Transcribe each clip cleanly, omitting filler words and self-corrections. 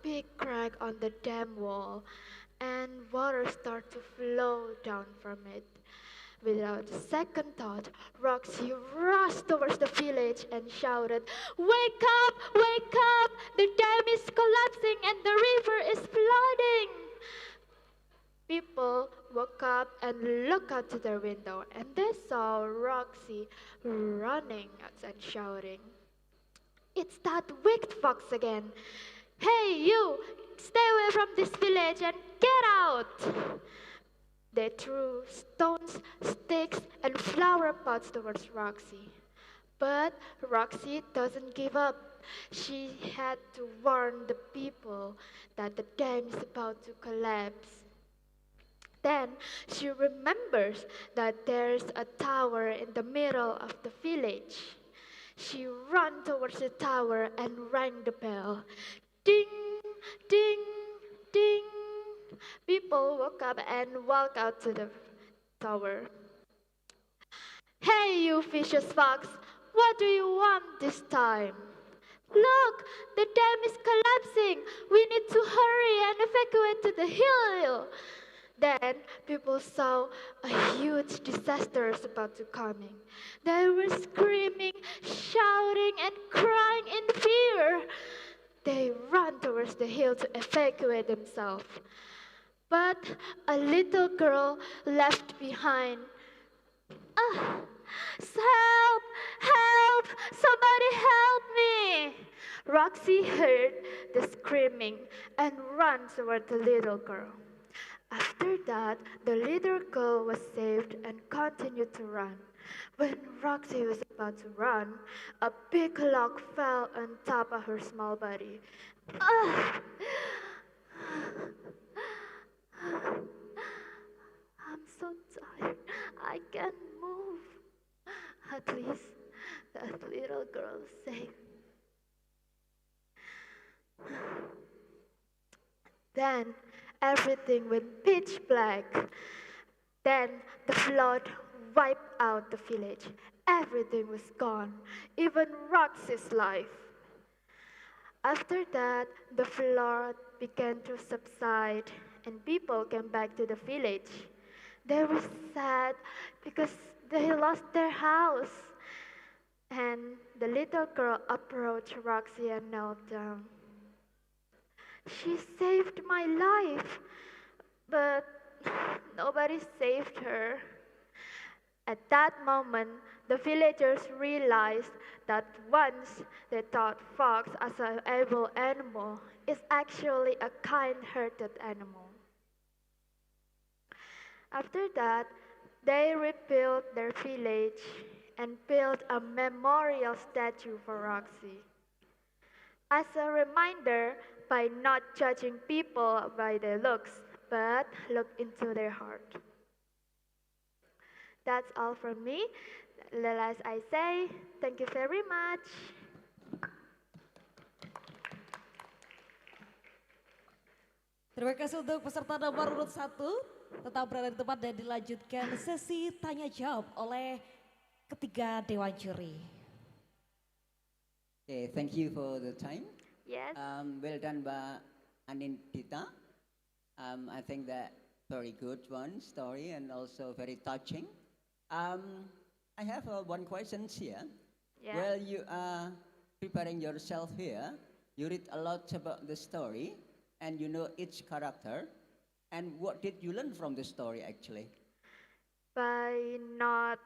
big crack on the dam wall, and water started to flow down from it. Without a second thought, Roxy rushed towards the village and shouted, "Wake up! Wake up! The dam is collapsing and the river is flooding!" People woke up and looked out to their window, and they saw Roxy running outside shouting, "It's that wicked fox again! Hey, you! Stay away from this village and get out!" They threw stones, sticks, and flower pots towards Roxy. But Roxy doesn't give up. She had to warn the people that the dam is about to collapse. Then she remembers that there's a tower in the middle of the village. She ran towards the tower and rang the bell. Ding, ding, ding. People woke up and walked out to the tower. "Hey, you vicious fox, what do you want this time?" "Look, the dam is collapsing. We need to hurry and evacuate to the hill." Then people saw a huge disaster is about to coming. They were screaming, shouting, and crying in fear. They ran towards the hill to evacuate themselves. But a little girl left behind. "Ah, help! Help! Somebody help me!" Roxy heard the screaming and ran toward the little girl. After that, the little girl was saved and continued to run. When Roxy was about to run, a big log fell on top of her small body. "Ah! I'm so tired. I can't move." At least that little girl is safe. Then everything went pitch black. Then the flood wiped out the village. Everything was gone, even Roxy's life. After that, the flood began to subside and people came back to the village. They were sad because they lost their house. And the little girl approached Roxy and knelt down. "She saved my life, but nobody saved her." At that moment, the villagers realized that once they thought fox as an evil animal, is actually a kind-hearted animal. After that, they rebuilt their village and built a memorial statue for Roxy. As a reminder, by not judging people by their looks, but look into their heart. That's all from me. As I say, thank you very much. Terima kasih untuk peserta nomor urut 1. Tetap berada di tempat dan dilanjutkan sesi tanya jawab oleh ketiga dewan juri. Okay, thank you for the time. Yes. Well done by Anindita. I think that very good one story and also very touching. I have one question here. Yeah. While you are preparing yourself here, you read a lot about the story and you know each character. And what did you learn from the story actually? By not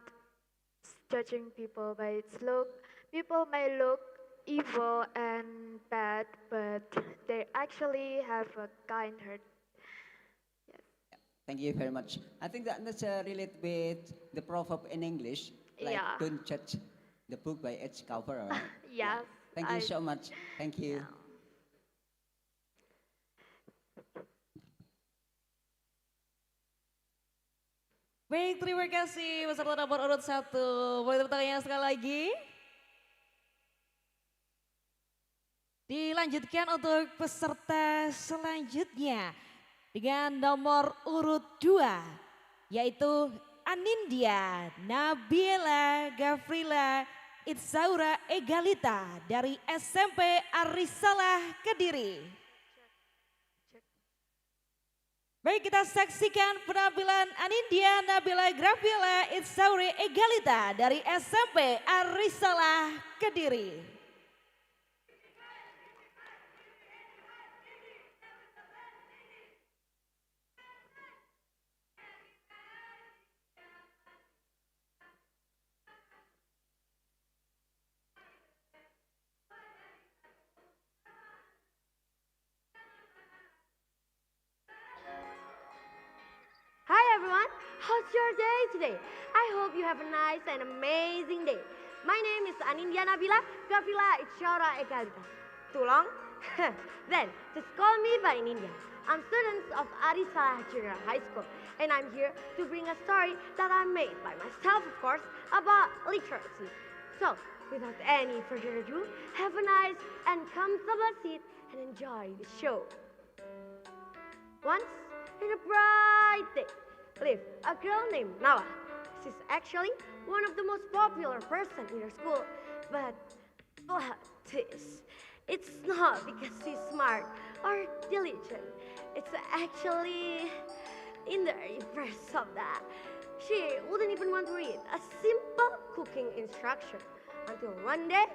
judging people by its look, people may look evil and bad, but they actually have a kind heart. Yes. Thank you very much. I think that's related with the proverb in English, like Yeah. don't judge the book by its cover. Right? Yes. Thank you so much. Thank you. Yeah. Baik, terima kasih peserta nomor urut 1. Boleh tepuk tangannya sekali lagi. Dilanjutkan untuk peserta selanjutnya dengan nomor urut 2, yaitu Anindya Nabila Gafrila Itzaura Egalita dari SMP Arisalah Kediri. Baik, kita saksikan penampilan Anindya Nabila Grafila Itsauri Egalita dari SMP Arisalah Kediri. Hi everyone, how's your day today? I hope you have a nice and amazing day. My name is Anindya Nabila Gafila Ichara Egalita. Too long? Then, just call me by Anindya. I'm student of Arisala Junior High School, and I'm here to bring a story that I made by myself, of course, about literacy. So, without any further ado, have a nice and comfortable seat and enjoy the show. Once, in a bright day, lived a girl named Nawa. She's actually one of the most popular person in her school, but twist. It's not because she's smart or diligent. It's actually in the reverse of that. She wouldn't even want to read a simple cooking instruction until one day,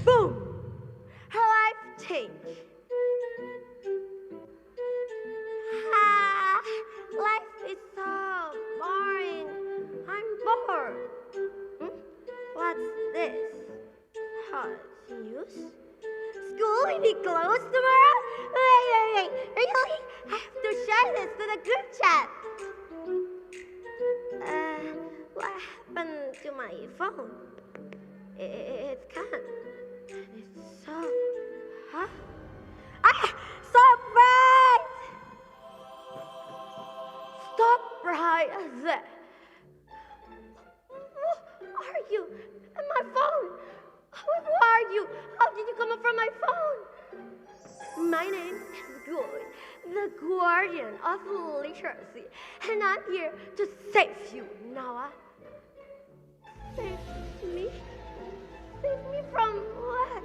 boom! Her life changed. Life is so boring. I'm bored. What's this? Hot news? School will be closed tomorrow? Wait. Really? I have to share this to the group chat. What happened to my phone? It's gone. It's so... Huh? So bright! Stop right there. Who are you? And my phone? Who are you? How did you come up from my phone? My name is Gui, the guardian of literacy, and I'm here to save you, Noah. Save me? Save me from what?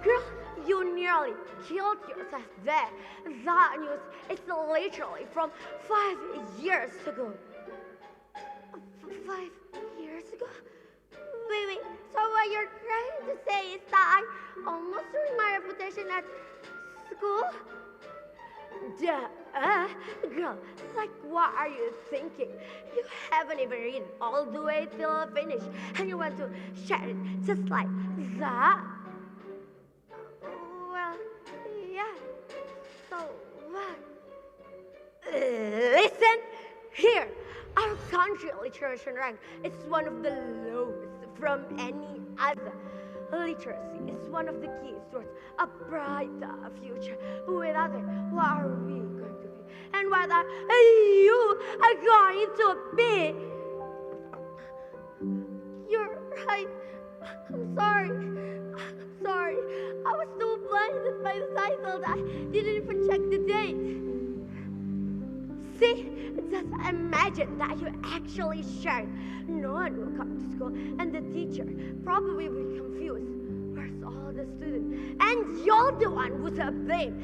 Girl, you nearly killed yourself there. That news is literally from 5 years ago. 5 years ago? Wait. So what you're trying to say is that I almost ruined my reputation at school? Girl, like what are you thinking? You haven't even read all the way till finish, and you want to share it just like that? Well, yeah. So what? Listen here. Our country literature rank is one of the lowest from any other. Literacy is one of the keys towards a brighter future. Without it, what are we going to be? And what are you going to be? You're right. I'm sorry. I was so blinded by the title that I didn't even check the date. See, just imagine that you actually shared. No one will come to school, and the teacher probably will be confused. Where's all the students? And you're the one who's to blame.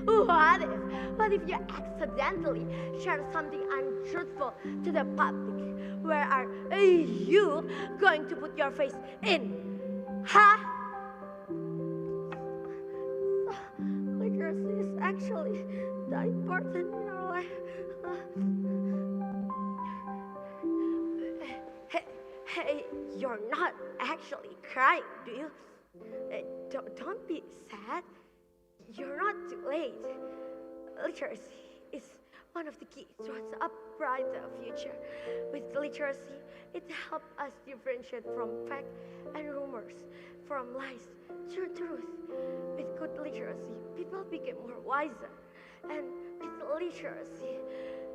What if you accidentally share something untruthful to the public? Where are you going to put your face in? Huh? Literacy is actually that important in our life. Hey, you're not actually crying, do you? Don't be sad. You're not too late. Literacy is one of the keys towards a brighter future. With literacy, it helps us differentiate from fact and rumors, from lies to truth. With good literacy, people become more wiser. And with literacy,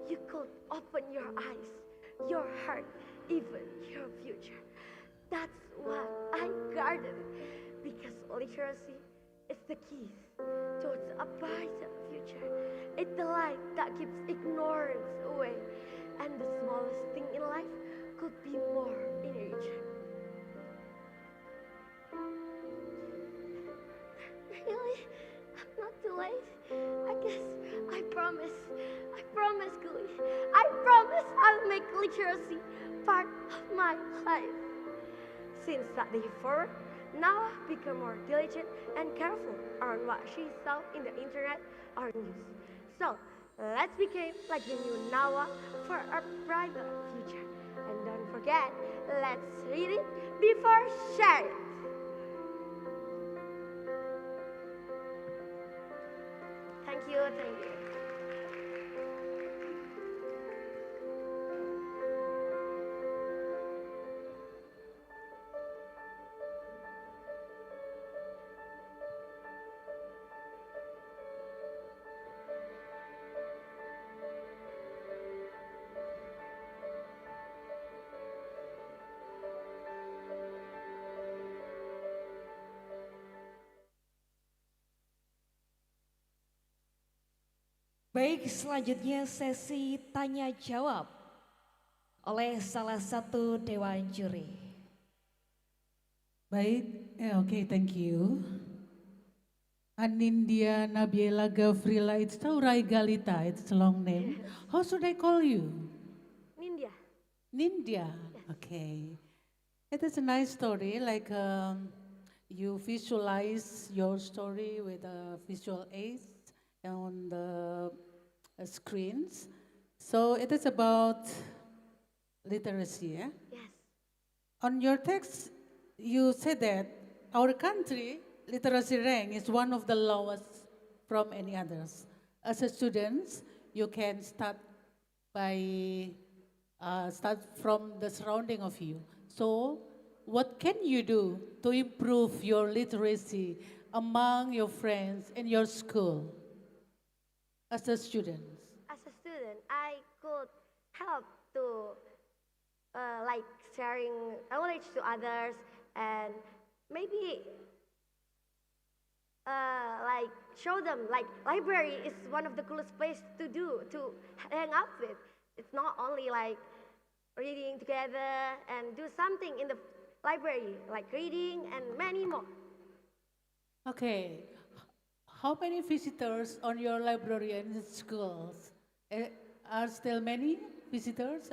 you could open your eyes, your heart, even your future. That's why I guarded it, because literacy is the key towards a brighter future. It's the light that keeps ignorance away, and the smallest thing in life could be more in reach. Really? I'm not too too late. I guess I promise, Guli. I promise I'll make literacy part of my life. Since that day forward, Nawa became more diligent and careful on what she saw in the internet or news. So, let's become like the new Nawa for a brighter future. And don't forget, let's read it before share it. Thank you, thank you. Baik, selanjutnya sesi tanya jawab oleh salah satu dewan juri. Baik, okay, thank you. Anindya Nabiela Gavrila, it's Taurai Galita, it's a long name. How should I call you? Nindya. Nindya, okay. It is a nice story, like you visualize your story with visual aids on the screens. So it is about literacy, yeah? Yes. On your text, you said that our country literacy rank is one of the lowest from any others. As a student, you can start by start from the surrounding of you. So, what can you do to improve your literacy among your friends in your school as a student? As a student, I could help to like sharing knowledge to others and maybe like show them like library is one of the coolest place to hang out with. It's not only like reading together and do something in the library like reading and many more. Okay. How many visitors on your library and schools? Are still many visitors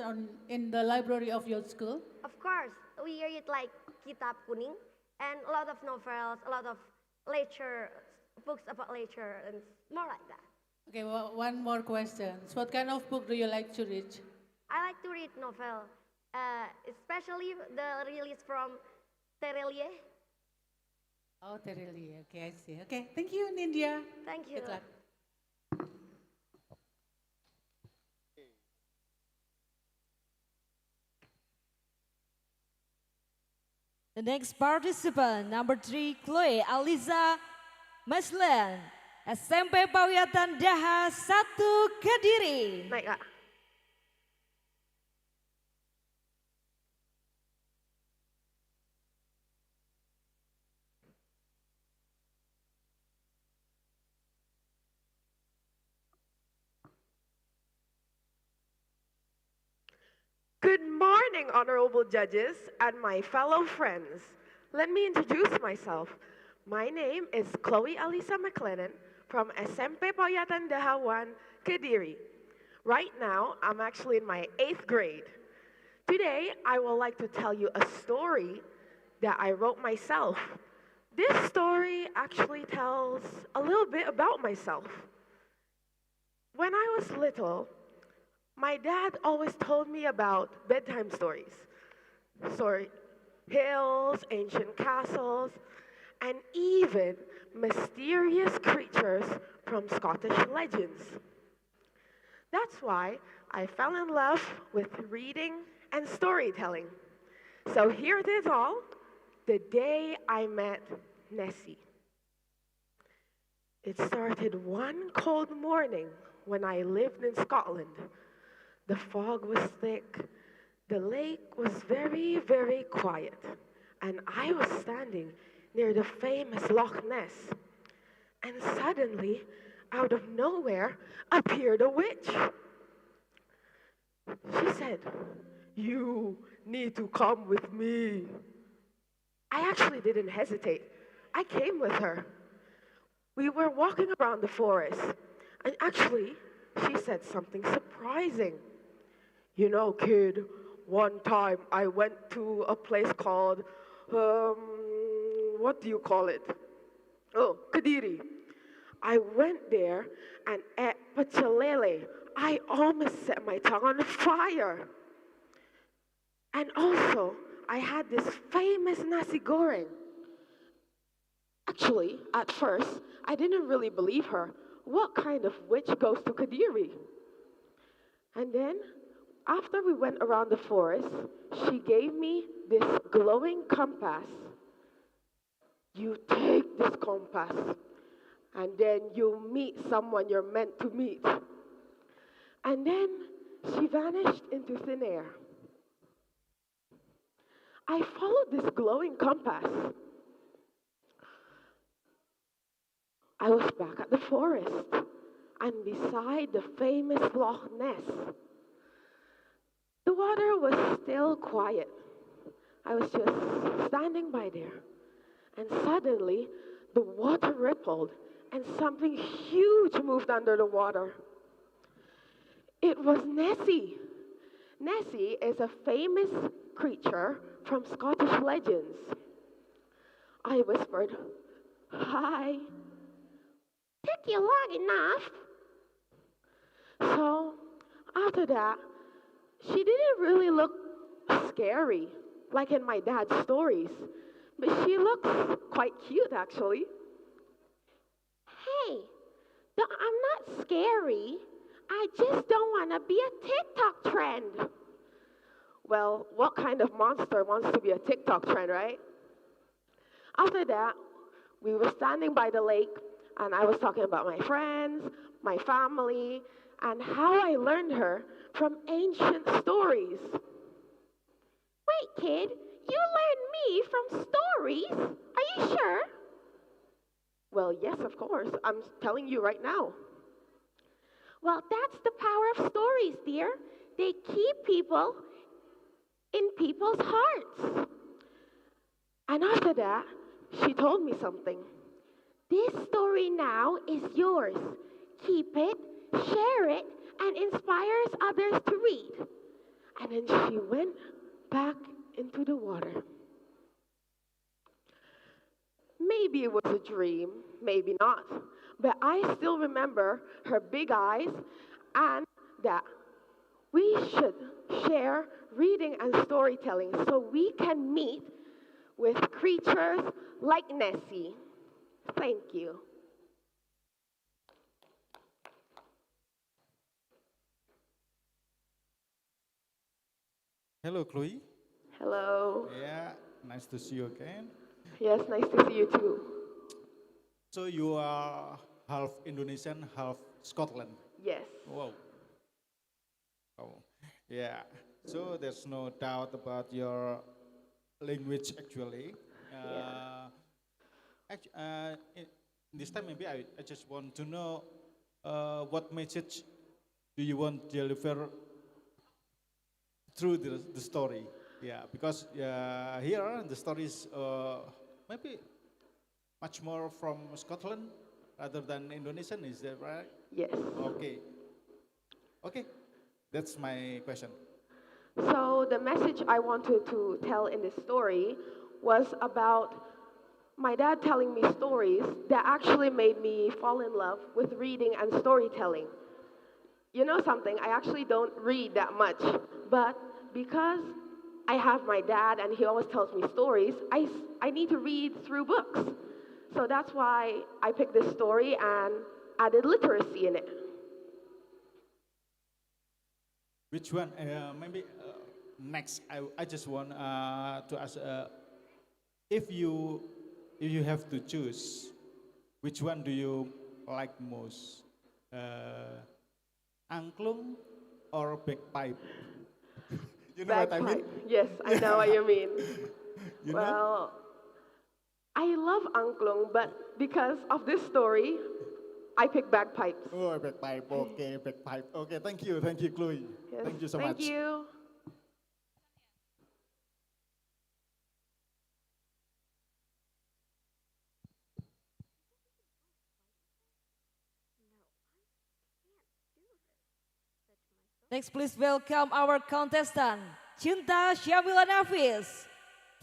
in the library of your school? Of course, we read like Kitab Kuning and a lot of novels, a lot of literature, books about literature and more like that. Okay, one more question. So what kind of book do you like to read? I like to read novel, especially the release from Terelie. Oh, really? Okay, I see. Okay, thank you, Nindya. Thank you. Good luck. The next participant, number 3, Chloe Aliza Maslen, SMP Pawiatan Daha 1 Kediri. Naik Kak. Good morning, honorable judges and my fellow friends. Let me introduce myself. My name is Chloe Alisa McLennan from SMP Payatan Dahawan, Kediri. Right now, I'm actually in my 8th grade. Today, I would like to tell you a story that I wrote myself. This story actually tells a little bit about myself. When I was little, my dad always told me about bedtime stories. Hills, ancient castles, and even mysterious creatures from Scottish legends. That's why I fell in love with reading and storytelling. So here it is all, the day I met Nessie. It started one cold morning when I lived in Scotland. The fog was thick, the lake was very, very quiet, and I was standing near the famous Loch Ness. And suddenly, out of nowhere, appeared a witch. She said, "You need to come with me." I actually didn't hesitate. I came with her. We were walking around the forest, and actually, she said something surprising. You know, kid, one time I went to a place called, um, what do you call it? Oh, Kadiri. I went there and ate pachalele. I almost set my tongue on fire. And also, I had this famous nasi goreng. Actually, at first, I didn't really believe her. What kind of witch goes to Kadiri? And then, after we went around the forest, she gave me this glowing compass. You take this compass, and then you meet someone you're meant to meet. And then she vanished into thin air. I followed this glowing compass. I was back at the forest and beside the famous Loch Ness. The water was still quiet. I was just standing by there. And suddenly, the water rippled and something huge moved under the water. It was Nessie. Nessie is a famous creature from Scottish legends. I whispered, "Hi." "Took you long enough." So, after that, she didn't really look scary like in my dad's stories, but she looks quite cute actually. "Hey, I'm not scary. I just don't want to be a TikTok trend." Well, what kind of monster wants to be a TikTok trend, right? After that, we were standing by the lake, and I was talking about my friends, my family, and how I learned her from ancient stories. "Wait, kid, you learned me from stories? Are you sure?" "Well, yes, of course. I'm telling you right now." "Well, that's the power of stories, dear. They keep people in people's hearts." And after that, she told me something. "This story now is yours. Keep it, share it, and inspires others to read." And then she went back into the water. Maybe it was a dream, maybe not. But I still remember her big eyes and that we should share reading and storytelling so we can meet with creatures like Nessie. Thank you. Hello, Chloe. Hello. Yeah, nice to see you again. Yes, nice to see you too. So you are half Indonesian, half Scotland. Yes. Wow. Oh, yeah. So there's no doubt about your language actually. Yeah. This time maybe I just want to know what message do you want to deliver through the story? Yeah, because here the story is maybe much more from Scotland rather than Indonesian. Is that right? Yes. Okay. Okay. That's my question. So the message I wanted to tell in this story was about my dad telling me stories that actually made me fall in love with reading and storytelling. You know something, I actually don't read that much, but because I have my dad and he always tells me stories, I need to read through books. So that's why I picked this story and added literacy in it. Which one? Maybe next, I just want to ask if you if you have to choose, which one do you like most? Angklung or bagpipe? You know what I mean? Bagpipe. Yes, I know what you mean. You know? Well, I love angklung, but because of this story, I pick bagpipes. Oh, bagpipe. Okay, bagpipe. Okay, thank you, Chloe. Yes, Thank you so thank much. you. Next, please welcome our contestant, Cinta Syamila Nafis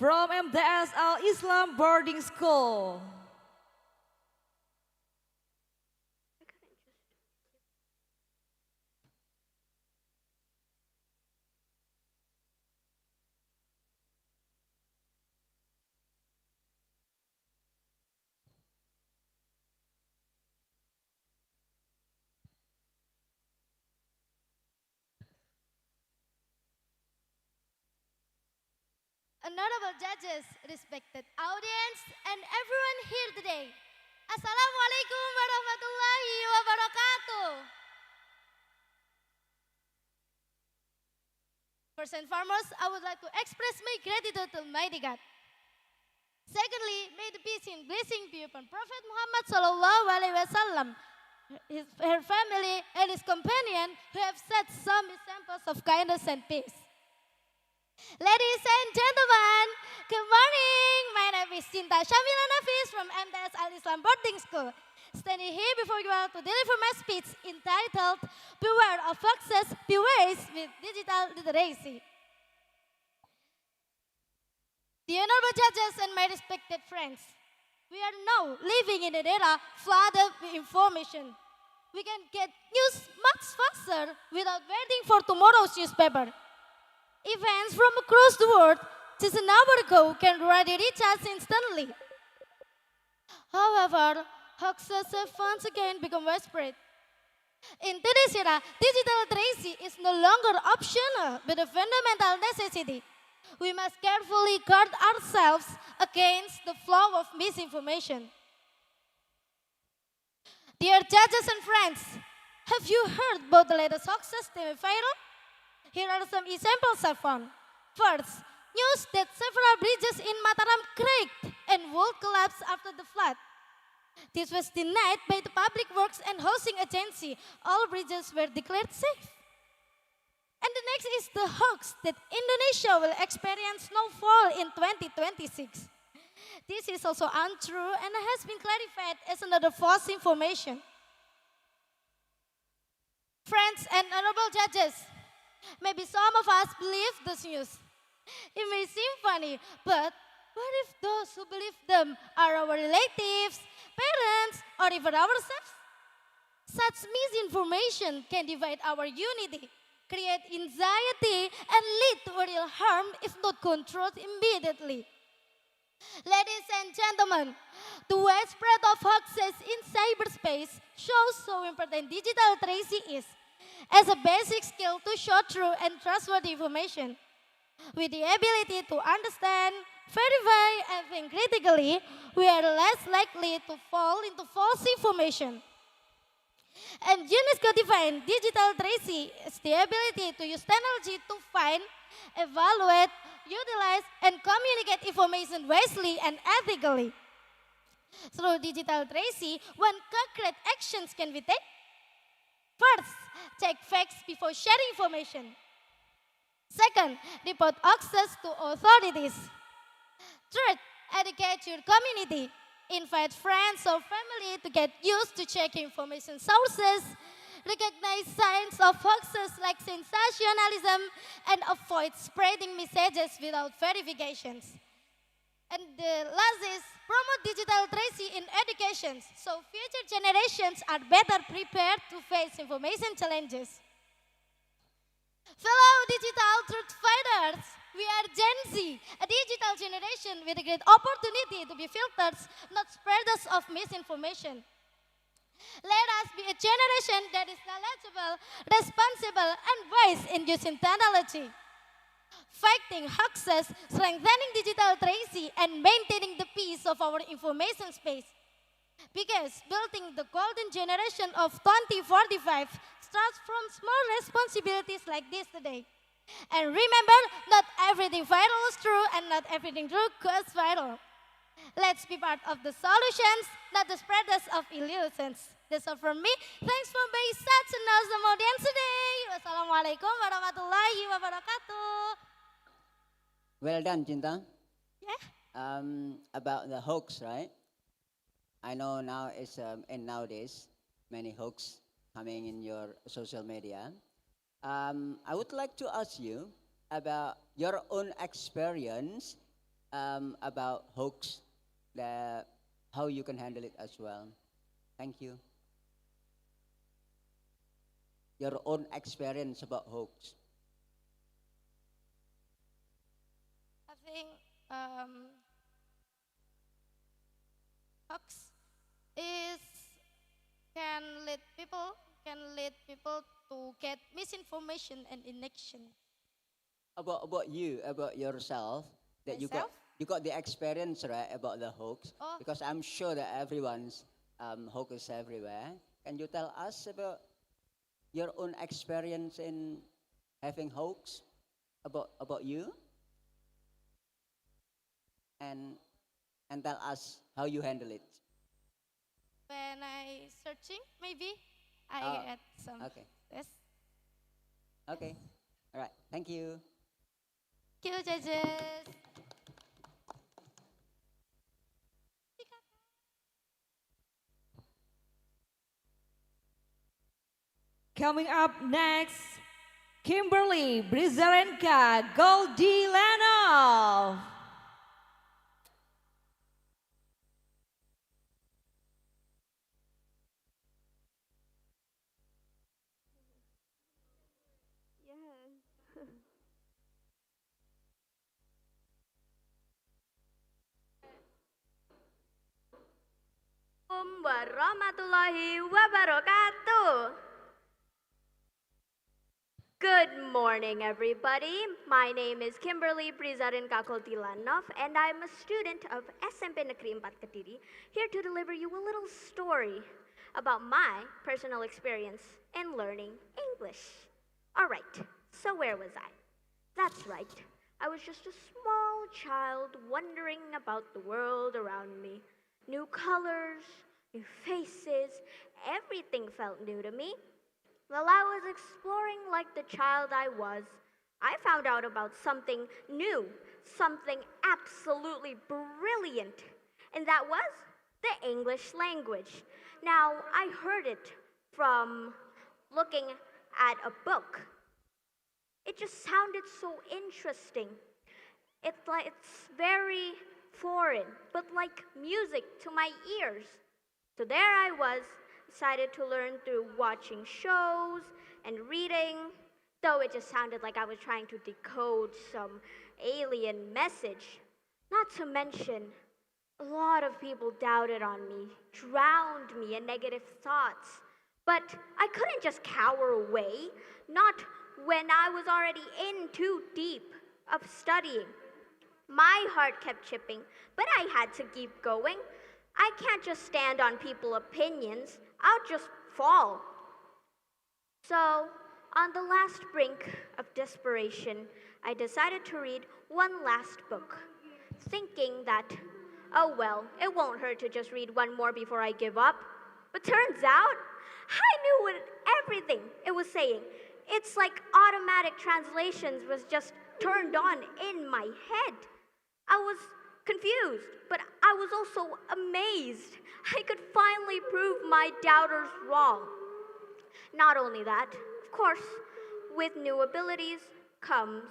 from MTS Al Islam Boarding School. Honorable judges, respected audience, and everyone here today. Assalamualaikum warahmatullahi wabarakatuh. First and foremost, I would like to express my gratitude to Almighty God. Secondly, may the peace and blessing be upon Prophet Muhammad sallallahu alaihi wasallam, her family, and his companion who have set some examples of kindness and peace. Ladies and gentlemen, good morning. My name is Cinta Syamila Nafis from MTS Al Islam Boarding School. Standing here before you all to deliver my speech entitled Beware of Foxes, Beware with Digital Literacy. The honorable judges and my respected friends, we are now living in an era flooded with information. We can get news much faster without waiting for tomorrow's newspaper. Events from across the world just an hour ago can already reach us instantly. However, hoaxes have once again become widespread. In today's era, digital literacy is no longer optional but a fundamental necessity. We must carefully guard ourselves against the flow of misinformation. Dear judges and friends, have you heard about the latest hoaxes that went viral? Here are some examples I found. First, news that several bridges in Mataram cracked and will collapse after the flood. This was denied by the Public Works and Housing Agency. All bridges were declared safe. And the next is the hoax that Indonesia will experience snowfall in 2026. This is also untrue and has been clarified as another false information. Friends and honorable judges, maybe some of us believe this news. It may seem funny, but what if those who believe them are our relatives, parents, or even ourselves? Such misinformation can divide our unity, create anxiety, and lead to real harm if not controlled immediately. Ladies and gentlemen, the widespread of hoaxes in cyberspace shows how important digital literacy is as a basic skill to show true and trustworthy information. With the ability to understand, verify, and think critically, we are less likely to fall into false information. And UNESCO defined digital literacy as the ability to use technology to find, evaluate, utilize, and communicate information wisely and ethically. Through digital literacy, one concrete actions can be taken. First, check facts before sharing information. Second, report access to authorities. Third, educate your community. Invite friends or family to get used to checking information sources. Recognize signs of hoaxes like sensationalism and avoid spreading messages without verifications. And the last is promote digital literacy in education so future generations are better prepared to face information challenges. Fellow digital truth fighters, we are Gen Z, a digital generation with a great opportunity to be filters, not spreaders of misinformation. Let us be a generation that is knowledgeable, responsible, and wise in using technology. Fighting hoaxes, strengthening digital literacy, and maintaining the peace of our information space. Because building the golden generation of 2045 starts from small responsibilities like this today. And remember, not everything viral is true and not everything true goes viral. Let's be part of the solutions, not the spreaders of illusions. That's all from me. Thanks for being such an awesome audience today. Wassalamualaikum warahmatullahi wabarakatuh. Well done, Cinta. Yeah. About the hoax, right? I know now it's and nowadays many hoax coming in your social media. I would like to ask you about your own experience about hoax, that how you can handle it as well. Thank you. Your own experience about hoax. I think um, hoax is can lead people can lead people to get misinformation and inaction. About you, about yourself, that Myself? you got the experience right about the hoax, Oh, because I'm sure that everyone's hoax is everywhere. Can you tell us about your own experience in having hoax about you, and tell us how you handle it? when I searching, maybe I Oh, had some. okay, Yes. okay, all right. Thank you. Thank you, judges. Coming up next, Kimberly Brizarenka Goldilanov. Assalamualaikum warahmatullahi wabarakatuh. Good morning, everybody. My name is Kimberly Prizarin Kakoltilanov, and I'm a student of SMP Negeri 4 Kediri, here to deliver you a little story about my personal experience in learning English. All right, so where was I? That's right. I was just a small child wondering about the world around me. New colors, new faces, everything felt new to me. While I was exploring like the child I was, I found out about something new, something absolutely brilliant, and that was the English language. Now, I heard it from looking at a book. It just sounded so interesting. It's very foreign, but like music to my ears. So there I was, decided to learn through watching shows and reading, though it just sounded like I was trying to decode some alien message. Not to mention, a lot of people doubted on me, drowned me in negative thoughts. But I couldn't just cower away, not when I was already in too deep of studying. My heart kept chipping, but I had to keep going. I can't just stand on people's opinions. I'll just fall. So, on the last brink of desperation, I decided to read one last book, thinking that, oh well, it won't hurt to just read one more before I give up. But turns out, I knew what everything it was saying. It's like automatic translations was just turned on in my head. I was confused, but I was also amazed. I could finally prove my doubters wrong. Not only that, of course, with new abilities comes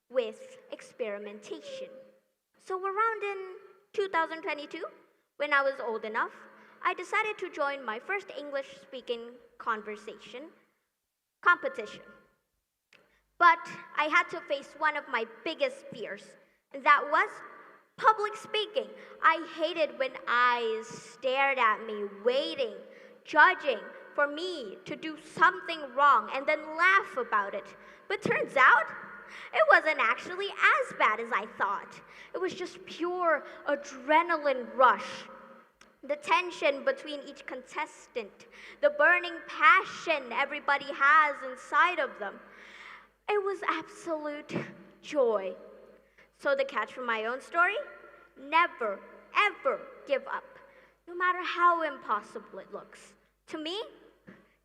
with experimentation. So around in 2022, when I was old enough, I decided to join my first English speaking conversation competition. But I had to face one of my biggest fears, and that was public speaking. I hated when eyes stared at me, waiting, judging for me to do something wrong and then laugh about it. But turns out, it wasn't actually as bad as I thought. It was just pure adrenaline rush. The tension between each contestant, the burning passion everybody has inside of them. It was absolute joy. So the catch from my own story? Never, ever give up, no matter how impossible it looks. To me,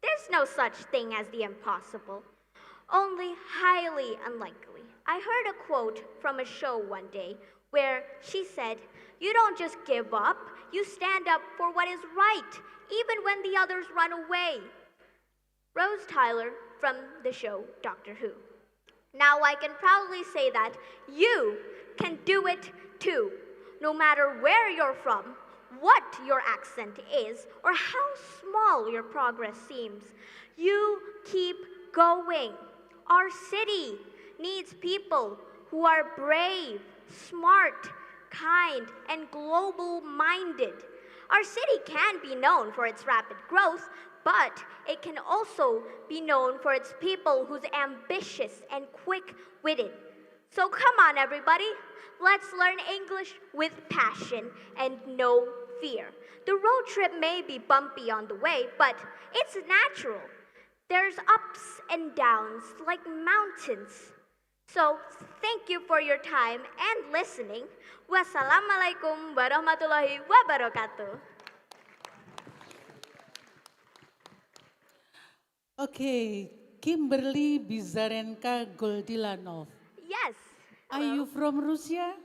there's no such thing as the impossible, only highly unlikely. I heard a quote from a show one day where she said, "You don't just give up, you stand up for what is right, even when the others run away." Rose Tyler from the show Doctor Who. Now I can proudly say that you can do it too, no matter where you're from, what your accent is, or how small your progress seems. You keep going. Our city needs people who are brave, smart, kind, and global minded. Our city can be known for its rapid growth, but it can also be known for its people who's ambitious and quick witted. So come on, everybody. Let's learn English with passion and no fear. The road trip may be bumpy on the way, but it's natural. There's ups and downs like mountains. So thank you for your time and listening. Wassalamualaikum warahmatullahi wabarakatuh. Okay, Kimberly Bizarenka Goldilanov. Yes. Are you from Russia?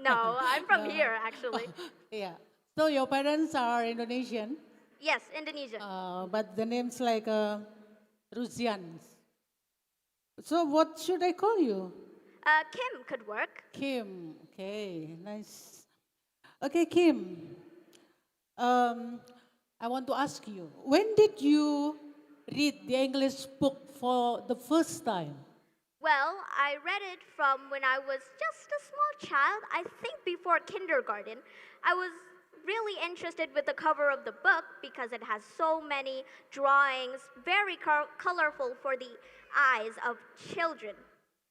No, I'm from No. here actually. Yeah. So your parents are Indonesian, Yes, Indonesian. but the name's like Rusians. So what should I call you? Kim could work. Kim. Okay, nice. Okay, Kim. Um, I want to ask you, when did you read the English book for the first time? Well, I read it from when I was just a small child, I think before kindergarten. I was really interested with the cover of the book because it has so many drawings, very colorful for the eyes of children.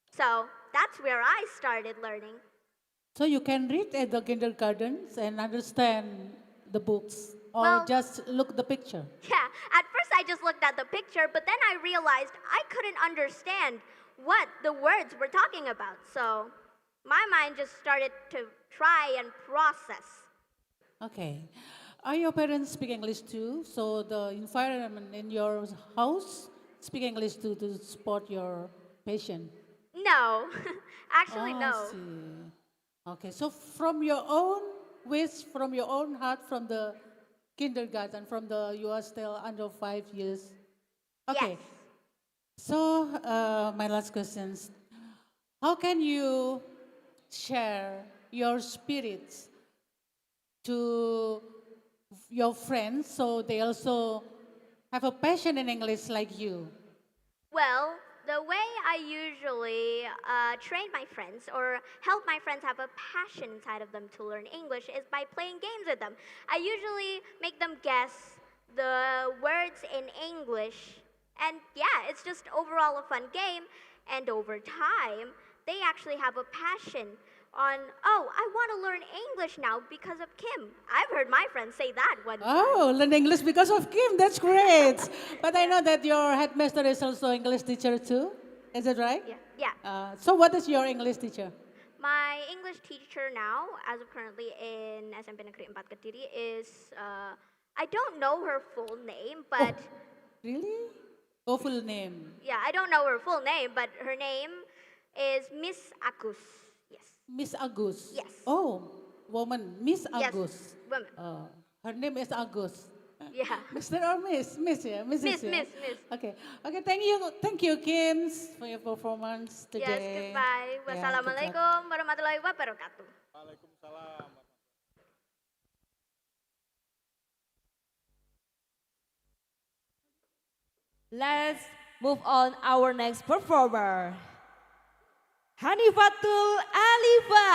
So that's where I started learning. So you can read at the kindergartens and understand the books, or Well- just look the picture. Yeah, at first I just looked at the picture, but then I realized I couldn't understand what the words were talking about. So my mind just started to try and process. Okay. Are your parents speak English too? So the environment in your house speak English too to support your patient? No, actually, Oh, I no. see. Okay, so from your own wish, from your own heart, from the kindergarten, from the you are still under 5 years. Okay. Yes. So my last questions: how can you share your spirits to your friends so they also have a passion in English like you? Well, the way I usually train my friends or help my friends have a passion inside of them to learn English is by playing games with them. I usually make them guess the words in English. And yeah, it's just overall a fun game. And over time, they actually have a passion on, oh, I want to learn English now because of Kim. I've heard my friends say that one time. Oh, learn English because of Kim. That's great. But I know that your headmaster is also English teacher too. Is that right? Yeah, yeah. So what is your English teacher? My English teacher now, as of currently in SMP Negeri 4 Kediri, is, I don't know her full name, but Really? Oh, full name. yeah, I don't know her full name, but her name is Miss Agus. Yes. Miss Agus. Yes. Oh, woman, Miss Yes, Agus. woman. Her name is Agus. Yeah. Mr. or Miss? Miss, yeah, Mrs. Miss, yeah? Miss. Okay, okay. Thank you, Kim, for your performance today. Yes, goodbye. Yeah, good luck. Wassalamualaikum warahmatullahi wabarakatuh. Waalaikumsalam. Let's move on our next performer. Hanifatul Alifa.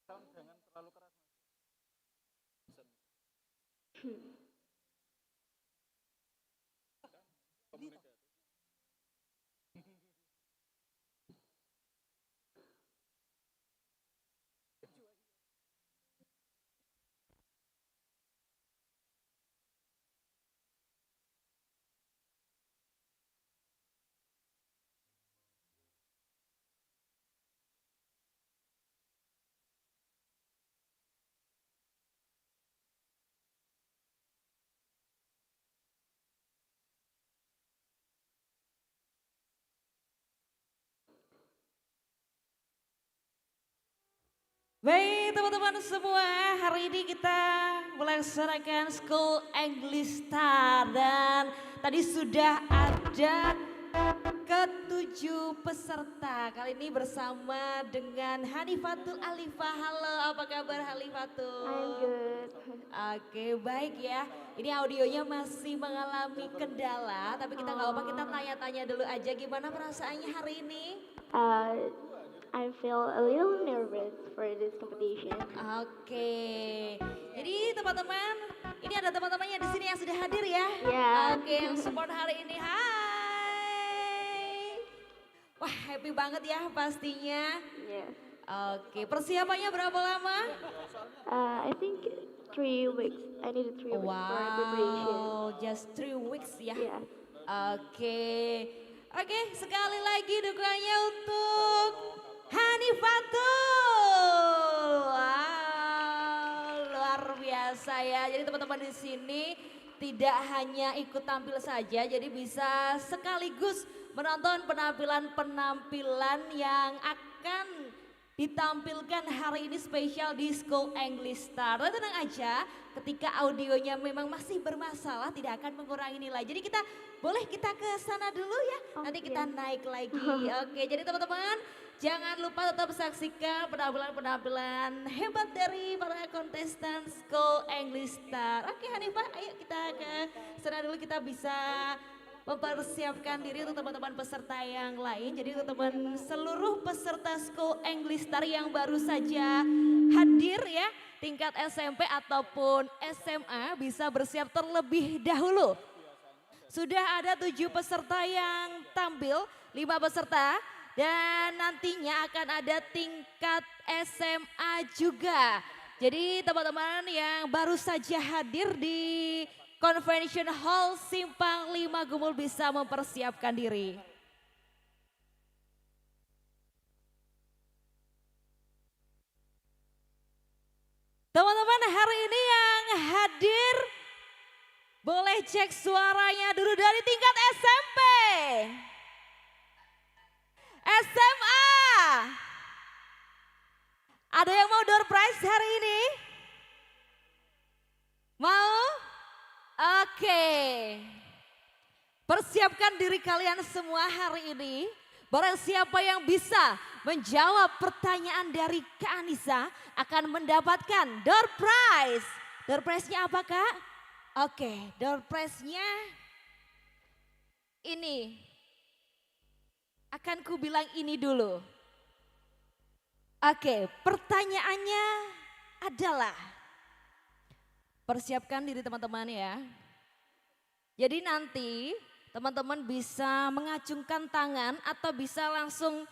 Jangan terlalu keras. Komunikasi. Baik teman-teman semua, hari ini kita melaksanakan School English Star dan tadi sudah ada ketujuh peserta. Kali ini bersama dengan Hanifatul Alifah. Halo, apa kabar Hanifatul? I'm good. Oke, baik ya. Ini audionya masih mengalami kendala, tapi kita nggak apa-apa, kita tanya-tanya dulu aja gimana perasaannya hari ini. I feel a little nervous for this competition. Oke, jadi teman-teman, ini ada teman-temannya di sini yang sudah hadir ya. Ya. Oke, yang support hari ini. Hai. Wah, happy banget ya pastinya. Yes. Oke, persiapannya berapa lama? I think 3 weeks. I needed 3 weeks for preparation. Wow, just 3 weeks ya. Yes. Oke, sekali lagi dukungannya untuk Hanifatul. Wow, luar biasa ya. Jadi teman-teman di sini tidak hanya ikut tampil saja, jadi bisa sekaligus menonton penampilan-penampilan yang akan ditampilkan hari ini spesial di School English Star. Dan tenang aja, ketika audionya memang masih bermasalah tidak akan mengurangi nilai. Jadi boleh kita ke sana dulu ya, nanti kita naik lagi. Oke, jadi teman-teman jangan lupa tetap saksikan penampilan-penampilan hebat dari para kontestan School English Star. Oke Hanifah, ayo kita ke sana dulu, kita bisa mempersiapkan diri untuk teman-teman peserta yang lain. Jadi untuk teman seluruh peserta School English Star yang baru saja hadir ya, tingkat SMP ataupun SMA bisa bersiap terlebih dahulu. Sudah ada 7 peserta yang tampil, 5 peserta. Dan nantinya akan ada tingkat SMA juga. Jadi teman-teman yang baru saja hadir di Convention Hall Simpang 5 Gumul bisa mempersiapkan diri. Teman-teman hari ini yang hadir boleh cek suaranya dulu dari tingkat SMP. SMA. Ada yang mau door prize hari ini? Mau? Oke. Persiapkan diri kalian semua hari ini. Barang siapa yang bisa menjawab pertanyaan dari Kak Anissa akan mendapatkan door prize. Door prize-nya apa Kak? Oke, door prize-nya ini. Akan ku bilang ini dulu. Oke, pertanyaannya adalah, persiapkan diri teman-teman ya. Jadi nanti teman-teman bisa mengacungkan tangan atau bisa langsung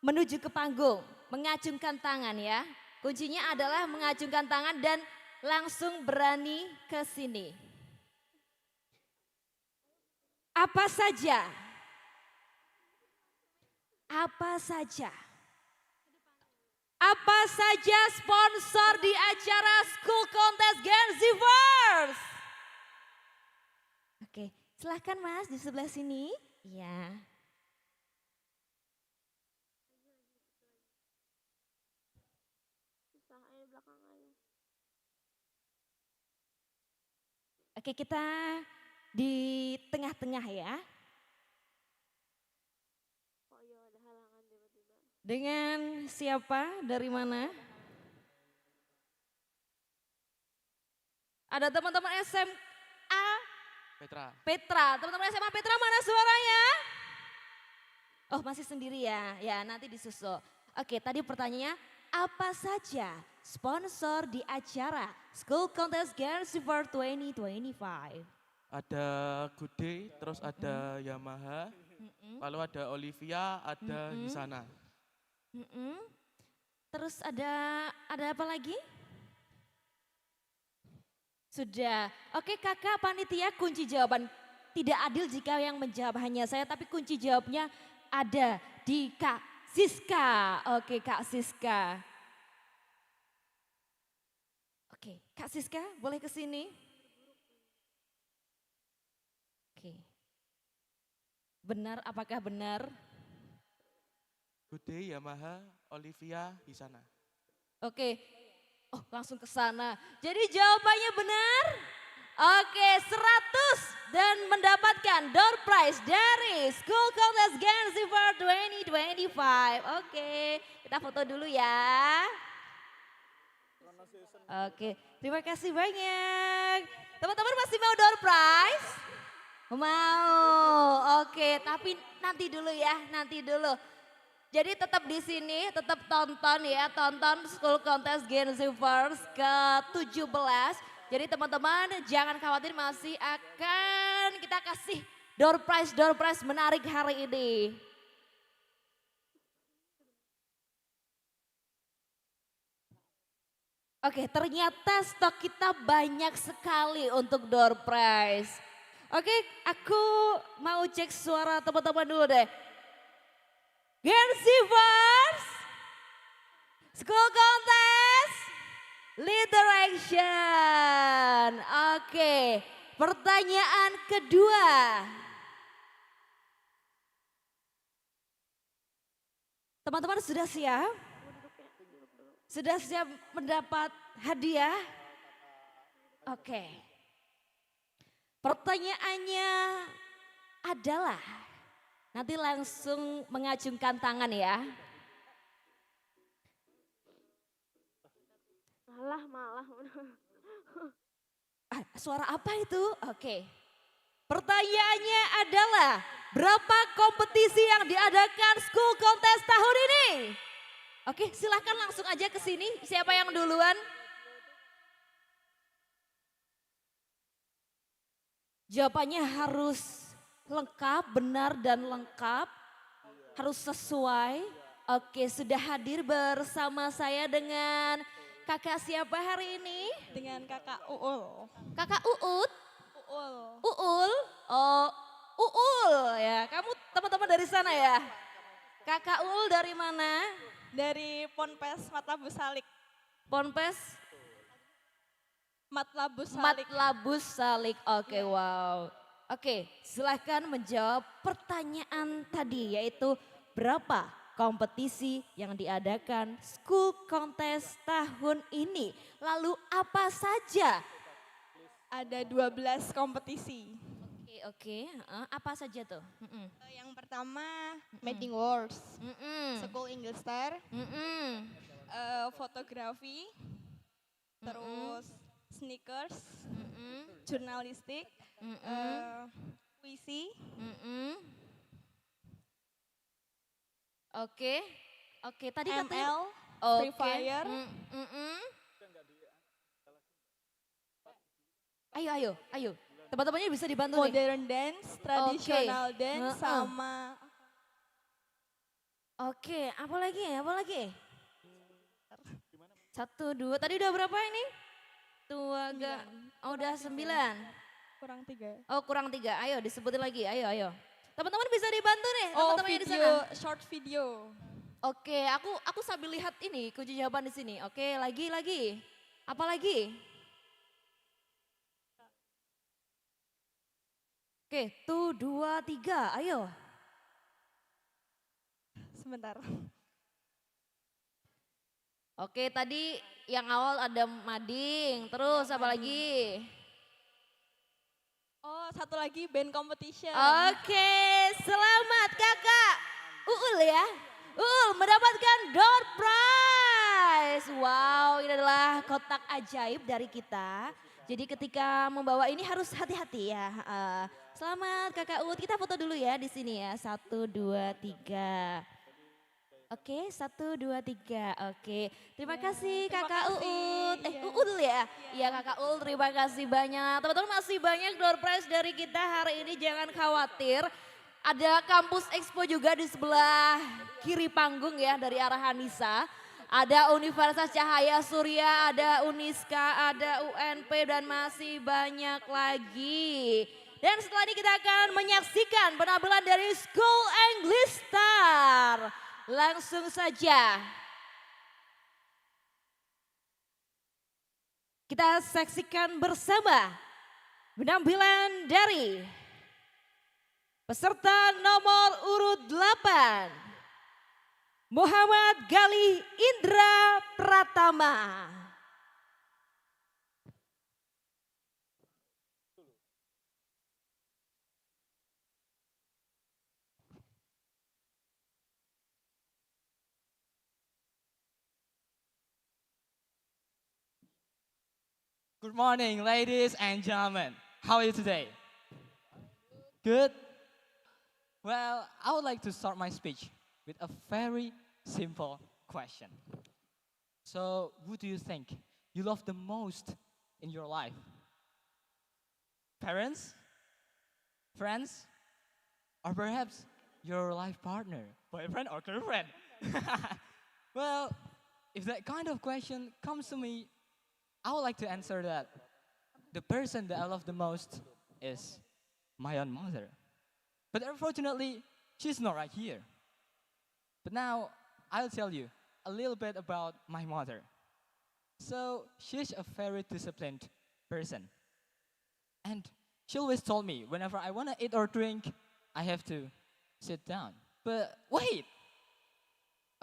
menuju ke panggung. Mengacungkan tangan ya. Kuncinya adalah mengacungkan tangan dan langsung berani ke sini. Apa saja? Apa saja sponsor di acara School Contest GENZVERSE? Oke, silahkan Mas di sebelah sini. Ya. Oke, kita di tengah-tengah ya. Dengan siapa? Dari mana? Ada teman-teman SMA Petra. Teman-teman SMA Petra mana suaranya? Oh masih sendiri ya? Ya nanti disusul. Oke tadi pertanyaannya apa saja sponsor di acara School Contest GENZVERSE 2025? Ada Good Day, terus ada Yamaha, lalu ada Olivia, ada Hisana. Terus ada apa lagi? Sudah. Oke kakak panitia kunci jawaban. Tidak adil jika yang menjawab hanya saya, tapi kunci jawabnya ada di Kak Siska. Oke Kak Siska. Oke Kak Siska boleh ke sini? Oke. Benar, apakah benar? Good Day, Yamaha, Olivia, Hisana. Oke, oh langsung ke sana. Jadi jawabannya benar? Oke, 100 dan mendapatkan door prize dari School Contest GENZVERSE 2025. Oke, kita foto dulu ya. Oke, terima kasih banyak. Teman-teman masih mau door prize? Mau, oke, tapi nanti dulu ya, nanti dulu. Jadi tetap di sini, tetap tonton ya, tonton School Contest GENZVERSE ke-17. Jadi teman-teman jangan khawatir, masih akan kita kasih door prize menarik hari ini. Oke, ternyata stok kita banyak sekali untuk door prize. Oke, aku mau cek suara teman-teman dulu deh. GENZVERSE School Contest Literation. Oke, pertanyaan kedua. Teman-teman sudah siap? Sudah siap mendapat hadiah? Oke. Pertanyaannya adalah, nanti langsung mengacungkan tangan ya. Malah. Suara apa itu? Oke. Pertanyaannya adalah, berapa kompetisi yang diadakan School Contest tahun ini? Oke, silahkan langsung aja ke sini. Siapa yang duluan? Jawabannya harus lengkap, benar dan lengkap. Harus sesuai. Oke, sudah hadir bersama saya dengan kakak siapa hari ini? Dengan kakak Uul. Kakak Uut? Uul. Uul? Oh, Uul ya. Kamu teman-teman dari sana ya? Kakak Uul dari mana? Dari Ponpes Matlabus Salik. Ponpes? Matlabus Salik. Matlabus Salik. Oke, wow. Oke, silahkan menjawab pertanyaan tadi, yaitu berapa kompetisi yang diadakan School Contest tahun ini. Lalu apa saja? Ada 12 kompetisi. Oke. Apa saja tuh? Yang pertama Mating Wars, School English Star, fotografi, terus sneakers, jurnalistik, puisi. Oke. Tadi katanya ML, Free Fire. Ayo. Teman-temannya bisa dibantu nih. Modern dance, traditional dance, sama. Oke, apa lagi? 1, 2, tadi udah berapa ini? Udah 9. Kurang 3. Oh, kurang 3. Ayo disebutin lagi. Ayo. Teman-teman bisa dibantu nih, Oh, teman-teman di video, sana. short video. Oke, aku sambil lihat ini kunci jawaban di sini. Oke, lagi. Apa lagi? Oke, 1, 2, 3. Ayo. Sebentar. Oke, tadi yang awal ada mading, terus apa lagi? Oh, satu lagi band competition. Oke, selamat kakak Uul ya. Uul mendapatkan door prize. Wow, ini adalah kotak ajaib dari kita. Jadi ketika membawa ini harus hati-hati ya. Selamat kakak Uul, kita foto dulu ya di sini ya. 1, 2, 3. Oke, 1, 2, 3. Oke, terima kasih kakak Uul. Uul ya? Iya kakak Uul, terima kasih banyak. Teman-teman masih banyak door prize dari kita hari ini, jangan khawatir. Ada kampus expo juga di sebelah kiri panggung ya dari arah Hanisa. Ada Universitas Cahaya Surya, ada Uniska, ada UNP dan masih banyak lagi. Dan setelah ini kita akan menyaksikan penampilan dari School English Star. Langsung saja. Kita saksikan bersama penampilan dari peserta nomor urut 8. Muhammad Gali Indra Pratama. Good morning, ladies and gentlemen. How are you today? Good? Well, I would like to start my speech with a very simple question. So, who do you think you love the most in your life? Parents? Friends? Or perhaps your life partner, boyfriend or girlfriend? Well, if that kind of question comes to me, I would like to answer that the person that I love the most is my own mother. But unfortunately, she's not right here. But now, I'll tell you a little bit about my mother. So, she's a very disciplined person. And she always told me whenever I want to eat or drink, I have to sit down. But wait,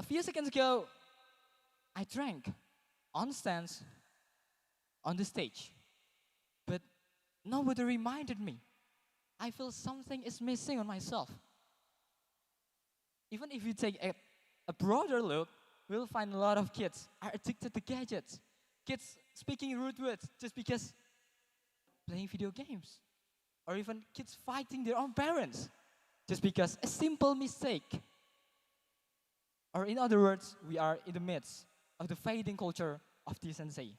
a few seconds ago, I drank on stands on the stage. But nobody reminded me. I feel something is missing on myself. Even if you take a broader look, we'll find a lot of kids are addicted to gadgets. Kids speaking rude words just because playing video games. Or even kids fighting their own parents just because a simple mistake. Or in other words, we are in the midst of the fading culture of decency.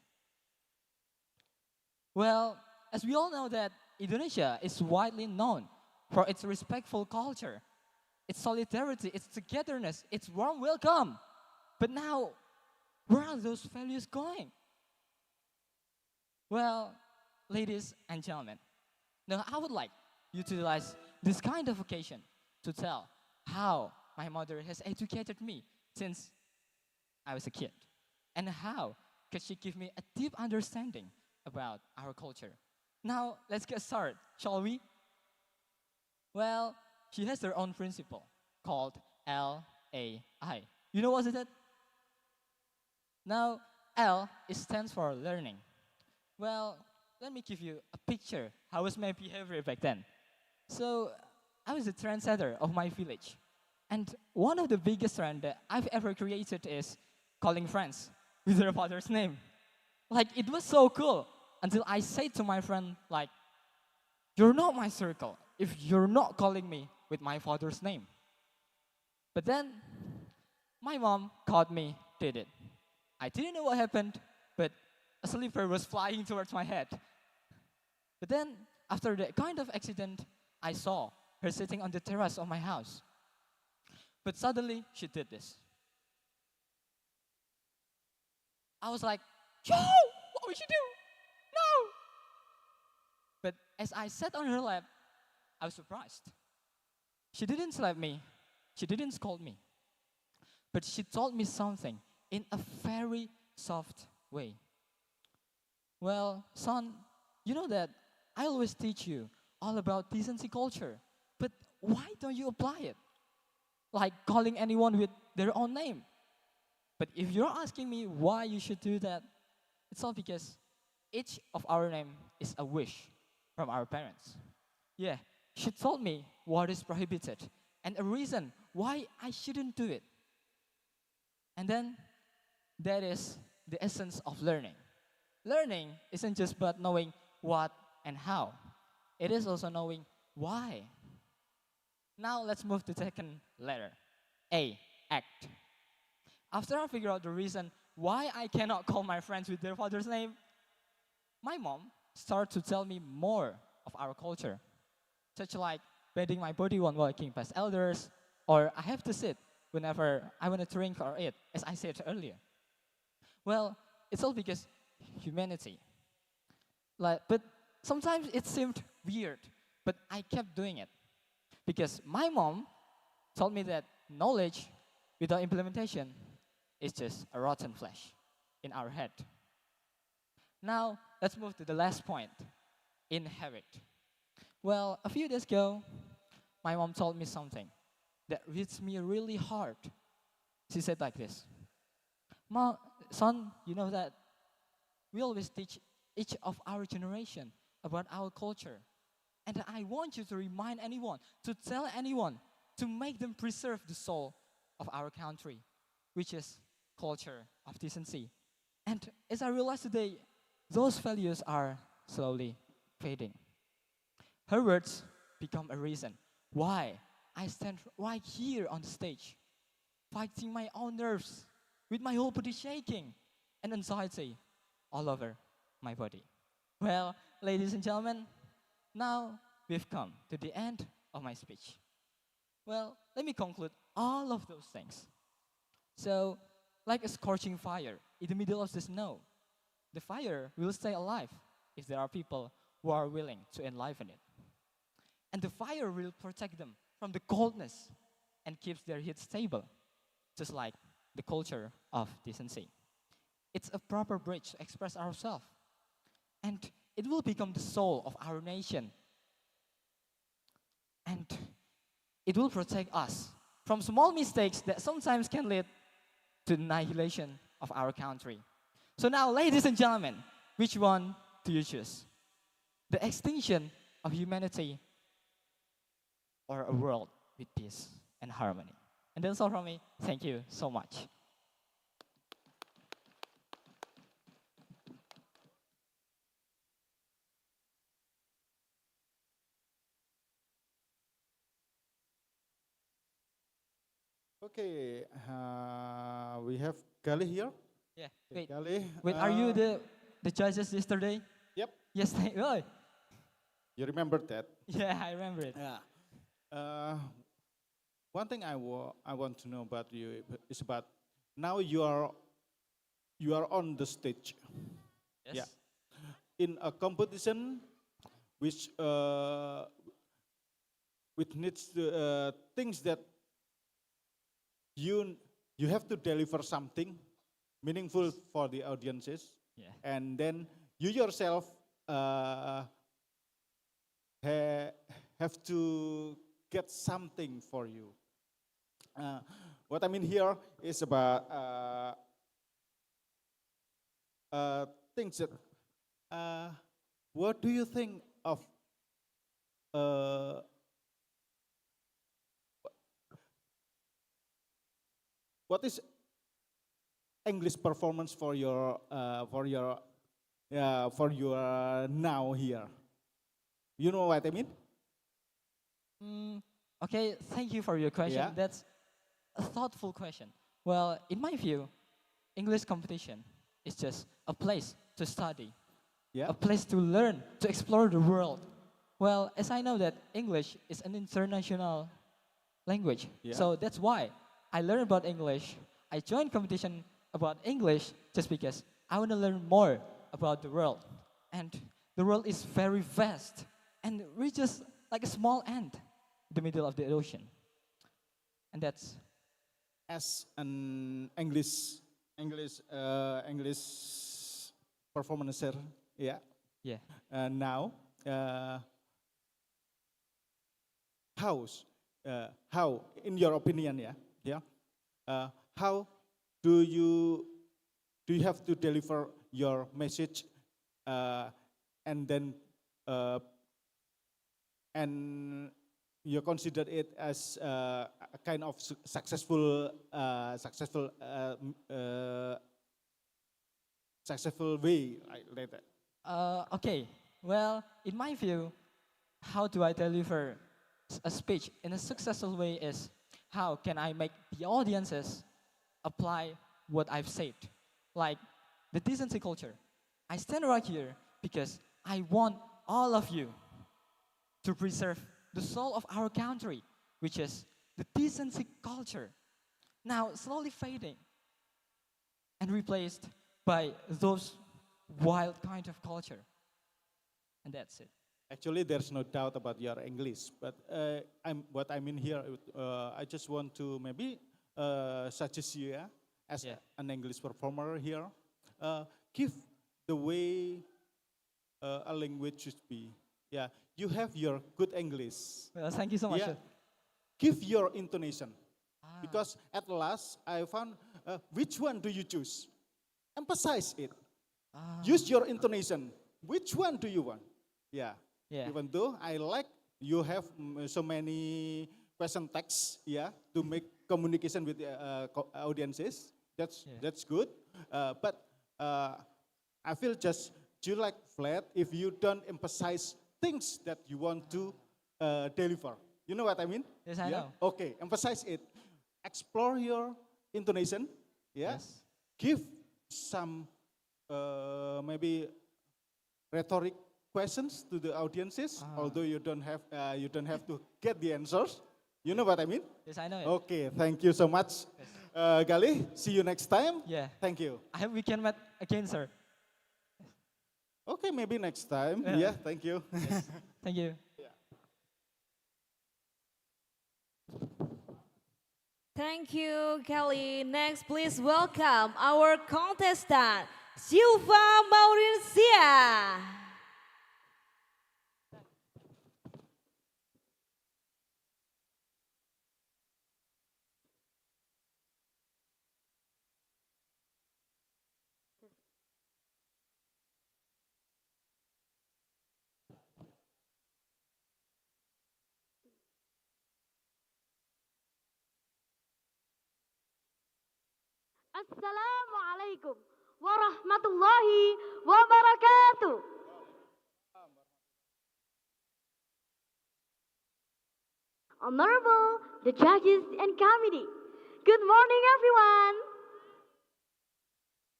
Well, as we all know that Indonesia is widely known for its respectful culture, its solidarity, its togetherness, its warm welcome. But now, where are those values going? Well, ladies and gentlemen, now I would like you to utilize this kind of occasion to tell how my mother has educated me since I was a kid. And how could she give me a deep understanding about our culture. Now, let's get started, shall we? Well, she has her own principle called LAI. You know what is it? Now, L stands for learning. Well, let me give you a picture. How was my behavior back then? So, I was a trendsetter of my village. And one of the biggest trends that I've ever created is calling friends with their father's name. Like, it was so cool until I said to my friend, like, you're not my circle if you're not calling me with my father's name. But then, my mom caught me, did it. I didn't know what happened, but a slipper was flying towards my head. But then, after that kind of accident, I saw her sitting on the terrace of my house. But suddenly, she did this. I was like, yo, what would you do? No! But as I sat on her lap, I was surprised. She didn't slap me. She didn't scold me. But she told me something in a very soft way. Well, son, you know that I always teach you all about decency culture. But why don't you apply it? Like calling anyone with their own name. But if you're asking me why you should do that, it's all because each of our name is a wish from our parents. Yeah, she told me what is prohibited and a reason why I shouldn't do it. And then that is the essence of learning. Learning isn't just about knowing what and how. It is also knowing why. Now let's move to the second letter. A, act. After I figure out the reason why I cannot call my friends with their father's name, my mom started to tell me more of our culture, such like bending my body when walking past elders, or I have to sit whenever I want to drink or eat, as I said earlier. Well, it's all because humanity. But sometimes it seemed weird, but I kept doing it. Because my mom told me that knowledge without implementation is just a rotten flesh in our head. Now, let's move to the last point, inherit. Well, a few days ago, my mom told me something that hits me really hard. She said like this, "Ma, son, you know that we always teach each of our generation about our culture. And I want you to remind anyone, to tell anyone, to make them preserve the soul of our country, which is culture of decency." And as I realize today, those values are slowly fading. Her words become a reason why I stand right here on the stage, fighting my own nerves, with my whole body shaking and anxiety all over my body. Well, ladies and gentlemen, now we've come to the end of my speech. Well, let me conclude all of those things. So, like a scorching fire in the middle of the snow, the fire will stay alive if there are people who are willing to enliven it. And the fire will protect them from the coldness and keeps their heat stable, just like the culture of decency. It's a proper bridge to express ourselves, and it will become the soul of our nation, and it will protect us from small mistakes that sometimes can lead to the annihilation of our country. So now, ladies and gentlemen, which one do you choose? The extinction of humanity or a world with peace and harmony? And that's all from me. Thank you so much. Okay, we have Gali here. Yeah. Okay, Wait. Gali. Wait. Are you the judges yesterday? Yep. Yes. Oh. You remember that? Yeah, I remember it. Yeah. One thing I want to know about you is about now you are on the stage. Yes. Yeah. In a competition which needs things that you have to deliver something meaningful for the audiences, Yeah. and then you yourself have to get something for you. What I mean here is about things that. What do you think of? What is English performance for your now here? You know what I mean? Okay, thank you for your question. Yeah. That's a thoughtful question. Well, in my view, English competition is just a place to study, Yeah. a place to learn, to explore the world. Well, as I know that English is an international language, Yeah. so that's why I learn about English. I join competition about English just because I want to learn more about the world. And the world is very vast, and we're just like a small ant in the middle of the ocean. And that's As an English performancer, yeah. yeah. Now, how in your opinion, how do you have to deliver your message, and then and you consider it as a kind of successful way, like that? Okay, well, in my view, how do I deliver a speech in a successful way is how can I make the audiences apply what I've said. Like the decency culture. I stand right here because I want all of you to preserve the soul of our country, which is the decency culture, now slowly fading and replaced by those wild kind of culture. And that's it. Actually, there's no doubt about your English, but what I mean here, I just want to maybe suggest you, as Yeah. an English performer here, give the way a language should be. Yeah, you have your good English. Well, thank you so much. Yeah. Give your intonation. Because at last I found which one do you choose? Emphasize it. Use your intonation. Which one do you want? Yeah. Yeah. Even though I like you have so many question texts, yeah, to make communication with audiences. That's good. But I feel just you like flat if you don't emphasize things that you want to deliver. You know what I mean? Yes, I know. Okay, emphasize it. Explore your intonation. Yeah. Yes. Give some maybe rhetoric questions to the audiences, although you don't have to get the answers. You know what I mean? Yes, I know it. Okay, thank you so much, Gali. See you next time. Yeah. Thank you. I hope we can meet again, sir. Okay, maybe next time. Yeah. Yeah, thank you. Yes. Thank you. Thank you, Kelly. Next, please welcome our contestant, Silva Mauricia. Assalamualaikum warahmatullahi wabarakatuh. Honorable the judges and committee. Good morning, everyone.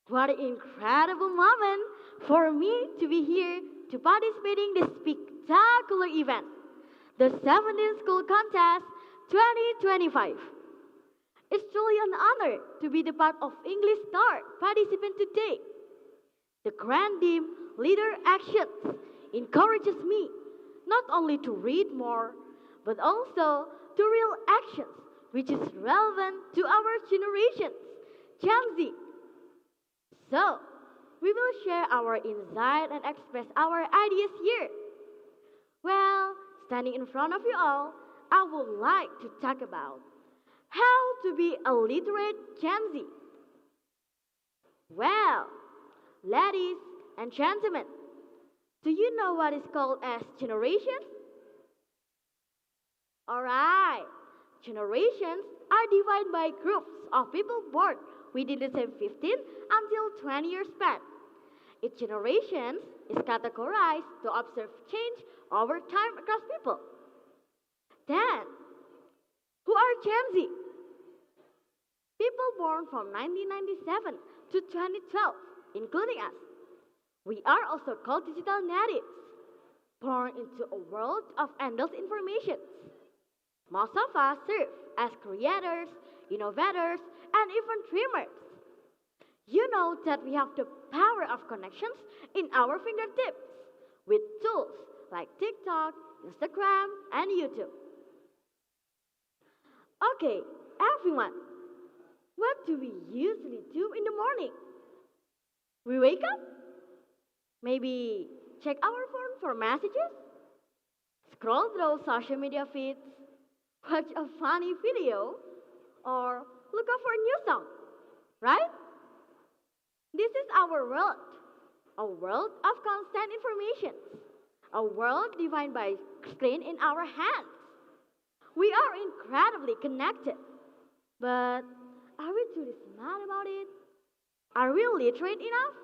What an incredible moment for me to be here to participate in this spectacular event, the 17th School Contest 2025. It's truly an honor to be the part of English Star participant today. The grand theme, Leader Actions, encourages me not only to read more, but also to real actions, which is relevant to our generations, Gen Z. So, we will share our insight and express our ideas here. Well, standing in front of you all, I would like to talk about how to be a literate Gen Z. Well, ladies and gentlemen, do you know what is called as generation? Alright, generations are divided by groups of people born within the same 15 until 20 years span. Each generation is categorized to observe change over time across people. Then, who are Gen Z? People born from 1997 to 2012, including us. We are also called digital natives, born into a world of endless information. Most of us serve as creators, innovators, and even dreamers. You know that we have the power of connections in our fingertips with tools like TikTok, Instagram, and YouTube. Okay, everyone, what do we usually do in the morning? We wake up, maybe check our phone for messages, scroll through social media feeds, watch a funny video, or look up for a new song, right? This is our world, a world of constant information, a world defined by screen in our hands. We are incredibly connected, but are we truly smart about it? Are we literate enough?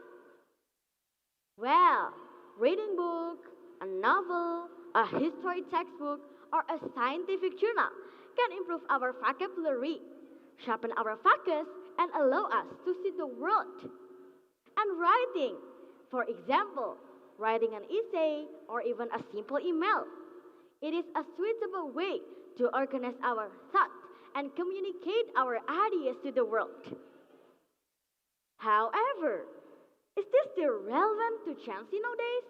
Well, reading book, a novel, a history textbook, or a scientific journal can improve our vocabulary, sharpen our focus, and allow us to see the world. And writing, for example, writing an essay or even a simple email. It is a suitable way to organize our thoughts and communicate our ideas to the world. However, is this still relevant to Gen Z nowadays?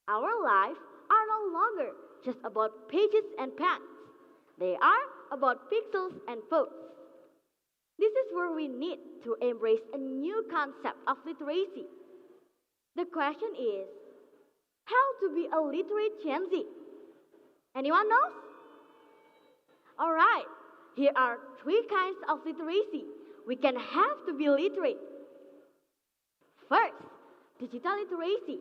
Our lives are no longer just about pages and pens. They are about pixels and posts. This is where we need to embrace a new concept of literacy. The question is, how to be a literate Gen Z? Anyone knows? Alright, Here are three kinds of literacy we can have to be literate. First, digital literacy.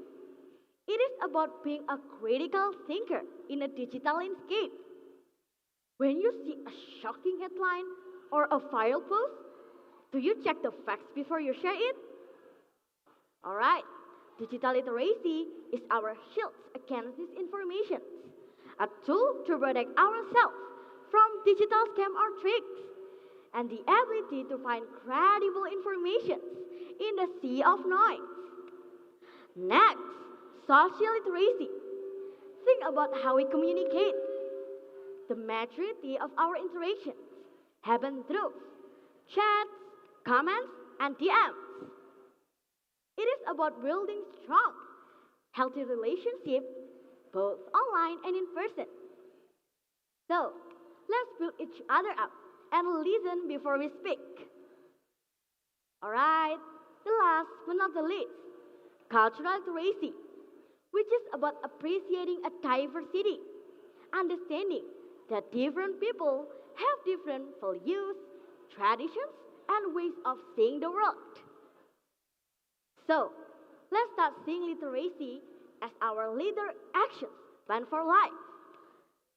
It is about being a critical thinker in a digital landscape. When you see a shocking headline or a viral post, do you check the facts before you share it? Alright, digital literacy is our shield against disinformation, a tool to protect ourselves from digital scam or tricks, and the ability to find credible information in the sea of noise. Next, social literacy. Think about how we communicate. The majority of our interactions happen through chats, comments, and DMs. It is about building strong, healthy relationships, both online and in person. So, let's build each other up and listen before we speak. Alright, the last but not the least, cultural literacy, which is about appreciating a diversity, understanding that different people have different values, traditions, and ways of seeing the world. So, let's start seeing literacy as our leader action plan for life.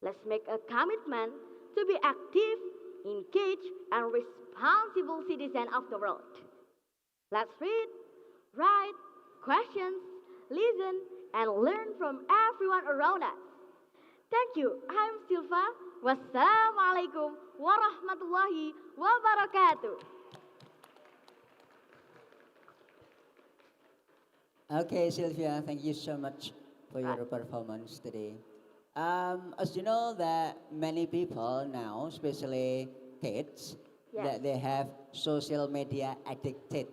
Let's make a commitment to be active, engaged, and responsible citizen of the world. Let's read, write, question, listen, and learn from everyone around us. Thank you. I'm Silva. Wassalamualaikum warahmatullahi wabarakatuh. Okay, Sylvia, thank you so much for your performance today. As you know that many people now, especially kids, that they have social media addicted.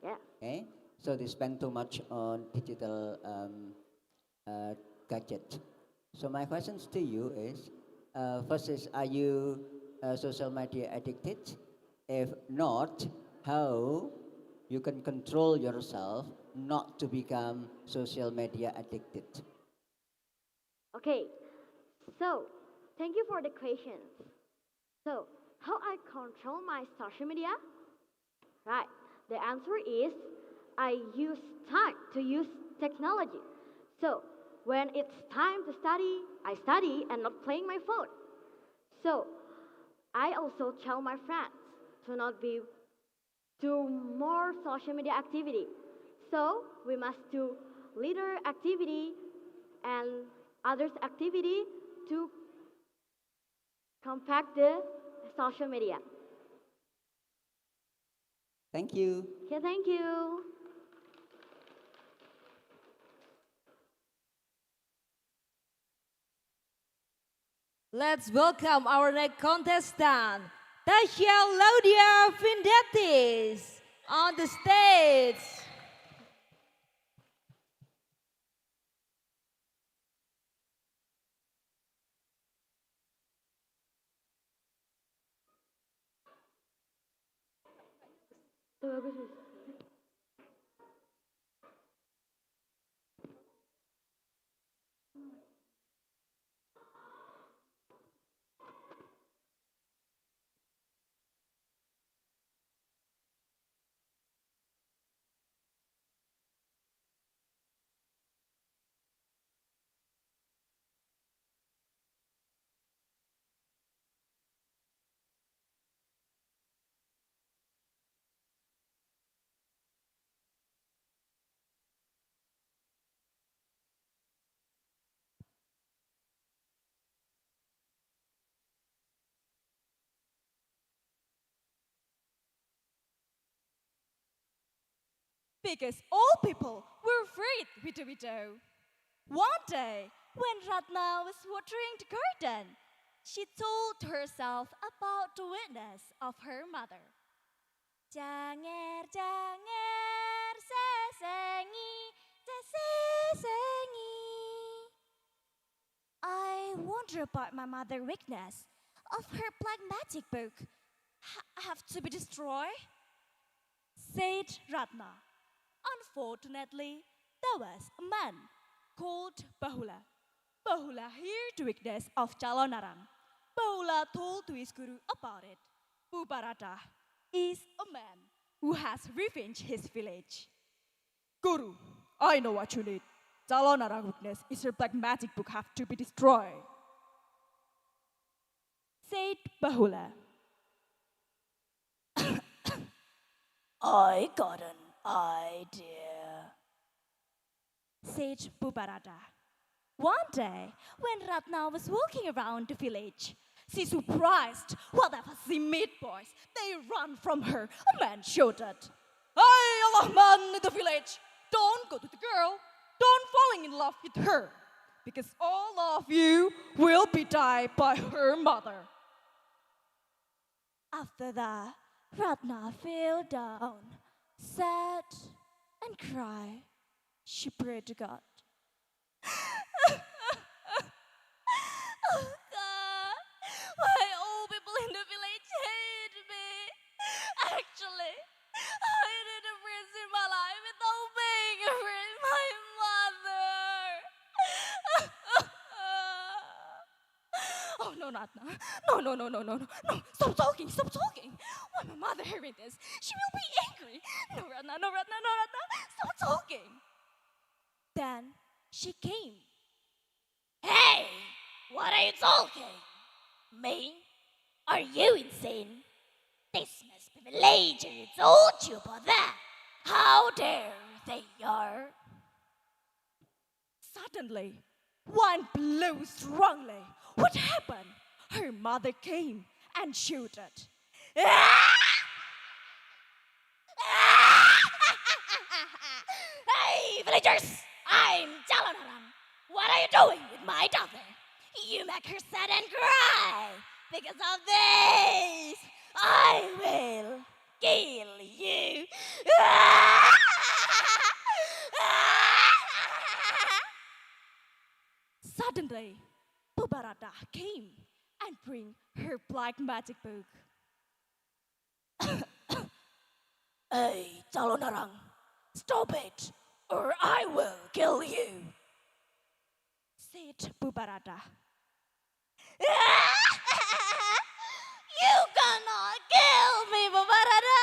Yeah. Okay, so they spend too much on digital gadget. So my questions to you is, first is, are you social media addicted? If not, how you can control yourself not to become social media addicted? Okay, so thank you for the questions. So, how I control my social media? Right, the answer is I use time to use technology. So, when it's time to study, I study and not playing my phone. So, I also tell my friends to not do more social media activity. So, we must do leader activity and others activity to compact the social media. Thank you. Okay, thank you. Let's welcome our next contestant, Tasya Laudia Vindetis, on the stage. Because all people were afraid with the widow. One day, when Ratna was watering the garden, she told herself about the witness of her mother. Janger, janger, sesengi, sesengi. I wonder about my mother's weakness of her black magic book. Have to be destroyed? Said Ratna. Unfortunately, there was a man called Bahula. Bahula heard the weakness of Calonarang. Bahula told to his guru about it. Bubarata is a man who has revenged his village. Guru, I know what you need. Jalonara witness is your black magic book have to be destroyed. Said Bahula. I got an idea. Said Bubarata. One day, when Ratna was walking around the village, she surprised whatever she met boys. They ran from her. A man shouted, "Hey, Allah man in the village, don't go to the girl. Don't fall in love with her, because all of you will be died by her mother." After that, Ratna fell down, sad and cried. She prayed to God. Oh God, why all people in the village hate me? Actually, I did a prince in my life without being a prince, my mother. Oh no, Ratna. No. Stop talking. When my mother hearing this, she will be angry. No, Ratna. Stop talking. Then she came. Hey, what are you talking? Me? Are you insane? This must be villagers who told you about that. How dare they are? Suddenly, one blew strongly. What happened? Her mother came and shouted. Hey, villagers! I'm Jalonarang. What are you doing with my daughter? You make her sad and cry. Because of this, I will kill you. Suddenly, Bubarata came and bring her black magic book. Hey, Jalonarang, stop it, or I will kill you, said Bubarata. You cannot kill me, Bubarata!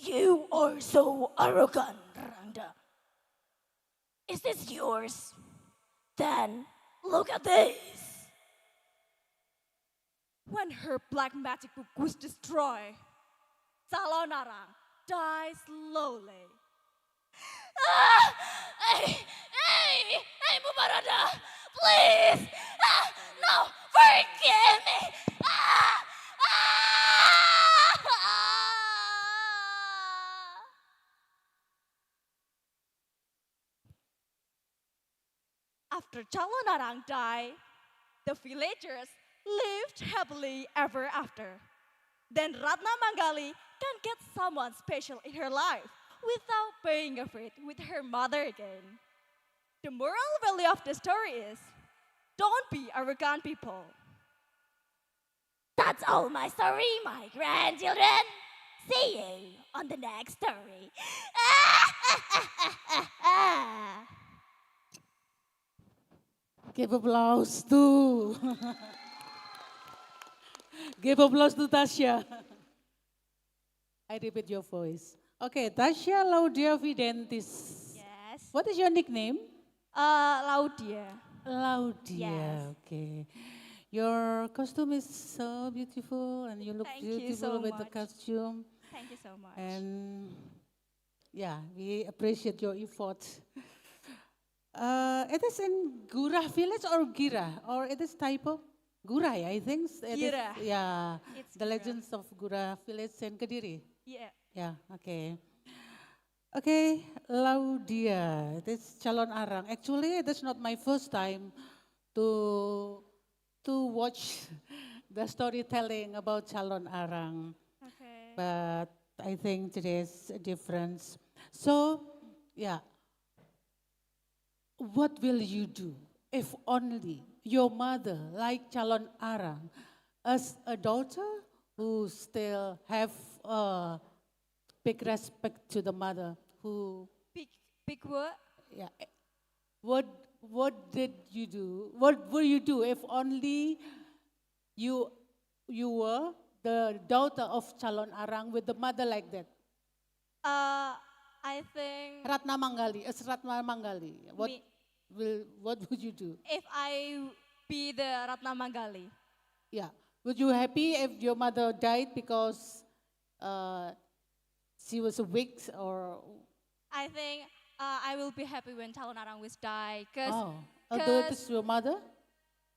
You are so arrogant, Rangda. Is this yours? Then look at this. When her black magic book was destroyed, Jalonarang died slowly. Hey, Bubarata, please! No, forgive me! After Jalonarang died, the villagers lived happily ever after. Then Ratna Mangali can get someone special in her life without being afraid with her mother again. The moral value of the story is, don't be arrogant people. That's all my story, my grandchildren. See you on the next story. Give applause to give applause to Tasha. I repeat your voice. Okay, Tasha Laudia Videntis. Yes. What is your nickname? Laudia. Laudia. Yes. Okay. Your costume is so beautiful, and you look Thank you beautiful so with the much. costume. Thank you so much. And yeah, we appreciate your effort. It is in Gura village or Gira, or it is type of Gurai, I think. It is- Gira. yeah, It's the Gira. legends of Gura village in Kediri. Yeah. Yeah, okay. Okay, Laudia, it is Calon Arang. Actually, it is not my first time to watch the storytelling about Calon Arang. Okay. But I think today is a difference. So, yeah, what will you do if only your mother, like Calon Arang, as a daughter who still have big respect to the mother, who, Big what? yeah, what what did you do? What would you do if only you you were the daughter of calon arang with the mother like that? I think Ratna Manggali, as Ratna Manggali. Me. What would you do? if I be the Ratna Manggali, Yeah. Would you happy if your mother died because uh, she was weak or I think I will be happy when Calon Arang will die. oh, although it is your mother?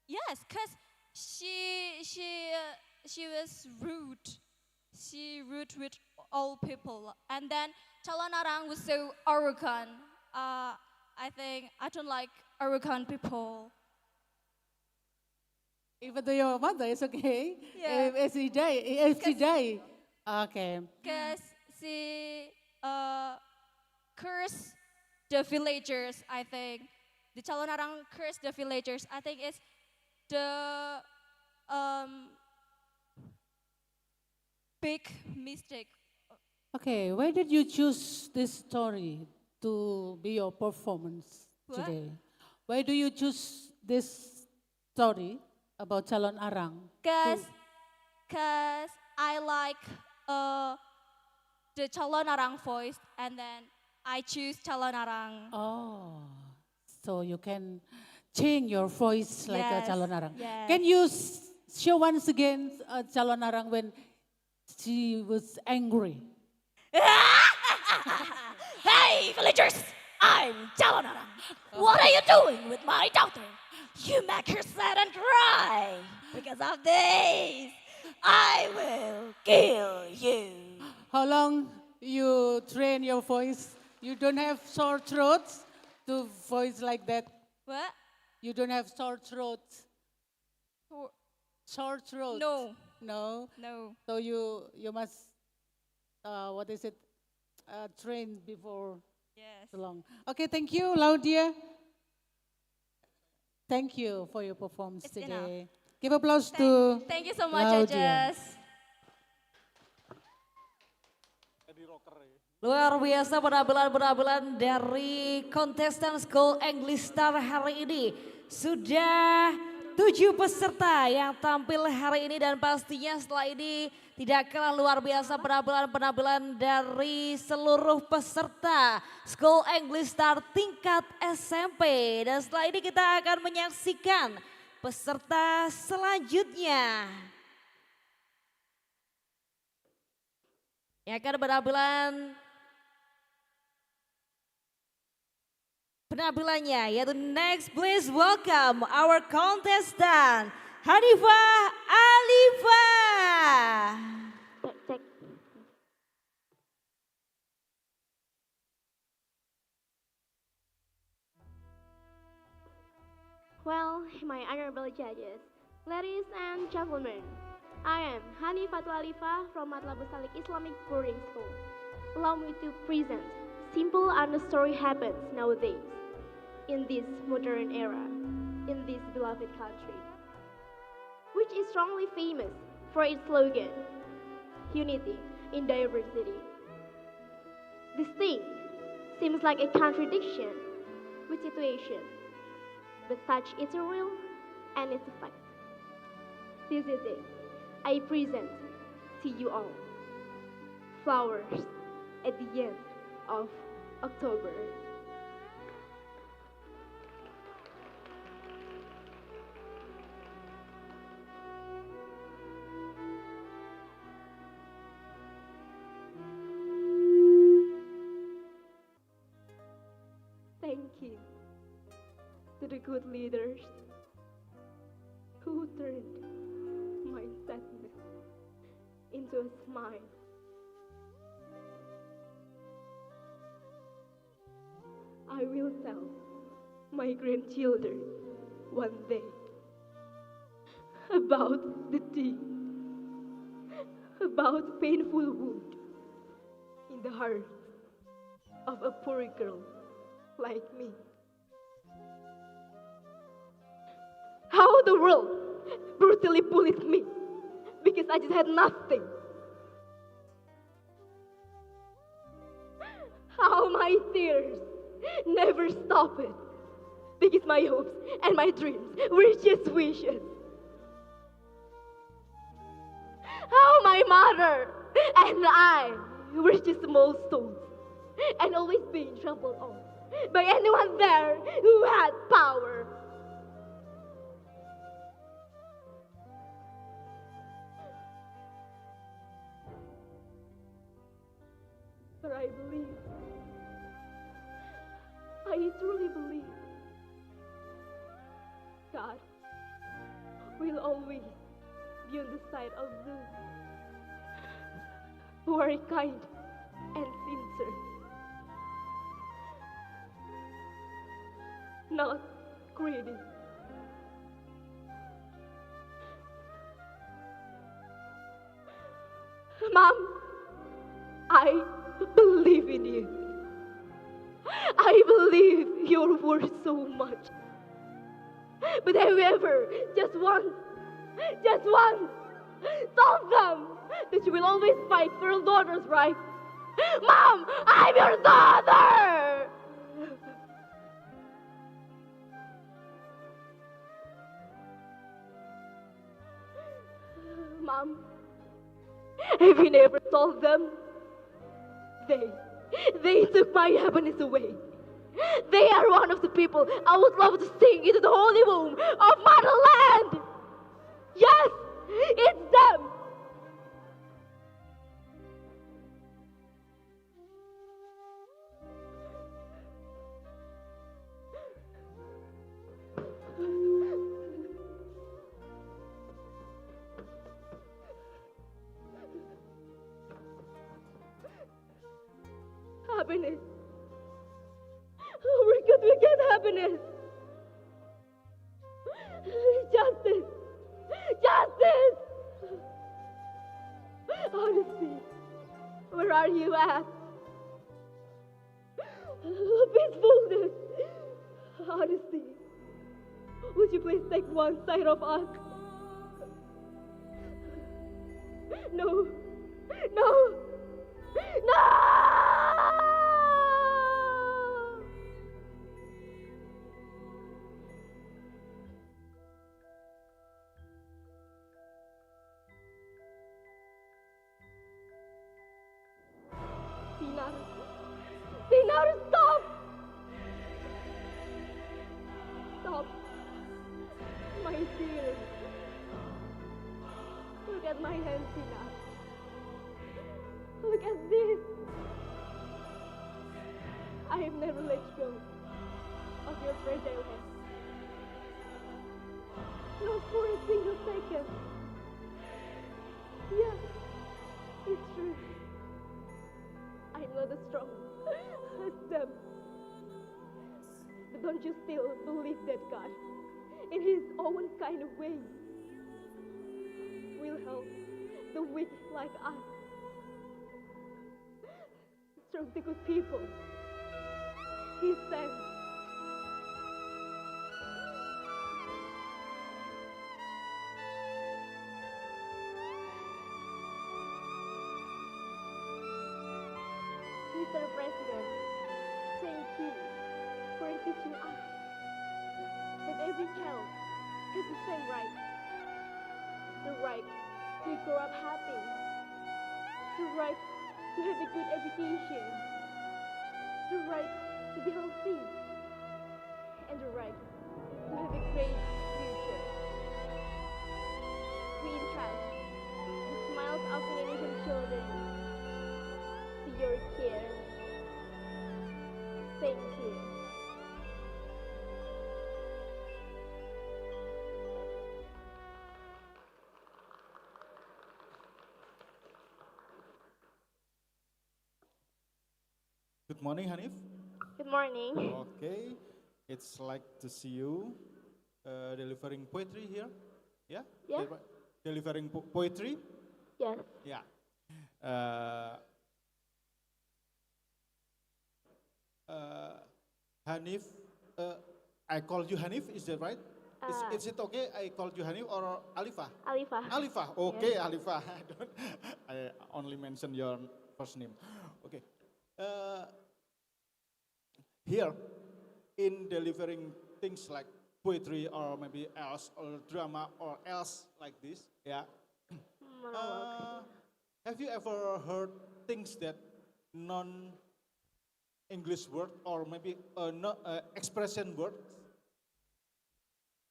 Yes, cause she was rude. She rude with all people, and then Calon Arang was so arrogant. I think I don't like arrogant people. Even though your mother is okay, Yeah. if she die, okay. Cause she curse the villagers. I think the Calon Arang curse the villagers. I think it's the big mistake. Okay, why did you choose this story to be your performance What? today? Why do you choose this story about calon arang? Cause I like the Calon Arang voice, and then I choose Calon Arang. Oh, so you can change your voice like a Yes, calon arang. yes. Can you show once again calon arang when she was angry? Hey, villagers! I'm Calon Arang. What are you doing with my daughter? You make her sad and cry. Because of this, I will kill you. How long you train your voice? You don't have sore throats to voice like that. What? You don't have sore throats. Who- Sore throats. No. No. No. So you must what is it? Train before Yes. too long. Okay, thank you, Laudia. Thank you for your performance It's today. Give applause to Thank you so much, Laudia. judges. Luar biasa penampilan-penampilan dari kontestan School English Star hari ini. Sudah 7 peserta yang tampil hari ini dan pastinya setelah ini tidak kalah luar biasa penampilan-penampilan dari seluruh peserta School English Star tingkat SMP. Dan setelah ini kita akan menyaksikan peserta selanjutnya. Yang akan penampilannya yaitu next please welcome our contestant Hanifa Alifa. Cek. Well, my honorable judges, ladies and gentlemen, I am Hanifa Alifa from Matlabus Salik Islamic Boarding School. Allow me to present simple and the story happens nowadays in this modern era, in this beloved country, which is strongly famous for its slogan, unity in diversity. This thing seems like a contradiction with situation, but such is a real and it's a fact. This is it. I present to you all flowers at the end of October. Thank you to the good leaders who turned my sadness into a smile. I will tell my grandchildren one day about the tea, about painful wound in the heart of a poor girl like me. How the world brutally bullied me because I just had nothing. How my my tears never stop it. Because my hopes and my dreams were just wishes. How my mother and I were just small stones and always being trampled on by anyone there who had power. But I believe, I truly believe, God will always be on the side of those who are kind and sincere, not greedy. Mom, I believe in you. I believe you're worth so much. But have you ever, just once, told them that you will always fight for your daughter's right? Mom, I'm your daughter! Mom, have you never told them? They took my happiness away. They are one of the people I would love to sing into the holy womb of motherland. Yes, it's them. Happiness. Where could we get happiness? Justice. Justice. Honesty. Where are you at? Peacefulness. Honesty. Would you please take one side of us? No. No. No! Sinar, stop! Stop. My dear. Look at my hands, Sinar. Look at this. I have never let go of your fragile hand. Not for a single second. Yes, it's true. I'm not as strong as them. But don't you still believe that God, in His own kind of way, will help the weak like us? Strong the good people He sent. Mr. President, thank you for teaching us that every child has the same right. The right to grow up happy. The right to have a good education. The right to be healthy. And the right to have a great future. We entrust the smiles of Indonesian children to your care. Thank you. Good morning, Hanif. Good morning. Okay, it's like to see you delivering poetry here. Yeah? Yeah. Delivering poetry? Yes. Yeah. Hanif, I called you Hanif, is that right? Is it okay I called you Hanif or Alifah? Alifah. Alifah, okay, yeah. Alifah. I only mention your first name. Okay. here in delivering things like poetry or maybe else or drama or else like this, yeah. Have you ever heard things that non-English word or maybe no, expression words?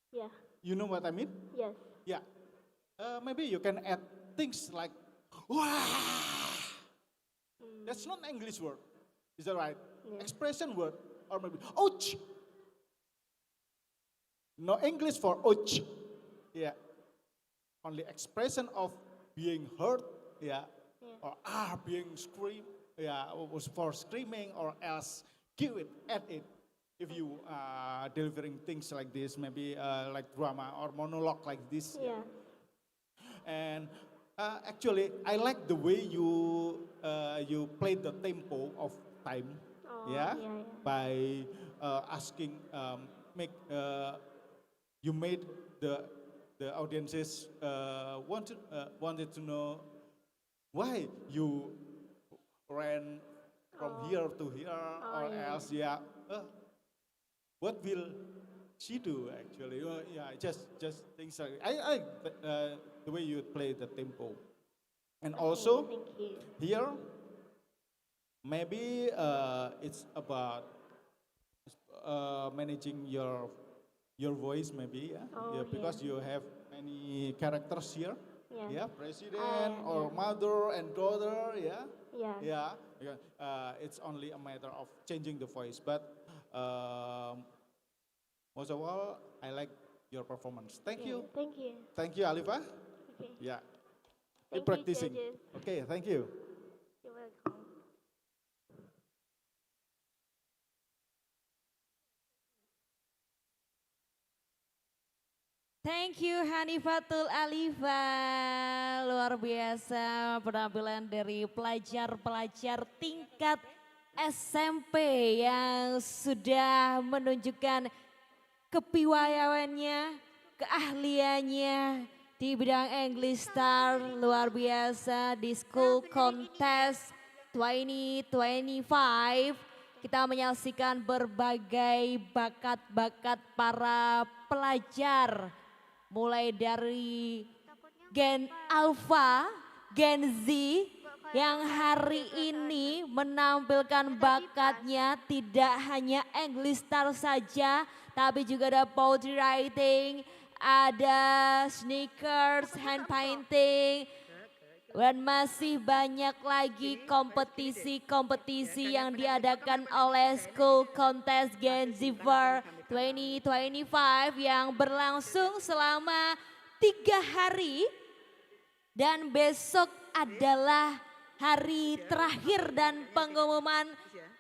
Yeah. You know what I mean? Yes. Yeah. Maybe you can add things like, wow. That's not an English word. Is that right? Yeah. Expression word or maybe, ouch. No English for ouch. Yeah. Only expression of being hurt, yeah, or being scream, yeah, was for screaming or else give it, add it. If you delivering things like this, maybe like drama or monologue like this. Yeah. And actually, I like the way you play the tempo of time, yeah, by asking, you made the audiences wanted to know why you ran from here to here or else, yeah. What will she do actually? Yeah, just things like I the way you play the tempo, and also here maybe it's about managing your voice maybe, yeah, because you have many characters here, yeah, president or mother and daughter, yeah, yeah. It's only a matter of changing the voice, but most of all, I like your performance. Thank you. Thank you. Thank you, Alifa. Okay. Yeah. Thank Keep practicing. you, judges. Okay, thank you. You're welcome. Thank you Hanifatul Alifa. Luar biasa penampilan dari pelajar-pelajar tingkat SMP yang sudah menunjukkan kepiawaiannya, keahliannya di bidang English Star. Luar biasa di School Contest 2025. Kita menyaksikan berbagai bakat-bakat para pelajar. Mulai dari Gen Alpha, Gen Z yang hari ini menampilkan bakatnya tidak hanya English Star saja, tapi juga ada poetry writing, ada sneakers, hand painting, dan masih banyak lagi kompetisi-kompetisi yang diadakan oleh School Contest GENZVERSE 2025 yang berlangsung selama 3 hari dan besok adalah hari terakhir dan pengumuman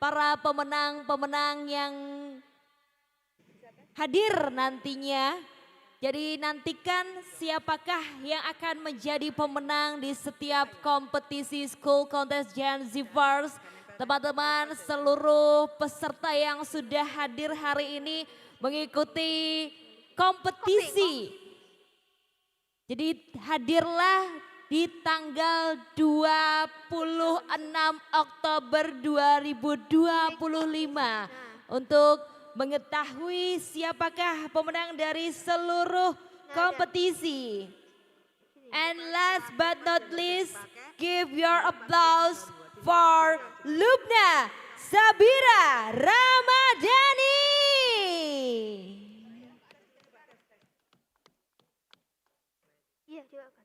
para pemenang-pemenang yang hadir nantinya. Jadi nantikan siapakah yang akan menjadi pemenang di setiap kompetisi School Contest GENZVERSE. Teman-teman seluruh peserta yang sudah hadir hari ini mengikuti kompetisi. Jadi hadirlah di tanggal 26 Oktober 2025 untuk mengetahui siapakah pemenang dari seluruh kompetisi. And last but not least, give your applause for Lubna Sabira Ramadhani. Iya, coba.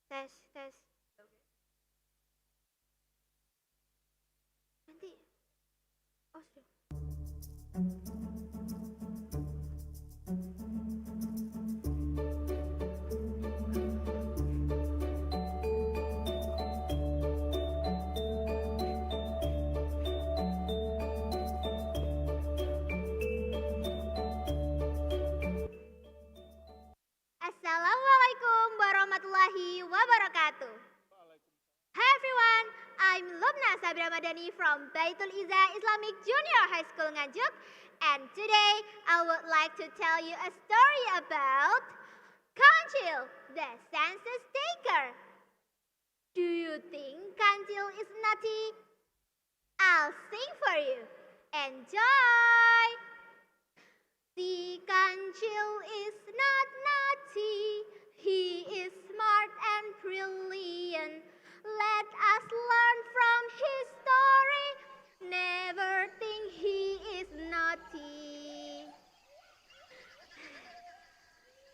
Tes. Nanti. Oh, sudah. Assalamualaikum warahmatullahi wabarakatuh. Hi everyone, I'm Lubna Sabira Ramadhani from Baitul Izzah Islamic Junior High School Nganjuk, and today I would like to tell you a story about Kancil, the census taker. Do you think Kancil is naughty? I'll sing for you. Enjoy! The kancil is not naughty, he is smart and brilliant. Let us learn from his story, never think he is naughty.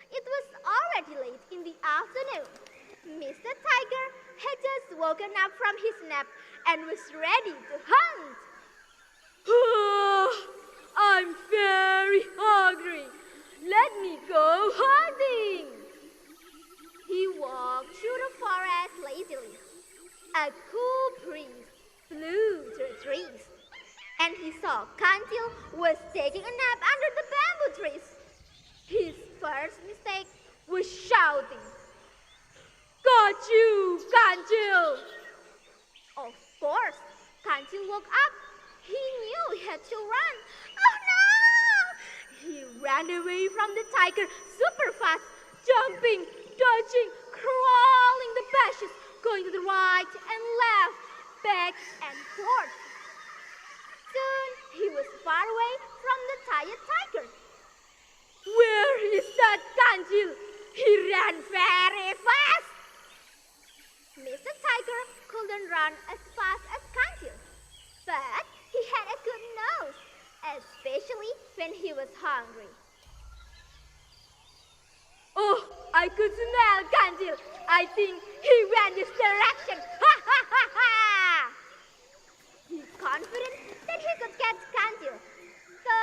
It was already late in the afternoon. Mr. Tiger had just woken up from his nap and was ready to hunt. I'm very hungry. Let me go hunting. He walked through the forest lazily. A cool breeze blew through the trees, and he saw Kantil was taking a nap under the bamboo trees. His first mistake was shouting, Got you, Kantil! Of course, Kantil woke up. He knew he had to run. Oh no! He ran away from the tiger super fast, jumping, dodging, crawling the bushes, going to the right and left, back and forth. Soon he was far away from the tired tiger. Where is that Kantil? He ran very fast. Mr. Tiger couldn't run as fast as Kantil, but he had a good nose, especially when he was hungry. Oh, I could smell Kantil. I think he went this direction. Ha ha ha ha! He's confident that he could catch Kantil, so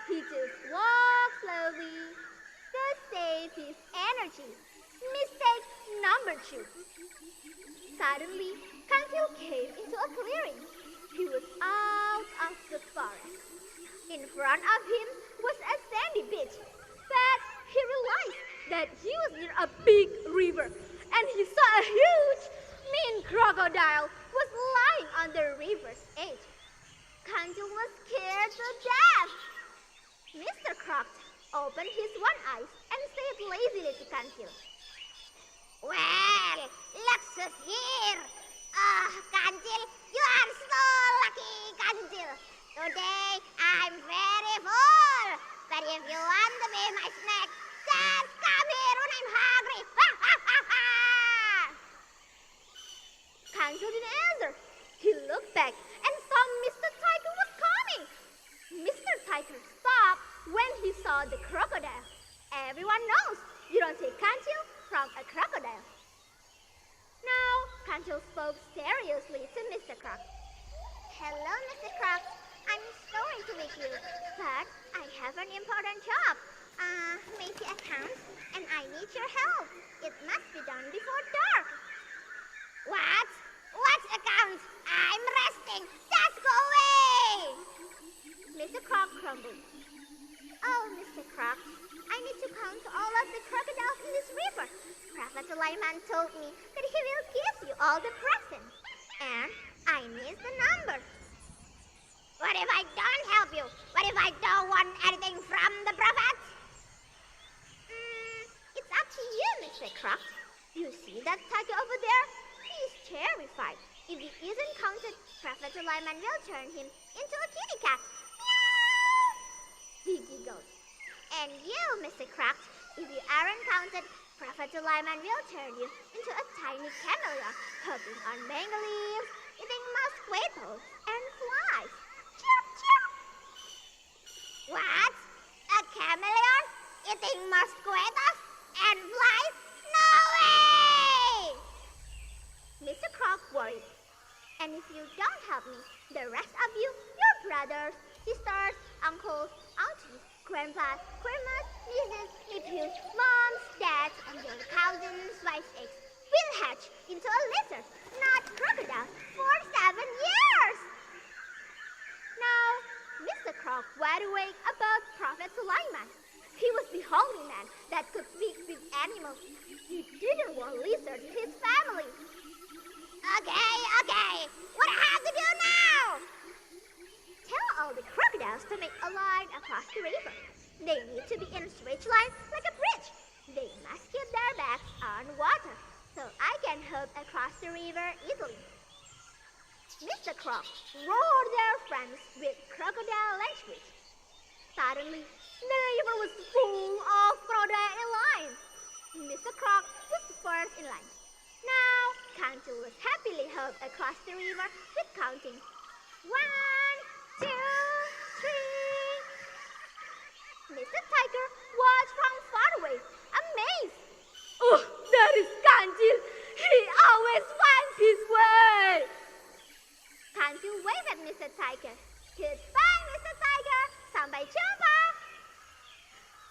he just walked slowly to save his energy. Mistake number 2. Suddenly, Kantil came into a clearing. He was out of the forest. In front of him was a sandy beach, but he realized that he was near a big river, and he saw a huge, mean crocodile was lying on the river's edge. Kantil was scared to death. Mr. Croc opened his one eye and said lazily to Kantil, Well, look who's here. Kantil, you are so lucky, Kantil. Today I'm very full, but if you want to be my snack, just come here when I'm hungry. Ha ha ha ha! Kantil didn't answer. He looked back and saw Mr. Tiger was coming. Mr. Tiger stopped when he saw the crocodile. Everyone knows you don't take Kantil from a crocodile. Now, Kantil spoke seriously to Mr. Croc. Hello, Mr. Croc. I'm sorry to wake you, but I have an important job. Maybe accounts, and I need your help. It must be done before dark. What? What's accounts? I'm resting. Just go away! Mr. Croc grumbled. Oh, Mr. Croc, I need to count all of the crocodiles in this river. Prophet Sulaiman told me that he will give you all the presents, and I need the numbers. What if I don't help you? What if I don't want anything from the prophets? It's up to you, Mr. Croc. You see that tiger over there? He's terrified. If he isn't counted, Prophet Sulaiman will turn him into a kitty cat. Meow! He giggled. And you, Mr. Croc, if you aren't counted, Prophet Sulaiman will turn you into a tiny chameleon, hopping on mango leaves, eating mosquitoes and flies. Chirp, chirp! What? A chameleon eating mosquitoes and flies? No way! Mr. Croc worried. And if you don't help me, the rest of you, your brothers, sisters, uncles, aunties, grandpas, grandmas, nieces, nephews, moms, dads, and your cousins' wives' eggs will hatch into a lizard, not crocodile, for 7 years. Now, Mr. Croc wide awake about Prophet Sulaiman. He was the holy man that could speak with animals. He didn't want lizards in his family. Okay. What I have to do now? Tell all the crocodiles to make a line across the river. They need to be in a straight line like a bridge. They must keep their backs on water so I can hop across the river easily. Mr. Croc roared their friends with crocodile language. Suddenly, the river was full of crocodile in line. Mr. Croc was the first in line. Now, Kancil was happily helped across the river with counting. 1, 2, 3. Mr. Tiger watched from far away, amazed. Oh, that is Kancil. He always finds his way. Kancil waved at Mr. Tiger. Goodbye, Mr. Tiger. Sampai jumpa.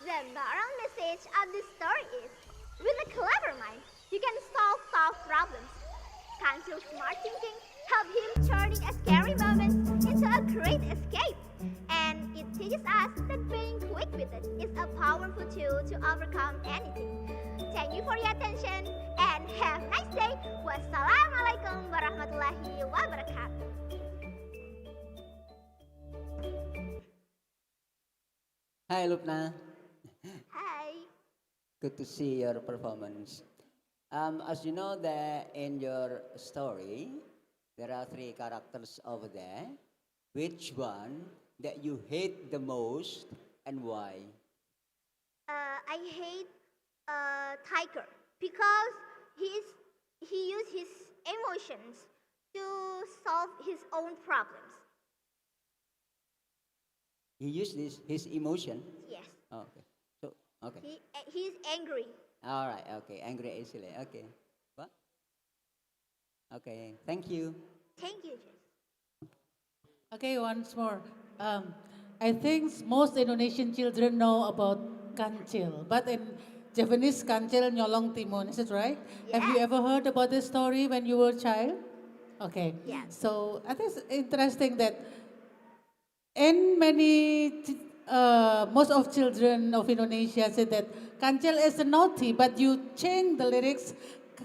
The moral message of this story is, with a clever mind, you can solve tough problems. Kancil's smart thinking helped him turning a scary moment into a great escape. And it teaches us that being quick-witted is a powerful tool to overcome anything. Thank you for your attention and have a nice day. Wassalamualaikum warahmatullahi wabarakatuh. Hi, Lubna. Hi. Good to see your performance. As you know that in your story, there are 3 characters over there. Which one that you hate the most and why? I hate Tiger because he used his emotions to solve his own problems. He used his emotion. Yes. Oh, okay. So okay. He's angry. All right. Okay. Angry easily. Okay. What? Okay. Thank you. Thank you, Jess. Okay, once more. I think most Indonesian children know about kancil, but in Japanese kancil nyolong timun, is it right? Have you ever heard about this story when you were a child? Okay. Yeah. So I think it's interesting that in most of children of Indonesia say that kancil is naughty, but you change the lyrics.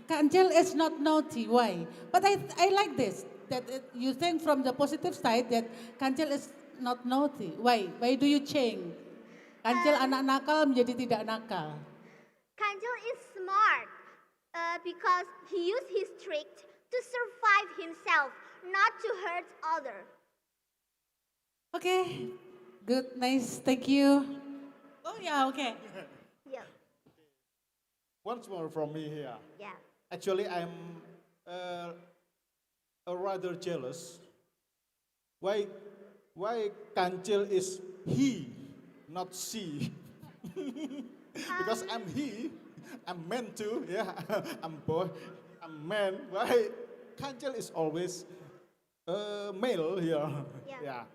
Kancil is not naughty. Why? But I like this. That you think from the positive side that kancil is not naughty. Why? Why do you change? Kancil anak nakal menjadi tidak nakal. Kancil is smart because he used his trick to survive himself, not to hurt others. Okay, good, nice, thank you. Oh yeah, okay. Yeah. Once more from me here. Yeah. Actually, I'm rather jealous. Why Kancil is he, not she? Because I'm he, I'm man too. Yeah, I'm boy, I'm man. Why Kancil is always male here? Yeah.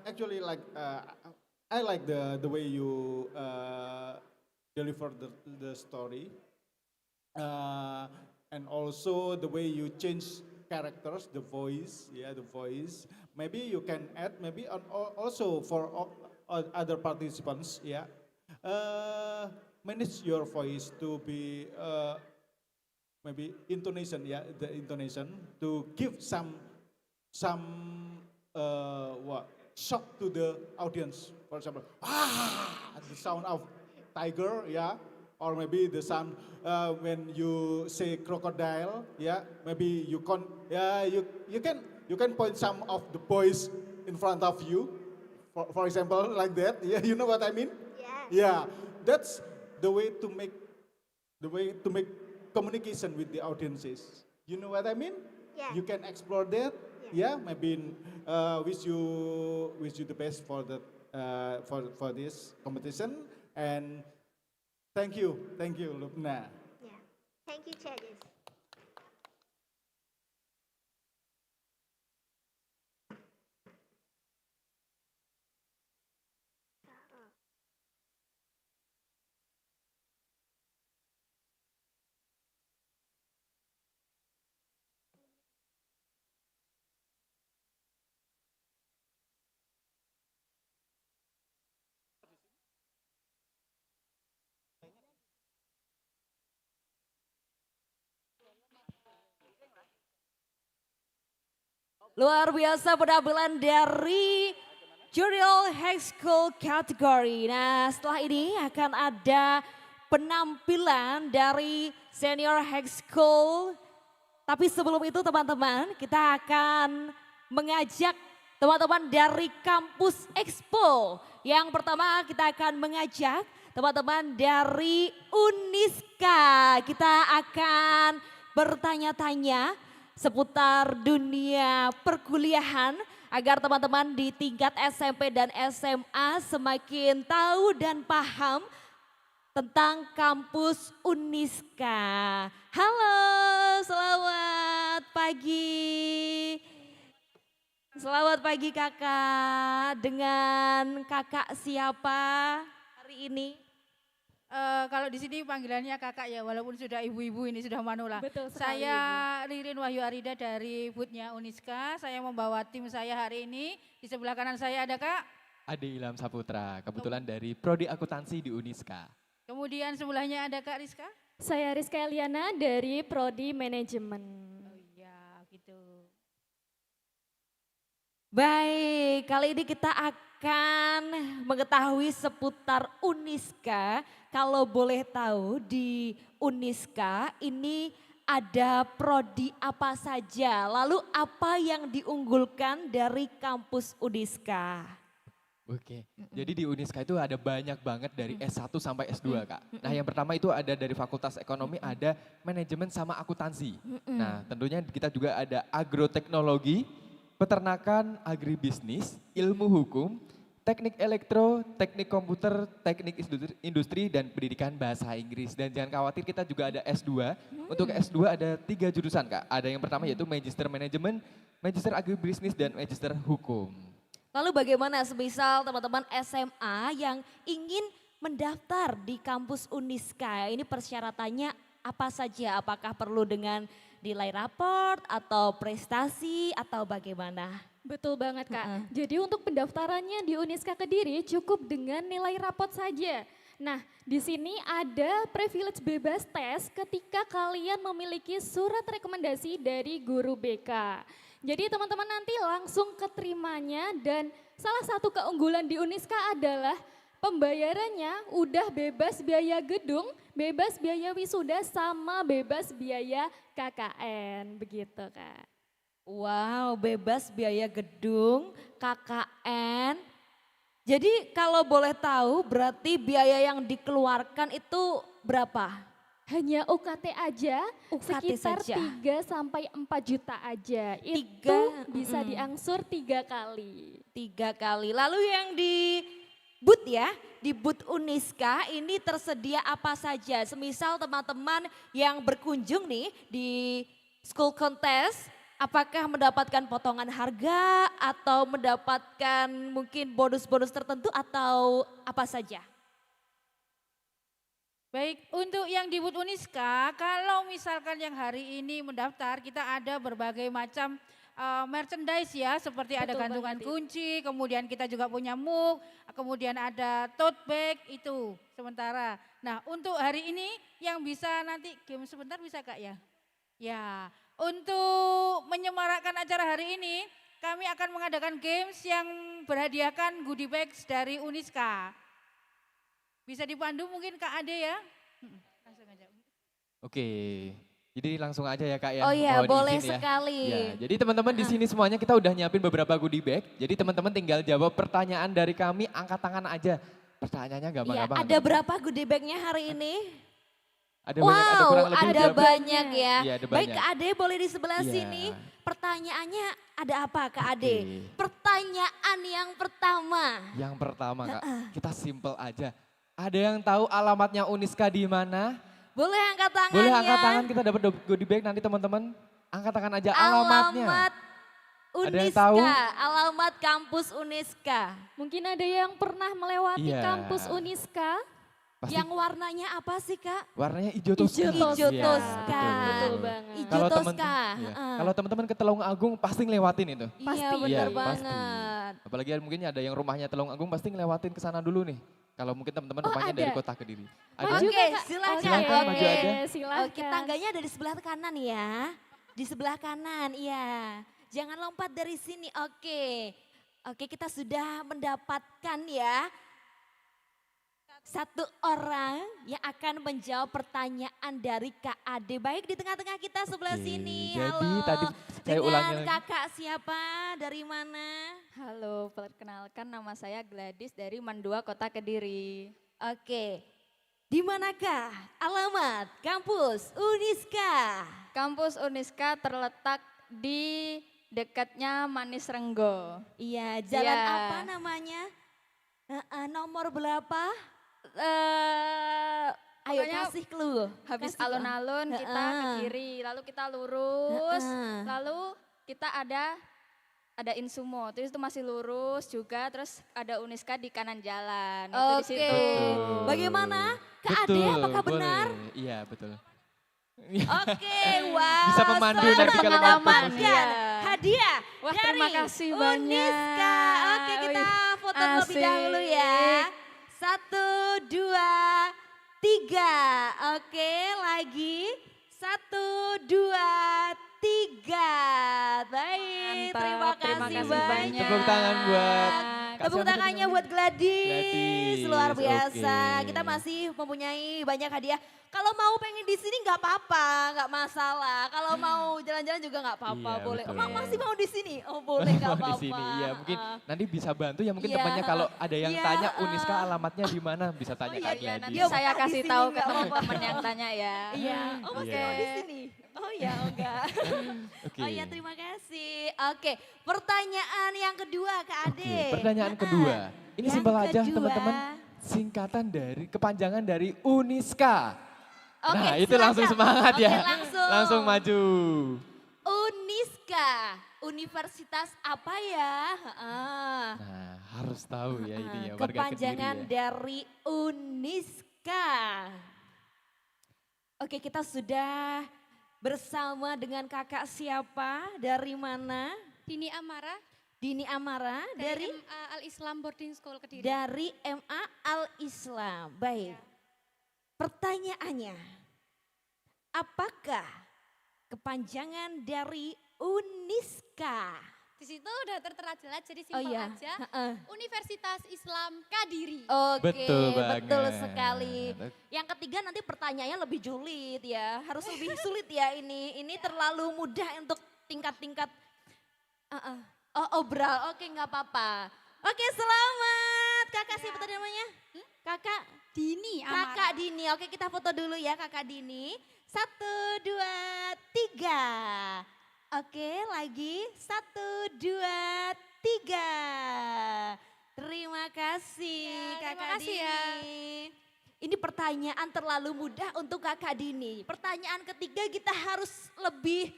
Actually, like I like the way you deliver the story, and also the way you change characters, the voice. Maybe you can add, maybe also for other participants. Yeah, manage your voice to be maybe intonation. Yeah, the intonation to give some shock to the audience. For example, the sound of tiger, yeah, or maybe the sound when you say crocodile, yeah. Maybe you can point some of the boys in front of you, for example, like that. Yeah, you know what I mean? Yeah. Yeah, that's the way to make communication with the audiences. You know what I mean? Yeah. You can explore that. Yeah, maybe wish you the best for that for this competition, and thank you, Lubna. Yeah. Thank you, Chadis. Luar biasa penampilan dari Junior High School Category. Nah, setelah ini akan ada penampilan dari Senior High School Tapi sebelum itu teman-teman, kita akan mengajak teman-teman dari Kampus Expo. Yang pertama kita akan mengajak teman-teman dari Uniska. Kita akan bertanya-tanya seputar dunia perkuliahan agar teman-teman di tingkat SMP dan SMA semakin tahu dan paham tentang kampus Uniska. Halo, selamat pagi. Selamat pagi kakak, dengan kakak siapa hari ini? Kalau di sini panggilannya kakak ya, walaupun sudah ibu-ibu ini sudah manula. Betul sekali, Saya Ririn Wahyu Arida dari Booth-nya Uniska. Saya membawa tim saya hari ini. Di sebelah kanan saya ada Kak. Ade Ilham Saputra, kebetulan dari Prodi Akuntansi di Uniska. Kemudian sebelahnya ada Kak Rizka. Saya Rizka Eliana dari Prodi Manajemen. Oh iya, gitu. Baik, kali ini kita akan mengetahui seputar Uniska. Kalau boleh tahu di Uniska ini ada prodi apa saja, lalu apa yang diunggulkan dari kampus Uniska? Oke, jadi di Uniska itu ada banyak banget dari S1 sampai S2 Kak. Nah yang pertama itu ada dari Fakultas Ekonomi, ada Manajemen sama Akuntansi. Nah tentunya kita juga ada Agroteknologi, Peternakan, Agribisnis, Ilmu Hukum, Teknik Elektro, Teknik Komputer, Teknik Industri, dan Pendidikan Bahasa Inggris. Dan jangan khawatir kita juga ada S2. Untuk S2 ada 3 jurusan Kak. Ada yang pertama yaitu Magister Manajemen, Magister Agribisnis, dan Magister Hukum. Lalu bagaimana semisal teman-teman SMA yang ingin mendaftar di kampus Uniska? Ini persyaratannya apa saja? Apakah perlu dengan nilai raport atau prestasi atau bagaimana? Betul banget Kak. Jadi untuk pendaftarannya di Uniska Kediri cukup dengan nilai rapot saja. Nah, di sini ada privilege bebas tes ketika kalian memiliki surat rekomendasi dari guru BK. Jadi teman-teman nanti langsung keterimanya, dan salah satu keunggulan di Uniska adalah pembayarannya udah bebas biaya gedung, bebas biaya wisuda, sama bebas biaya KKN, begitu Kak. Wow, bebas biaya gedung, KKN. Jadi kalau boleh tahu berarti biaya yang dikeluarkan itu berapa? Hanya UKT aja UKT sekitar saja. 3 sampai 4 juta aja. Itu bisa diangsur 3 kali. 3 kali. Lalu yang di booth ya, di booth Uniska ini tersedia apa saja? Semisal teman-teman yang berkunjung nih di school contest, apakah mendapatkan potongan harga atau mendapatkan mungkin bonus-bonus tertentu atau apa saja? Baik, untuk yang di Booth Uniska, kalau misalkan yang hari ini mendaftar, kita ada berbagai macam merchandise ya, seperti ada Betul gantungan banget, kunci, kemudian kita juga punya mug, kemudian ada tote bag itu sementara. Nah untuk hari ini yang bisa nanti game sebentar bisa Kak ya? Ya, untuk menyemarakkan acara hari ini, kami akan mengadakan games yang berhadiahkan goodie bags dari Uniska. Bisa dipandu mungkin Kak Ade ya? Langsung aja. Oke, jadi langsung aja ya Kak ya. Oh iya, Mohon boleh izin ya. sekali. Ya, jadi teman-teman di sini semuanya kita udah nyiapin beberapa goodie bag. Jadi teman-teman tinggal jawab pertanyaan dari kami, angkat tangan aja. Pertanyaannya Iya, gampang-gampang. ada berapa goodie bagnya hari ini? Ada banyak, ada kurang lebih ada berapa? banyak ya. Iya, ada Baik banyak. Kak Ade boleh di sebelah Iya. sini. Pertanyaannya ada apa Kak Ade? Pertanyaan yang pertama. Yang pertama Kak, kita simple aja. Ada yang tahu alamatnya Uniska di mana? Boleh angkat tangannya. Boleh angkat tangan, kita dapat goodie bag nanti teman-teman. Angkat tangan aja alamatnya. Alamat Ada yang Uniska, tahu? alamat kampus Uniska. Mungkin ada yang pernah melewati Iya. kampus Uniska. Pasti Yang warnanya apa sih Kak? warnanya hijau toska. Hijau Iya, toska. Betul banget. Hijau Kalau toska. iya. Heeh. Kalau teman-teman ke Telung Agung pasti ngelewatin itu. Iya benar Iya, banget. Apalagi mungkin ada yang rumahnya Telung Agung pasti ngelewatin ke sana dulu nih. Kalau mungkin teman-teman Oh, rumahnya ada. dari kota Kediri. Oke, Kak. silakan. Silakan, maju Oke. aja. Silakan. Oke, tangganya ada di sebelah kanan ya. Di sebelah kanan, iya. Jangan lompat dari sini, oke. Oke, kita sudah mendapatkan ya satu orang yang akan menjawab pertanyaan dari Kak Ade. Baik di tengah-tengah kita sebelah sini. Jadi Halo. tadi saya ulangi Dengan lagi. kakak siapa? Dari mana? Halo, perkenalkan nama saya Gladys dari Mandua, Kota Kediri. Oke. Di manakah alamat kampus Uniska? Kampus Uniska terletak di dekatnya Manis Renggo. Iya, jalan Iya. apa namanya? Nomor berapa? Ayo Pokoknya kasih clue. Habis Kasih, alun-alun kita ke Heeh. kiri, lalu kita lurus, Heeh. lalu kita ada Insumo, terus itu masih lurus juga, terus ada Uniska di kanan jalan. Itu di Oke. situ. Bagaimana? Kak Ade, Betul, apakah boleh. benar? Iya betul. Oke, wow. Bisa memandu selamat nanti kalau mau mendapatkan Iya. hadiah Wah, dari terima kasih banyak. Uniska. Oke, kita foto terlebih Asik. dahulu ya. 1, 2, 3. Oke, lagi. 1, 2, 3. Baik, Mantap, terima kasih kasih banyak. Tepuk tangan buat Tepuk tangannya buat Gladys. Gladys, Luar biasa. oke. Kita masih mempunyai banyak hadiah. Kalau mau pengen di sini nggak apa-apa, nggak masalah. Kalau mau jalan-jalan juga nggak apa-apa, Iya, boleh. betul. Masih mau di sini? Oh boleh, nggak Mau apa-apa. di sini, iya mungkin nanti bisa bantu ya mungkin Iya, temannya kalau ada yang iya, tanya Uniska alamatnya di mana bisa tanya iya, Kak iya, Gladys. Nanti Dia saya buka di kasih sini, tahu ke nggak apa-apa. teman-teman yang tanya ya. Iya, oh masih Iya. mau di sini? Oh ya, oh enggak. Oke. Oh ya, terima kasih. Oke, pertanyaan yang kedua Kak Ade. Oke, pertanyaan kedua. Ini Yang simpel aja kedua. teman-teman. Singkatan dari kepanjangan dari Uniska. Oke, Nah itu silakan. langsung semangat Oke, ya. langsung. Langsung maju. Uniska, universitas apa ya? Nah harus tahu ya ini ya warga Kediri Kepanjangan ya. dari Uniska. Oke, kita sudah bersama dengan kakak siapa? Dari mana? Dini Amara Dini Amara dari MA Al Islam Boarding School Kediri. dari MA Al Islam. Baik. Pertanyaannya, apakah kepanjangan dari Uniska? Di situ udah tertera jelas jadi Oh simpel iya, aja. heeh. Universitas Islam Kadiri. Oke, Betul betul banget. sekali. Yang ketiga nanti pertanyaannya lebih julid ya, harus lebih sulit ya ini. Ini terlalu mudah untuk tingkat-tingkat. Oh, obral, oke nggak apa-apa. Oke, selamat. Kakak siapa tadi namanya? Kakak Dini Amara. Kakak Dini, oke kita foto dulu ya Kakak Dini. 1, 2, 3. Oke lagi 1, 2, 3. Terima kasih Ya, Kakak terima kasih Dini. ya. Ini pertanyaan terlalu mudah untuk Kakak Dini. Pertanyaan ketiga kita harus lebih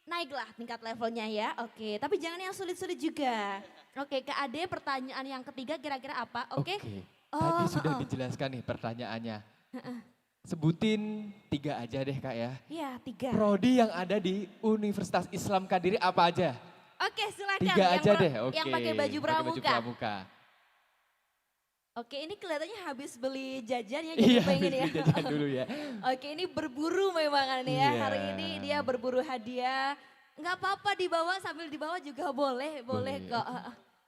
naiklah tingkat levelnya ya. Oke, tapi jangan yang sulit-sulit juga. Oke, Kak Ade pertanyaan yang ketiga kira-kira apa? Oke. Tadi sudah dijelaskan nih pertanyaannya. Sebutin 3 aja deh Kak ya. Iya, 3. Prodi yang ada di Universitas Islam Kadiri apa aja? Oke, silakan. 3 Yang aja deh. Oke. Yang pakai baju pramuka. pramuka. Oke, ini kelihatannya habis beli jajan ya, Iya, jadi pengen habis ya. beli jajan dulu ya. Oke, ini berburu memang nih ya. Iya. Hari ini dia berburu hadiah. Nggak apa-apa dibawa, sambil dibawa juga boleh, boleh kok.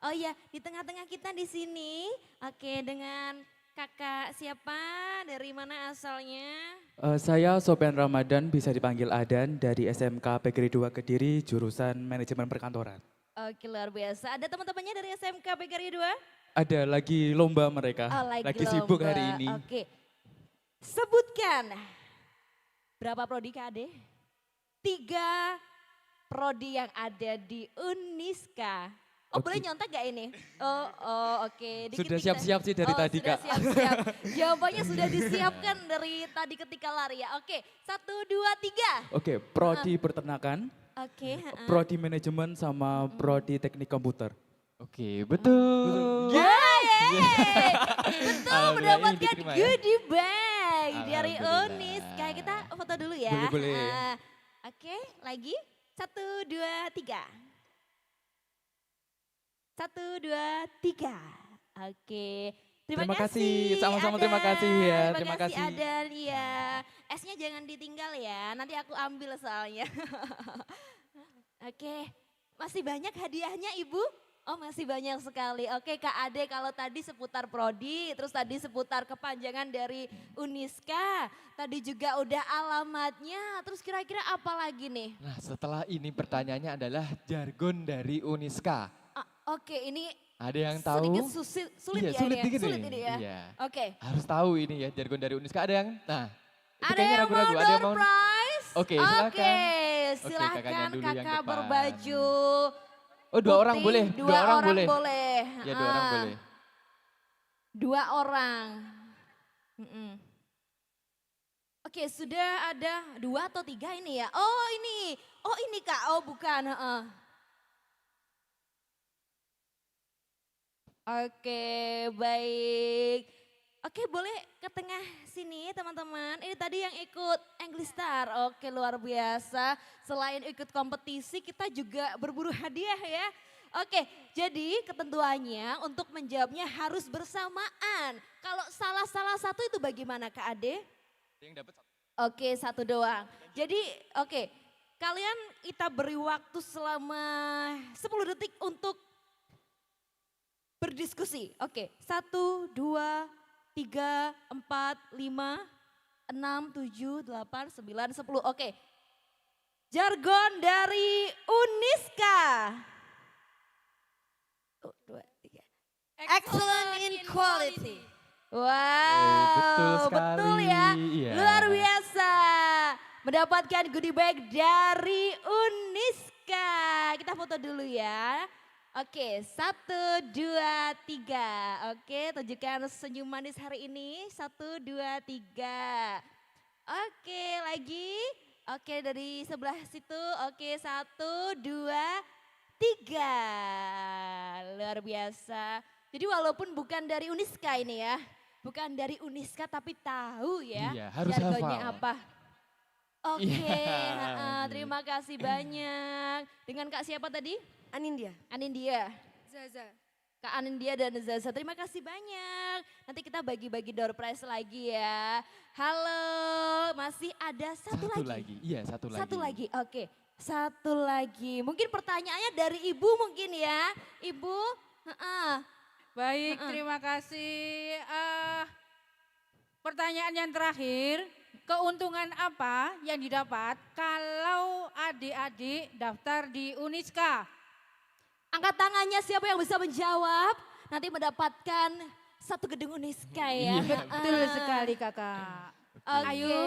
Oh iya, di tengah-tengah kita di sini. Oke, dengan kakak siapa? Dari mana asalnya? Saya Sofian Ramadan, bisa dipanggil Adan, dari SMK PGRI 2 Kediri, jurusan Manajemen Perkantoran. Oke, luar biasa. Ada teman-temannya dari SMK PGRI 2? Ada lagi lomba mereka, Oh, lagi sibuk lomba. hari ini. Oke. Sebutkan berapa prodi Kak Ade? 3 prodi yang ada di Uniska. Oh boleh nyontek gak ini? Oh oke. Sudah siap-siap sih dari tadi sudah Kak. siap-siap. Jawabannya sudah disiapkan dari tadi ketika lari ya. Oke, 1, 2, 3. Oke, prodi peternakan, Oke. prodi manajemen sama prodi teknik komputer. Oke, betul. Yeay. Betul Alhamdulillah, ini mendapatkan diterima ya. goodie bag dari Alhamdulillah. Uniska. Kita foto dulu ya. Boleh, boleh. Oke, lagi 1, 2, 3. 1, 2, 3. Oke. Terima kasih. Sama-sama terima kasih ya. Terima kasih kasih. Adan. Iya. Esnya jangan ditinggal ya. Nanti aku ambil soalnya. Oke. Masih banyak hadiahnya Ibu? Oh masih banyak sekali. Oke Kak Ade, kalau tadi seputar prodi, terus tadi seputar kepanjangan dari Uniska, tadi juga udah alamatnya, terus kira-kira apa lagi nih? Nah setelah ini pertanyaannya adalah jargon dari Uniska. Oke ini Ada yang tahu? sedikit sulit Iya, ya sulit ini ya? dikit Sulit nih. ini ya? Iya. Oke. Harus tahu ini ya jargon dari Uniska. Ada yang, nah itu Ada kayaknya yang mau ragu-ragu. Ada yang door mau? prize? Oke, silakan. Oke, Oke, silahkan kakaknya dulu yang kakak depan. berbaju Oh dua orang putih, boleh? Dua orang boleh. Ya dua orang Ah. boleh. Dua orang. Oke, sudah ada 2 atau 3 ini ya? Oh ini Kak, oh bukan. Oke, baik. Oke, boleh ke tengah sini teman-teman. Ini tadi yang ikut English Star. Oke, luar biasa. Selain ikut kompetisi, kita juga berburu hadiah ya. Oke, jadi ketentuannya untuk menjawabnya harus bersamaan. Kalau salah satu itu bagaimana Kak Ade? Yang dapat satu. Oke, 1 doang. Jadi, oke. Kalian kita beri waktu selama 10 detik untuk berdiskusi. Oke, 1, 2, 3, 4, 5, 6, 7, 8, 9, 10. Oke. Jargon dari Uniska. 1, 2, 3. Excellent in quality. Wow, betul sekali. betul ya. Iya. Luar biasa. Mendapatkan goodie bag dari Uniska. Kita foto dulu ya. Oke, 1, 2, 3. Oke, tunjukkan senyum manis hari ini. 1, 2, 3. Oke, lagi. Oke, dari sebelah situ. Oke, 1, 2, 3. Luar biasa. Jadi walaupun bukan dari Uniska ini ya. Bukan dari Uniska tapi tahu ya. Iya, harus jargonnya hafal. apa. Oke, Iya. terima kasih banyak. Dengan Kak siapa tadi? Anindya. Anindya. Zaza. Kak Anindya dan Zaza, terima kasih banyak. Nanti kita bagi-bagi door prize lagi ya. Halo, masih ada satu lagi. Iya, satu lagi. Satu lagi, oke. Satu lagi. Mungkin pertanyaannya dari Ibu mungkin ya. Ibu, Baik, terima kasih. Pertanyaan yang terakhir, keuntungan apa yang didapat kalau adik-adik daftar di Uniska? Angkat tangannya siapa yang bisa menjawab. Nanti mendapatkan satu gedung Uniska ya. Betul sekali kakak. Oke, Ayo.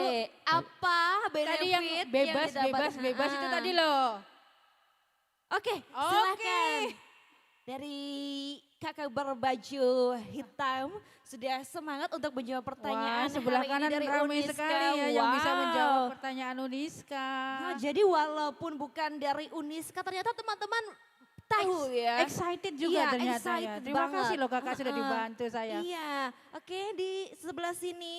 apa benefit Tadi yang bebas, didapat? bebas itu tadi loh. Oke, silakan. Dari kakak berbaju hitam sudah semangat untuk menjawab pertanyaan Wah, sebelah hari kanan ini dari ramai Uniska. sekali ya yang bisa Wow. menjawab pertanyaan Uniska. Nah, jadi walaupun bukan dari Uniska ternyata teman-teman tahu ya. Excited juga Iya, ternyata ya. excited Terima banget. kasih loh kakak sudah dibantu saya. Iya, oke di sebelah sini.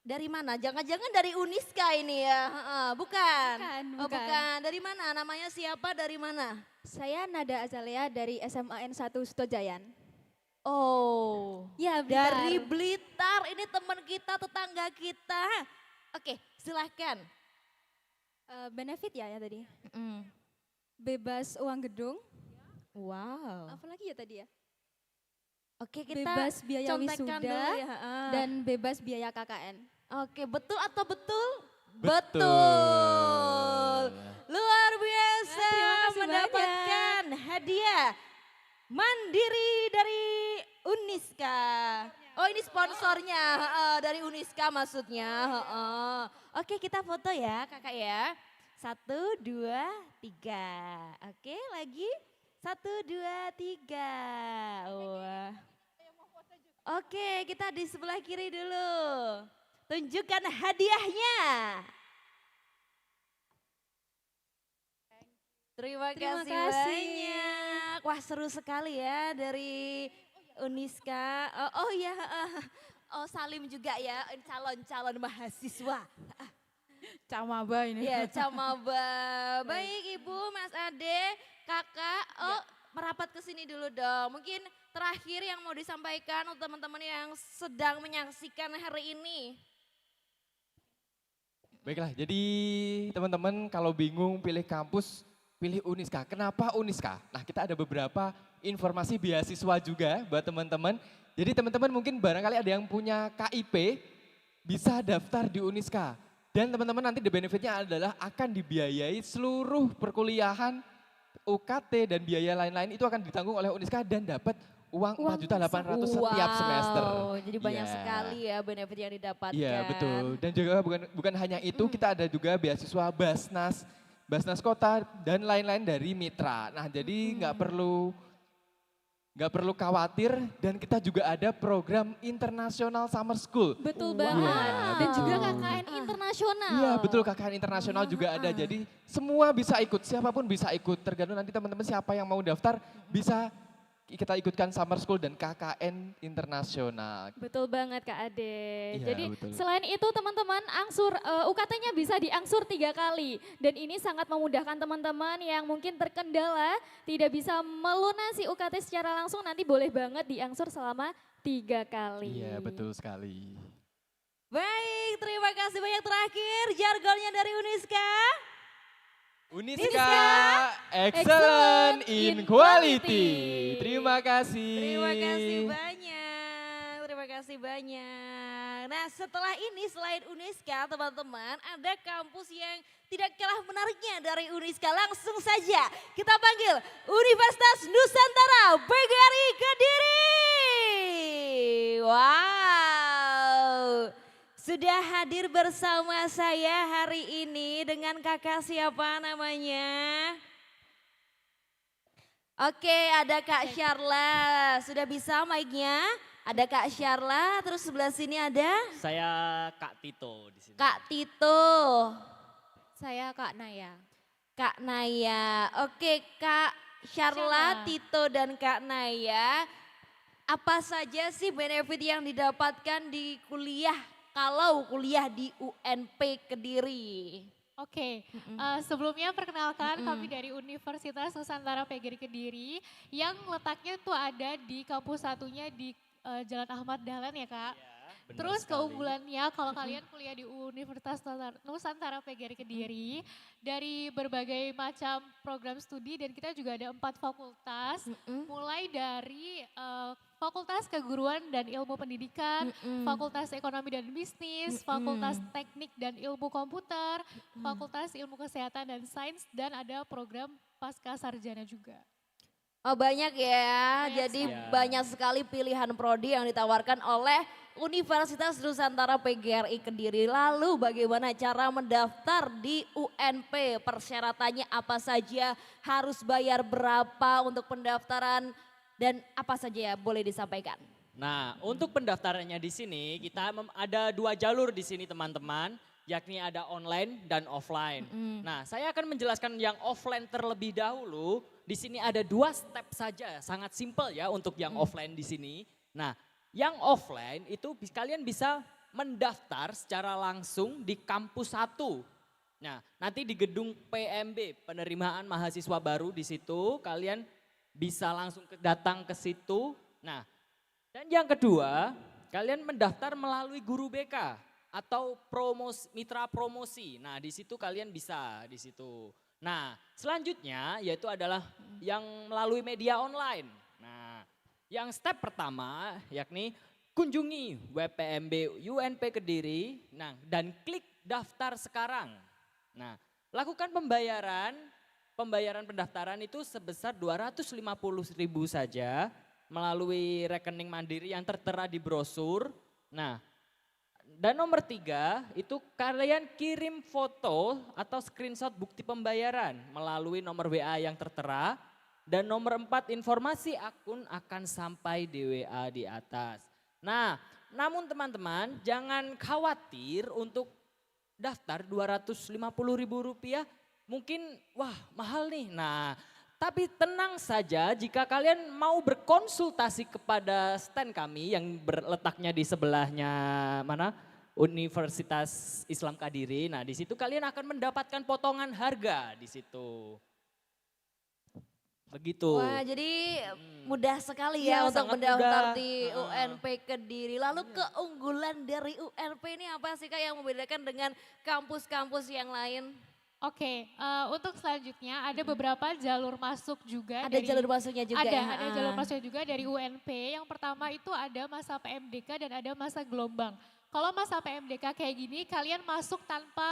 Dari mana? Jangan-jangan dari Uniska ini ya? Bukan. Oh, Bukan. bukan. Dari mana? Namanya siapa? Dari mana? Saya Nada Azalea dari SMA N1 Sutojayan. Oh, Ya, dari Blitar. Ini teman kita, tetangga kita. Oke, silahkan. Benefit ya tadi. Bebas uang gedung. Wow. Apalagi ya tadi ya? Oke, kita Bebas biaya contekan wisuda dulu ya. dan bebas biaya KKN. Oke, betul atau betul? Betul. Luar biasa Terima kasih mendapatkan hadiah mandiri dari Uniska. Oh ini sponsornya dari Uniska maksudnya. Oke kita foto ya kakak ya. 1, 2, 3. Oke lagi. 1, 2, 3. Wah. Oke kita di sebelah kiri dulu. Tunjukkan hadiahnya. Terima kasih banyak. Wah seru sekali ya dari Uniska. Oh iya, oh Salim juga ya, calon-calon mahasiswa. Camaba ini. Iya Camaba. Baik Ibu, Mas Ade, Kakak, merapat ke sini dulu dong. Mungkin terakhir yang mau disampaikan untuk teman-teman yang sedang menyaksikan hari ini. Baiklah, jadi teman-teman kalau bingung pilih kampus, pilih Uniska. Kenapa Uniska? Nah kita ada beberapa informasi beasiswa juga buat teman-teman. Jadi teman-teman mungkin barangkali ada yang punya KIP, bisa daftar di Uniska. Dan teman-teman nanti the benefitnya adalah akan dibiayai seluruh perkuliahan, UKT dan biaya lain-lain itu akan ditanggung oleh Uniska dan dapat uang 4.800.000 setiap semester. Jadi banyak Iya. sekali ya benefit yang didapatkan. Iya betul. Dan juga bukan hanya itu, kita ada juga beasiswa Basnas Kota dan lain-lain dari mitra. Nah jadi nggak perlu khawatir dan kita juga ada program internasional summer school. Betul banget. Dan juga KKN internasional. Iya betul, KKN internasional juga ada. Jadi semua bisa ikut, siapapun bisa ikut. Tergantung nanti teman-teman siapa yang mau daftar bisa kita ikutkan summer school dan KKN internasional. Betul banget Kak Ade. Iya, Jadi betul. selain itu teman-teman UKT-nya bisa diangsur 3 kali. Dan ini sangat memudahkan teman-teman yang mungkin terkendala tidak bisa melunasi UKT secara langsung, nanti boleh banget diangsur selama 3 kali. Iya betul sekali. Baik, terima kasih banyak. Terakhir jargonnya dari Uniska. Uniska excellent in quality. Terima kasih. Terima kasih banyak. Terima kasih banyak. Nah setelah ini selain Uniska teman-teman ada kampus yang tidak kalah menariknya dari Uniska. Langsung saja kita panggil Universitas Nusantara PGRI Kediri. Wow. Sudah hadir bersama saya hari ini dengan kakak siapa namanya? Oke, ada Kak Syarla. Sudah bisa mic-nya? Ada Kak Syarla, terus sebelah sini ada? Saya Kak Tito di sini. Kak Tito. Saya Kak Naya. Kak Naya. Oke, Kak Syarla, Tito dan Kak Naya. Apa saja sih benefit yang didapatkan di kuliah? Kalau kuliah di UNP Kediri. Oke, sebelumnya perkenalkan kami dari Universitas Nusantara PGRI Kediri yang letaknya tuh ada di kampus satunya di Jalan Ahmad Dahlan ya Kak. Benar Terus sekali. keunggulannya kalau kalian kuliah di Universitas Nusantara PGRI Kediri dari berbagai macam program studi dan kita juga ada 4 fakultas, mulai dari Fakultas Keguruan dan Ilmu Pendidikan, Fakultas Ekonomi dan Bisnis, Fakultas Teknik dan Ilmu Komputer, Fakultas Ilmu Kesehatan dan Sains, dan ada program Pasca Sarjana juga. Oh banyak ya, jadi sekali. banyak sekali pilihan prodi yang ditawarkan oleh Universitas Nusantara PGRI Kediri. Lalu bagaimana cara mendaftar di UNP? Persyaratannya apa saja? Harus bayar berapa untuk pendaftaran? Dan apa saja ya boleh disampaikan? Nah, untuk pendaftarannya di sini kita ada 2 jalur di sini teman-teman, yakni ada online dan offline. Nah, saya akan menjelaskan yang offline terlebih dahulu. Di sini ada 2 step saja, sangat simpel ya untuk yang offline di sini. Nah, yang offline itu kalian bisa mendaftar secara langsung di kampus 1. Nah, nanti di gedung PMB, penerimaan mahasiswa baru di situ kalian bisa langsung datang ke situ. Nah, dan yang kedua, kalian mendaftar melalui guru BK atau mitra promosi. Nah, di situ kalian bisa di situ. Nah, selanjutnya yaitu adalah yang melalui media online. Nah, yang step pertama yakni kunjungi web PMB UNP Kediri. Nah, dan klik daftar sekarang. Nah, lakukan pembayaran pendaftaran itu sebesar 250.000 saja melalui rekening mandiri yang tertera di brosur. Nah, dan nomor 3 itu kalian kirim foto atau screenshot bukti pembayaran melalui nomor WA yang tertera. Dan nomor 4 informasi akun akan sampai di WA di atas. Nah, namun teman-teman jangan khawatir untuk daftar Rp250.000. Mungkin wah mahal nih. Nah, tapi tenang saja jika kalian mau berkonsultasi kepada stand kami yang letaknya di sebelahnya mana? Universitas Islam Kediri. Nah, di situ kalian akan mendapatkan potongan harga di situ. Begitu. Wah, jadi mudah sekali Iya, ya untuk sangat mendaftar mudah. di UNP Kediri. Lalu keunggulan dari UNP ini apa sih Kak yang membedakan dengan kampus-kampus yang lain? Oke, untuk selanjutnya ada beberapa jalur masuk juga. Ada jalur masuknya juga ada, ya, Ada ha. jalur masuknya juga dari UNP. Yang pertama itu ada masa PMDK dan ada masa gelombang. Kalau masa PMDK kayak gini, kalian masuk tanpa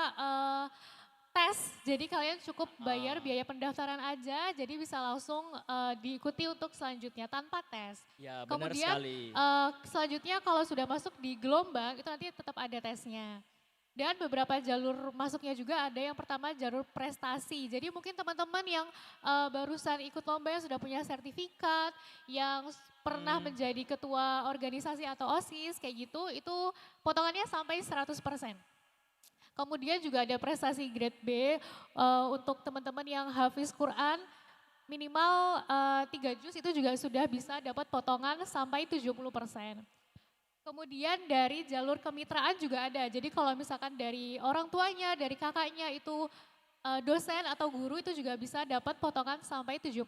tes. Jadi kalian cukup bayar biaya pendaftaran aja, jadi bisa langsung diikuti untuk selanjutnya tanpa tes. Ya, benar Kemudian sekali. selanjutnya kalau sudah masuk di gelombang, itu nanti tetap ada tesnya. Dan beberapa jalur masuknya juga ada yang pertama jalur prestasi. Jadi mungkin teman-teman yang barusan ikut lomba yang sudah punya sertifikat, yang pernah menjadi ketua organisasi atau OSIS kayak gitu, itu potongannya sampai 100%. Kemudian juga ada prestasi grade B untuk teman-teman yang hafiz Quran minimal 3 juz itu juga sudah bisa dapat potongan sampai 70%. Kemudian dari jalur kemitraan juga ada. Jadi kalau misalkan dari orang tuanya, dari kakaknya itu dosen atau guru itu juga bisa dapat potongan sampai 70%.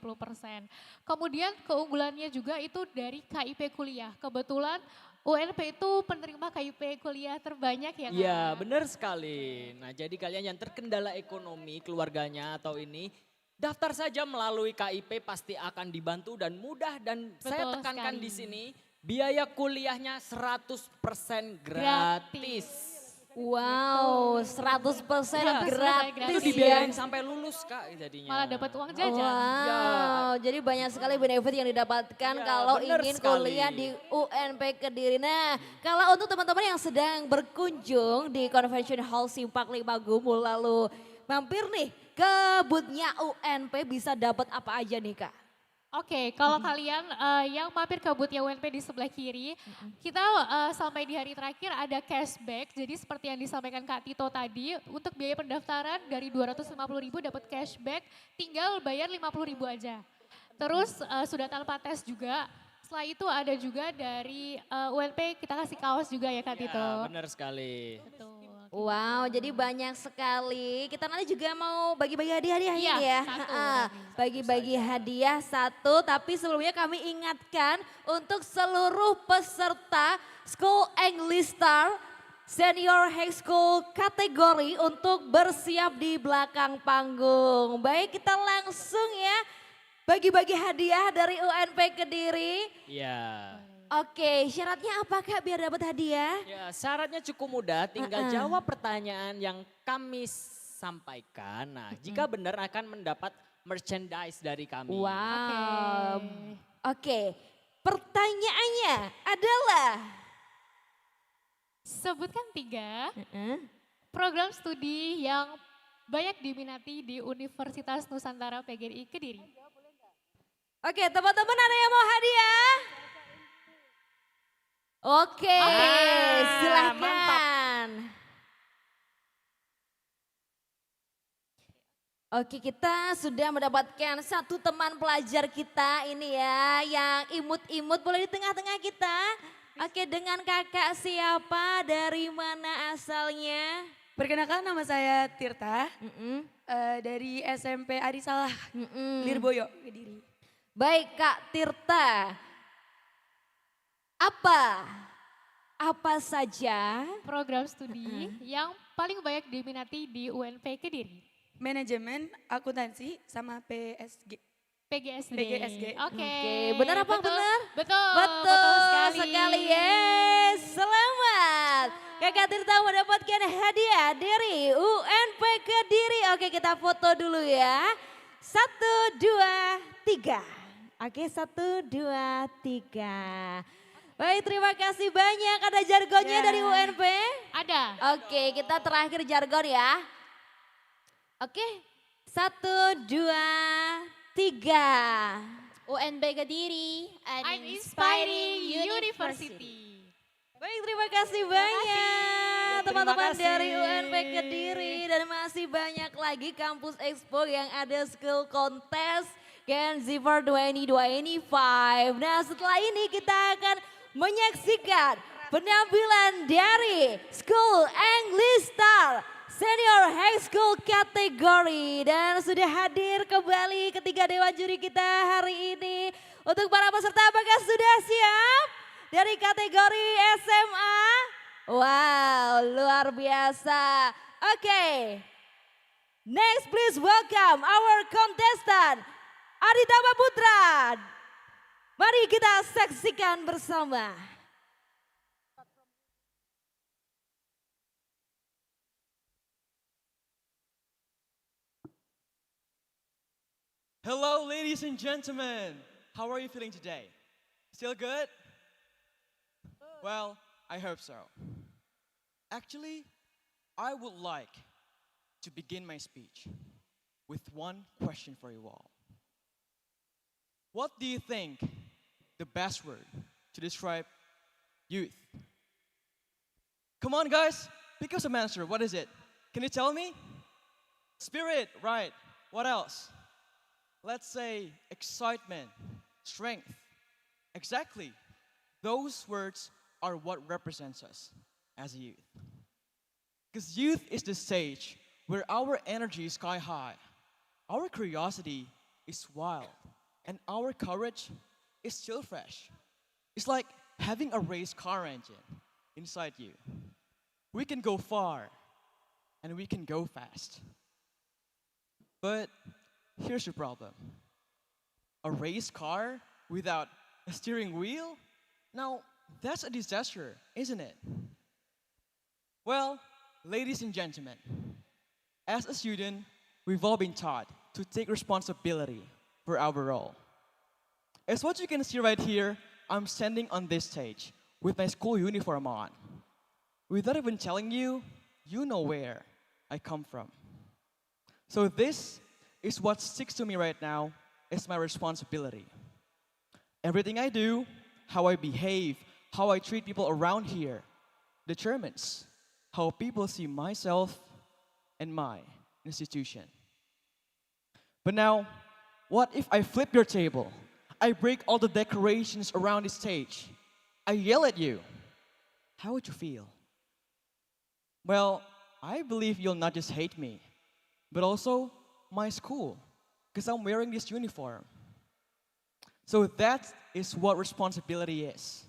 Kemudian keunggulannya juga itu dari KIP kuliah. Kebetulan UNP itu penerima KIP kuliah terbanyak ya Kak? Iya, benar sekali. Nah, jadi kalian yang terkendala ekonomi keluarganya atau ini, daftar saja melalui KIP pasti akan dibantu dan mudah, dan saya Betul tekankan sekali. di sini biaya kuliahnya 100% gratis. Wow, 100% gratis Itu dibiayain sampai lulus Kak jadinya. Malah dapat uang jajan. Wow, jadi banyak sekali benefit yang didapatkan kalau benar ingin sekali. kuliah di UNP Kediri. Nah, kalau untuk teman-teman yang sedang berkunjung di Convention Hall Simpak 5 Gumul lalu mampir nih ke booth-nya UNP bisa dapat apa aja nih Kak? Oke, kalau kalian yang mampir ke booth UNP di sebelah kiri, kita sampai di hari terakhir ada cashback. Jadi seperti yang disampaikan Kak Tito tadi, untuk biaya pendaftaran dari 250.000 dapat cashback, tinggal bayar 50.000 aja. Terus sudah tanpa tes juga. Setelah itu ada juga dari UNP kita kasih kaos juga ya Kak Tito. Ya, benar sekali. Wow, jadi banyak sekali. Kita nanti juga mau bagi-bagi hadiah-hadiah Iya, ini ya. satu Bagi-bagi hadiah satu, tapi sebelumnya kami ingatkan untuk seluruh peserta School English Star Senior High School kategori untuk bersiap di belakang panggung. Baik, kita langsung ya bagi-bagi hadiah dari UNP Kediri. Iya. Oke, syaratnya apa Kak biar dapat hadiah? Ya, syaratnya cukup mudah, tinggal jawab pertanyaan yang kami sampaikan. Nah, jika benar akan mendapat merchandise dari kami. Wow. Oke, pertanyaannya adalah sebutkan 3 program studi yang banyak diminati di Universitas Nusantara PGRI Kediri. Oke, teman-teman ada yang mau hadiah? Oke, silahkan. Oke, kita sudah mendapatkan satu teman pelajar kita ini ya, yang imut-imut, boleh di tengah-tengah kita. Oke, dengan kakak siapa, dari mana asalnya? Perkenalkan nama saya Tirta, dari SMP Adisalah, Lirboyo, Kediri. Baik Kak Tirta, apa saja program studi yang paling banyak diminati di UNP Kediri? Manajemen, akuntansi, sama PSG. PGSD. Oke. Benar apa betul, benar? Betul. Betul sekali. sekali. Yes, selamat. Kakak Tirta mendapatkan hadiah dari UNP Kediri. Oke, kita foto dulu ya. 1, 2, 3. Oke, 1, 2, 3. Baik, terima kasih banyak. Ada jargonnya dari UNP? Ada. Oke, kita terakhir jargon ya. Oke, 1, 2, 3. UNP Kediri, an inspiring university. Baik, terima kasih banyak teman-teman kasih. dari UNP Kediri. Dan masih banyak lagi kampus expo yang ada school contest GENZVERSE 2025. Nah, setelah ini kita akan menyaksikan penampilan dari School English Star Senior High School kategori. Dan sudah hadir kembali ketiga dewan juri kita hari ini. Untuk para peserta, apakah sudah siap? Dari kategori SMA. Wow, luar biasa. Oke. Next, please welcome our contestant, Aditama Putra. Mari kita saksikan bersama. Hello, ladies and gentlemen. How are you feeling today? Still good? Well, I hope so. Actually, I would like to begin my speech with one question for you all. What do you think the best word to describe youth? Come on, guys, pick up some answer. What is it? Can you tell me? Spirit, right. What else? Let's say excitement, strength. Exactly. Those words are what represents us as a youth. Because youth is the stage where our energy is sky high, our curiosity is wild, and our courage is still fresh. It's like having a race car engine inside you. We can go far, and we can go fast. But here's the problem. A race car without a steering wheel? Now, that's a disaster, isn't it? Well, ladies and gentlemen, as a student, we've all been taught to take responsibility for our role. As what you can see right here, I'm standing on this stage with my school uniform on. Without even telling you, you know where I come from. So this is what sticks to me right now as my responsibility. Everything I do, how I behave, how I treat people around here, determines how people see myself and my institution. But now, what if I flip your table? I break all the decorations around the stage. I yell at you. How would you feel? Well, I believe you'll not just hate me, but also my school, because I'm wearing this uniform. So that is what responsibility is.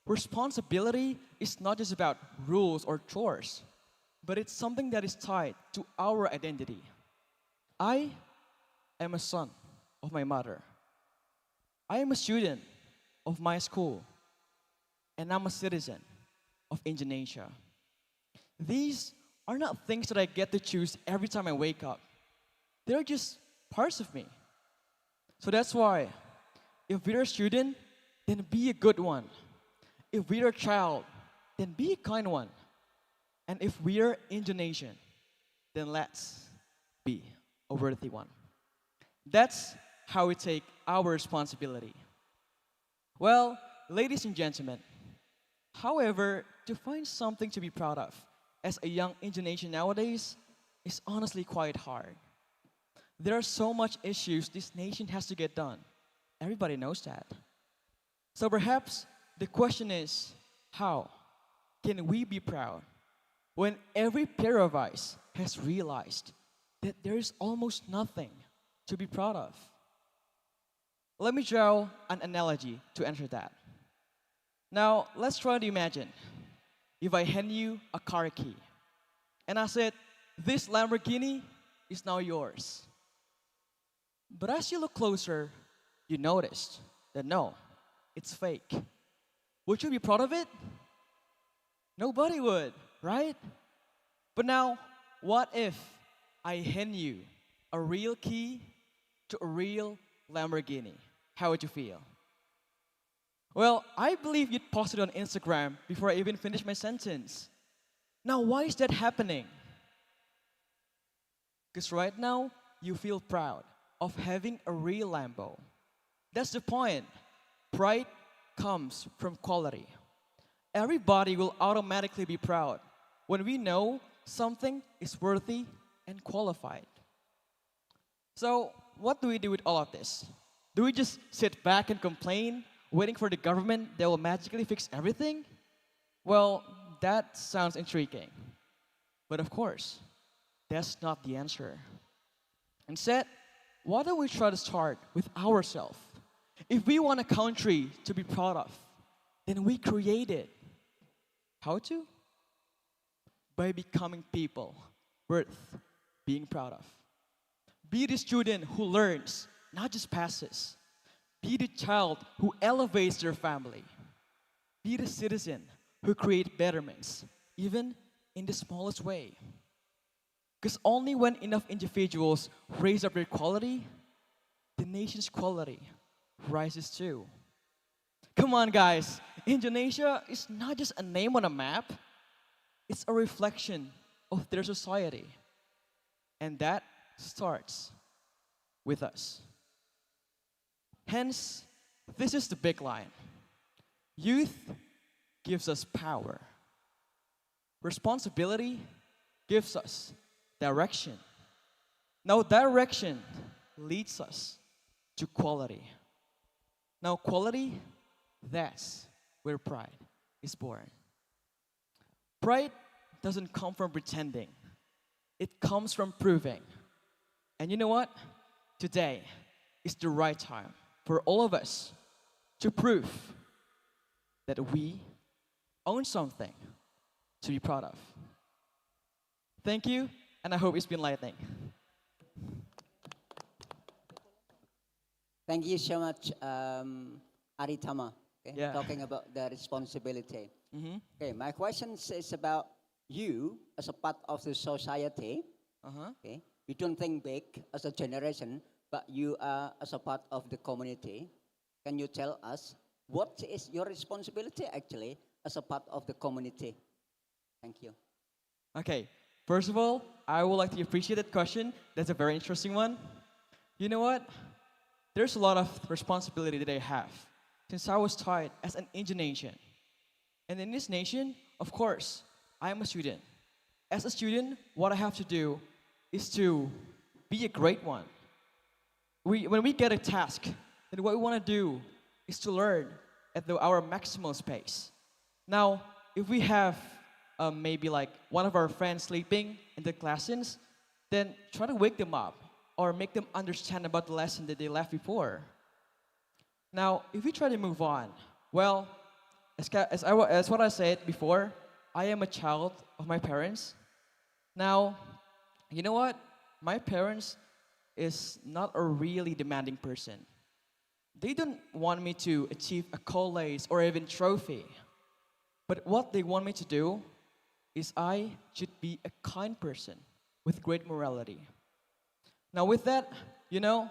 Responsibility is not just about rules or chores, but it's something that is tied to our identity. I am a son of my mother. I am a student of my school, and I'm a citizen of Indonesia. These are not things that I get to choose every time I wake up. They're just parts of me. So that's why, if we're a student, then be a good one. If we're a child, then be a kind one. And if we're Indonesian, then let's be a worthy one. That's how we take our responsibility. Well, ladies and gentlemen, however, to find something to be proud of as a young Indonesian nowadays is honestly quite hard. There are so much issues this nation has to get done. Everybody knows that. So perhaps the question is, how can we be proud when every pair of eyes has realized that there is almost nothing to be proud of? Let me draw an analogy to answer that. Now, let's try to imagine if I hand you a car key and I said, this Lamborghini is now yours. But as you look closer, you noticed that no, it's fake. Would you be proud of it? Nobody would, right? But now, what if I hand you a real key to a real Lamborghini? How would you feel? Well, I believe you'd post it on Instagram before I even finish my sentence. Now, why is that happening? Because right now, you feel proud of having a real Lambo. That's the point. Pride comes from quality. Everybody will automatically be proud when we know something is worthy and qualified. So, what do we do with all of this? Do we just sit back and complain, waiting for the government that will magically fix everything? Well, that sounds intriguing. But of course, that's not the answer. Instead, why don't we try to start with ourselves? If we want a country to be proud of, then we create it. How to? By becoming people worth being proud of. Be the student who learns, not just passes. Be the child who elevates their family. Be the citizen who creates betterments, even in the smallest way. Because only when enough individuals raise up their quality, the nation's quality rises too. Come on, guys. Indonesia is not just a name on a map, it's a reflection of their society. And that starts with us. Hence, this is the big line. Youth gives us power. Responsibility gives us direction. Now, direction leads us to quality. Now, quality, that's where pride is born. Pride doesn't come from pretending, it comes from proving. And you know what? Today is the right time for all of us to prove that we own something to be proud of. Thank you, and I hope it's been enlightening. Thank you so much, Aritama, okay, Yeah. talking about the responsibility. Mhm. Okay, my question is about you as a part of the society. Okay, we don't think big as a generation, but you are as a part of the community. Can you tell us what is your responsibility actually as a part of the community? Thank you. Okay, first of all, I would like to appreciate that question. That's a very interesting one. You know what? There's a lot of responsibility that I have since I was taught as an Indian nation. And in this nation, of course, I am a student. As a student, what I have to do is to be a great one. When we get a task, then what we want to do is to learn at our maximal space. Now, if we have maybe like one of our friends sleeping in the classrooms, then try to wake them up or make them understand about the lesson that they left before. Now, if we try to move on, well, as what I said before, I am a child of my parents. Now, you know what? My parents is not a really demanding person. They don't want me to achieve accolades or even trophy. But what they want me to do is I should be a kind person with great morality. Now with that, you know,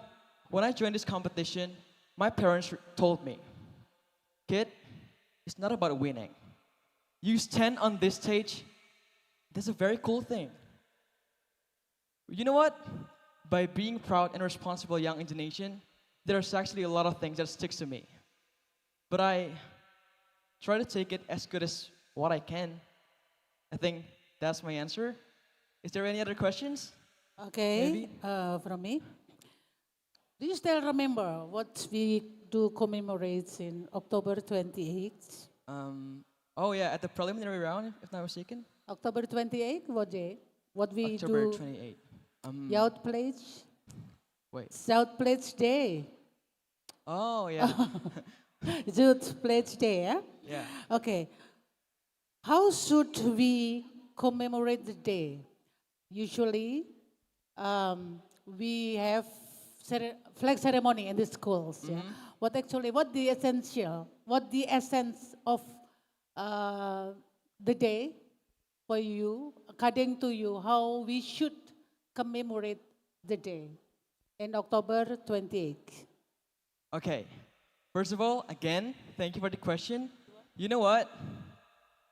when I joined this competition, my parents told me, kid, it's not about winning. You stand on this stage, that's a very cool thing. You know what? By being proud and responsible young Indonesian, there's actually a lot of things that sticks to me. But I try to take it as good as what I can. I think that's my answer. Is there any other questions? Okay, from me. Do you still remember what we do commemorate in October 28th? Oh yeah, at the preliminary round, if not mistaken. October 28th, what day? What we October do? 28th. Youth Pledge. Wait. Youth Pledge Day. Oh yeah. Youth Pledge Day, yeah? Yeah. Okay. How should we commemorate the day? Usually, we have flag ceremony in the schools. Yeah? What the essential, what the essence of the day for you, according to you, how we should commemorate the day in October 28th? Okay. First of all, again, thank you for the question. You know what?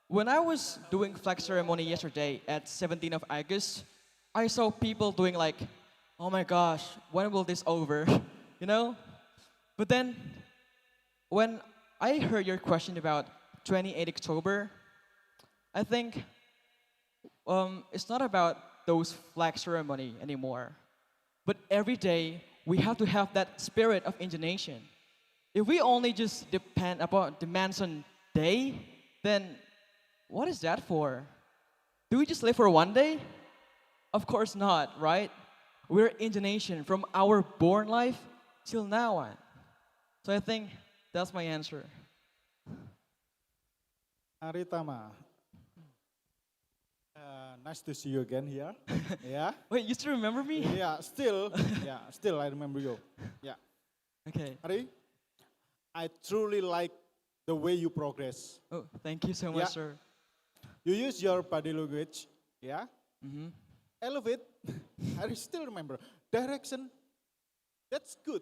When I was doing flag ceremony yesterday at 17th of August, I saw people doing like, oh my gosh, when will this over? You know? But then, when I heard your question about 28 October, I think it's not about those flag ceremony anymore. But every day, we have to have that spirit of Indonesian. If we only just depend upon demands on day, then what is that for? Do we just live for one day? Of course not, right? We're Indonesian from our born life till now on. So I think that's my answer. Aritama, Nice to see you again here. Yeah. Wait, you still remember me? Yeah, still. Yeah, still I remember you. Yeah. Okay. Ari, I truly like the way you progress. Oh, thank you so much, Yeah. sir. You use your body language. Yeah. Mm-hmm. Elevate. I still remember direction. That's good.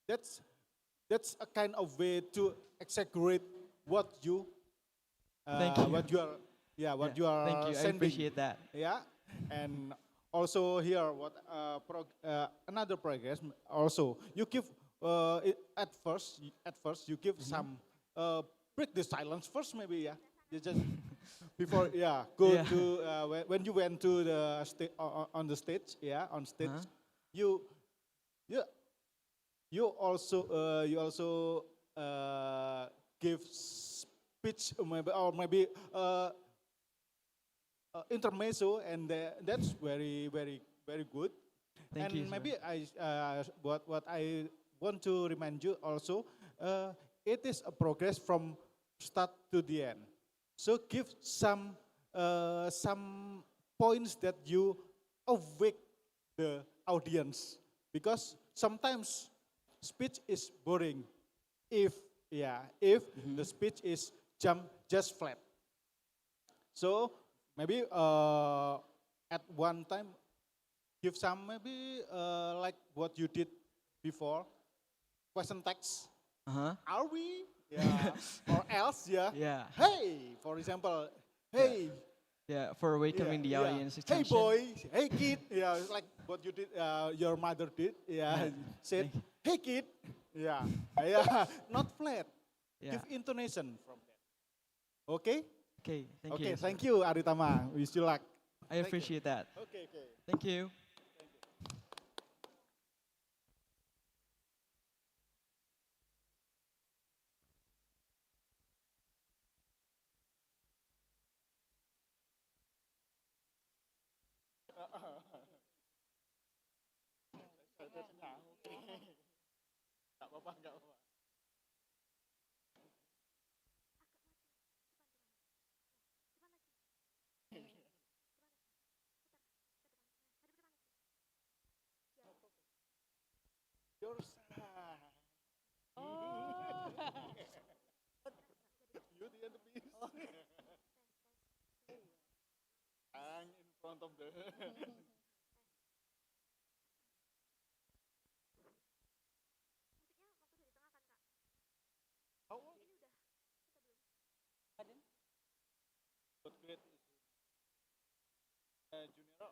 That's that's a kind of way to exaggerate what you Thank you. what you are what Yeah, you are thank you. I sending. appreciate that. Yeah, and also here what another progress also you give at first you give some break the silence first maybe you just before go Yeah. to when you went to the on the stage on stage you you you also give speech or maybe intermezzo, and that's very good. Thank And you, sir. maybe what I want to remind you also, it is a progress from start to the end. So give some points that you awake the audience, because sometimes speech is boring if the speech is just flat. So maybe at one time give some maybe like what you did before, question text. Uh-huh. Are we? Yeah. Or else, Yeah. Hey, for example, hey. Yeah, for welcoming the audience Hey attention. boy, hey kid. Yeah, it's like what you did, your mother did. Yeah, said, hey kid. Yeah, yeah, not flat. Yeah. Give intonation from that. Okay? Okay, thank you. Okay, sir. thank you, Aritama. Wish you luck. I appreciate that. Okay. Thank you. Gak apa-apa, gak apa-apa. Your side. Oh. Beauty and the Beast. Hang in front of the. How old? What grade is junior or?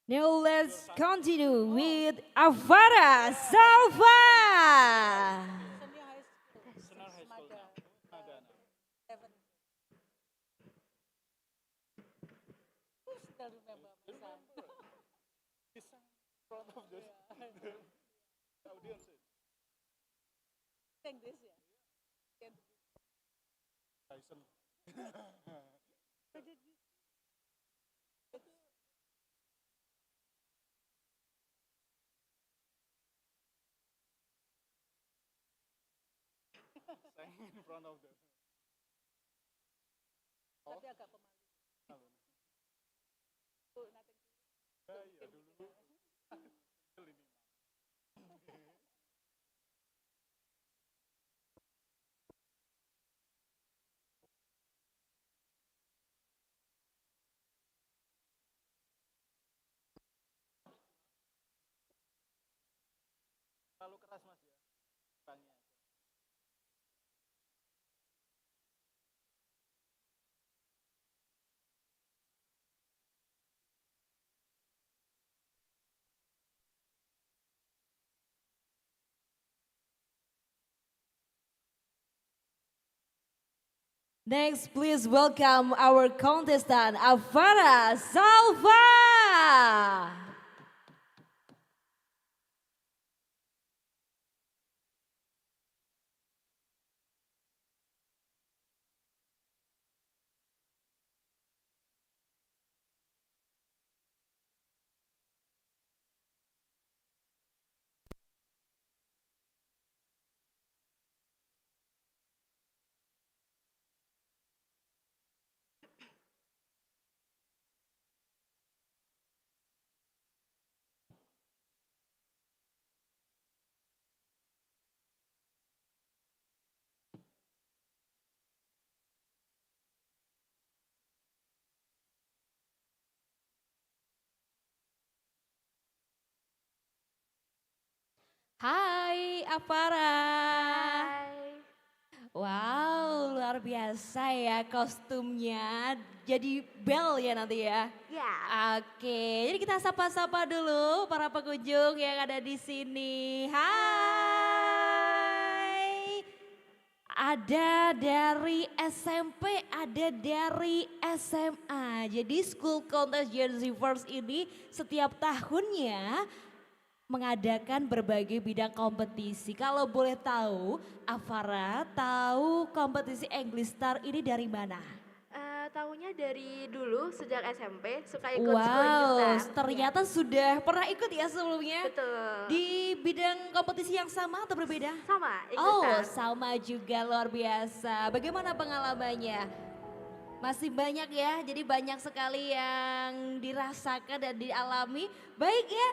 Now let's continue with Avara Salva. Senar High School now. Madana. Still remember my son. He's in front of the audience. Think this, yeah. Tyson. Sang in front of the. Tapi agak pemalu. Iya dulu. Terlalu keras mas ya, kurangnya aja. Next, please welcome our contestant, Avara Salva. Hai Afara. Wow, luar biasa ya kostumnya. Jadi bel ya nanti ya. Ya. Oke, jadi kita sapa-sapa dulu para pengunjung yang ada di sini. Hai. Ada dari SMP, ada dari SMA. Jadi School Contest GENZVERSE ini setiap tahunnya mengadakan berbagai bidang kompetisi. Kalau boleh tahu, Afara tahu kompetisi English Star ini dari mana? Tahunya dari dulu sejak SMP suka ikut School Wow, English Star. ternyata sudah pernah ikut ya sebelumnya? Betul. Di bidang kompetisi yang sama atau berbeda? Sama, English Oh, Star. sama juga, luar biasa. Bagaimana pengalamannya? Masih banyak ya, jadi banyak sekali yang dirasakan dan dialami. Baik ya,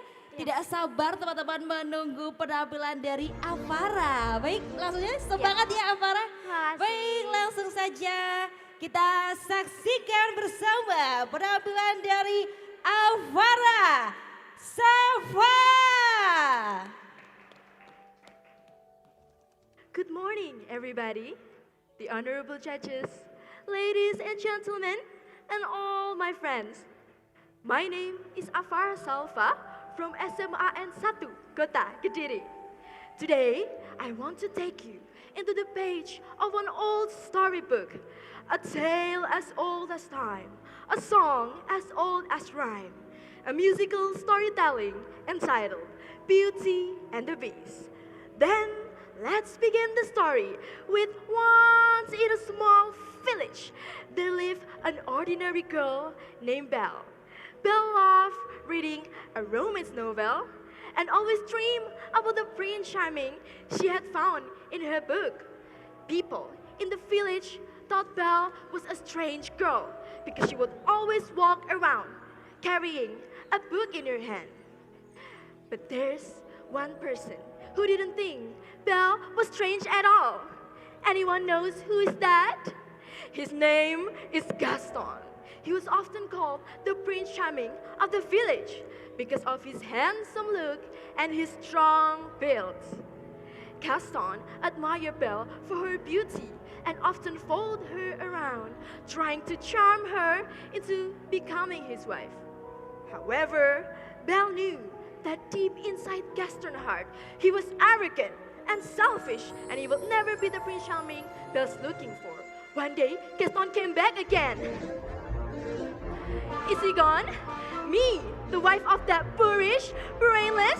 tidak sabar teman-teman menunggu penampilan dari Afara. Baik, langsungnya semangat ya Afara. Baik, langsung saja kita saksikan bersama penampilan dari Afara Safa. Good morning, everybody, the honorable judges, ladies and gentlemen, and all my friends. My name is Afara Salva from SMAN 1, Kota Kediri. Today, I want to take you into the page of an old storybook, a tale as old as time, a song as old as rhyme, a musical storytelling entitled Beauty and the Beast. Then, let's begin the story with once in a small village, there lived an ordinary girl named Belle. Belle loved reading a romance novel and always dreamed about the Prince Charming she had found in her book. People in the village thought Belle was a strange girl because she would always walk around carrying a book in her hand. But there's one person who didn't think Belle was strange at all. Anyone knows who is that? His name is Gaston. He was often called the Prince Charming of the village because of his handsome look and his strong build. Gaston admired Belle for her beauty and often followed her around, trying to charm her into becoming his wife. However, Belle knew that deep inside Gaston's heart, he was arrogant and selfish, and he will never be the Prince Charming Belle's looking for. One day, Gaston came back again. Is he gone? Me, the wife of that boorish, brainless?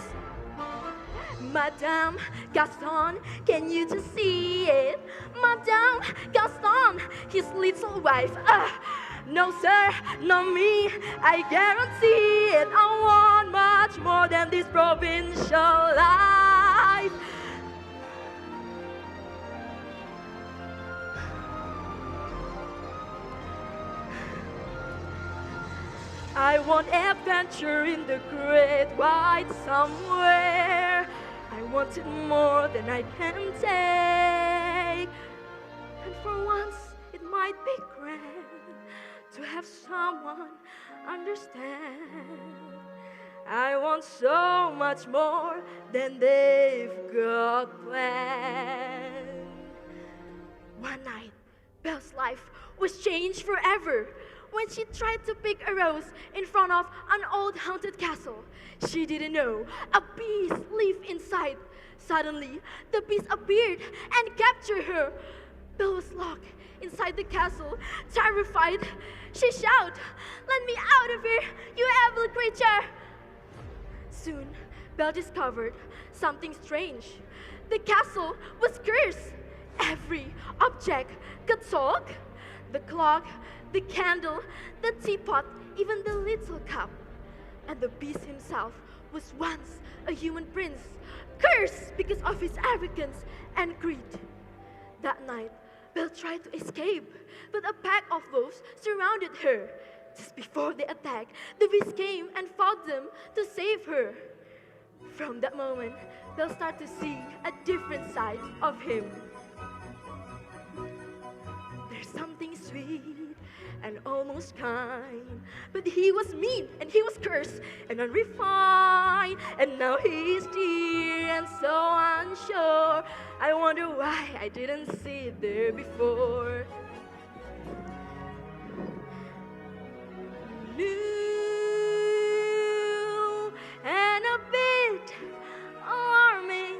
Madame Gaston, can you just see it? Madame Gaston, his little wife. No sir, not me, I guarantee it. I want much more than this provincial life. I want adventure in the great wide somewhere. I want it more than I can take. And for once, it might be grand to have someone understand. I want so much more than they've got planned. One night, Belle's life was changed forever when she tried to pick a rose in front of an old haunted castle. She didn't know a beast lived inside. Suddenly, the beast appeared and captured her. Belle was locked inside the castle, terrified. She shouted, "Let me out of here, you evil creature!" Soon, Belle discovered something strange. The castle was cursed. Every object could talk. The clock, the candle, the teapot, even the little cup. And the beast himself was once a human prince, cursed because of his arrogance and greed. That night, Belle tried to escape, but a pack of wolves surrounded her. Just before they attacked, the beast came and fought them to save her. From that moment, Belle started to see a different side of him. There's something sweet and almost kind. But he was mean and he was cursed and unrefined. And now he's dear and so unsure. I wonder why I didn't see it there before. New and a bit alarming.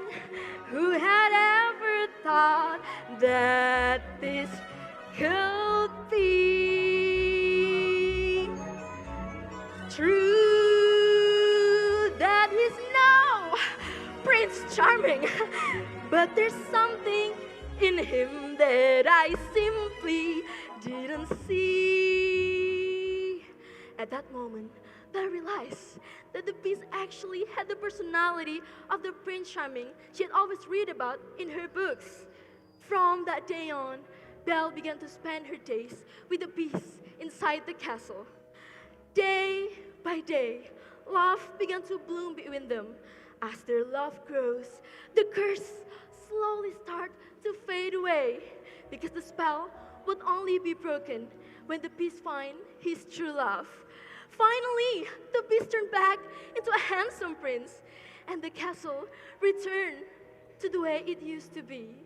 Who had ever thought that this could be true? That he's no Prince Charming, but there's something in him that I simply didn't see. At that moment, I realized that the beast actually had the personality of the Prince Charming she had always read about in her books. From that day on, Belle began to spend her days with the beast inside the castle. Day by day, love began to bloom between them. As their love grows, the curse slowly starts to fade away because the spell would only be broken when the beast finds his true love. Finally, the beast turned back into a handsome prince, and the castle returned to the way it used to be.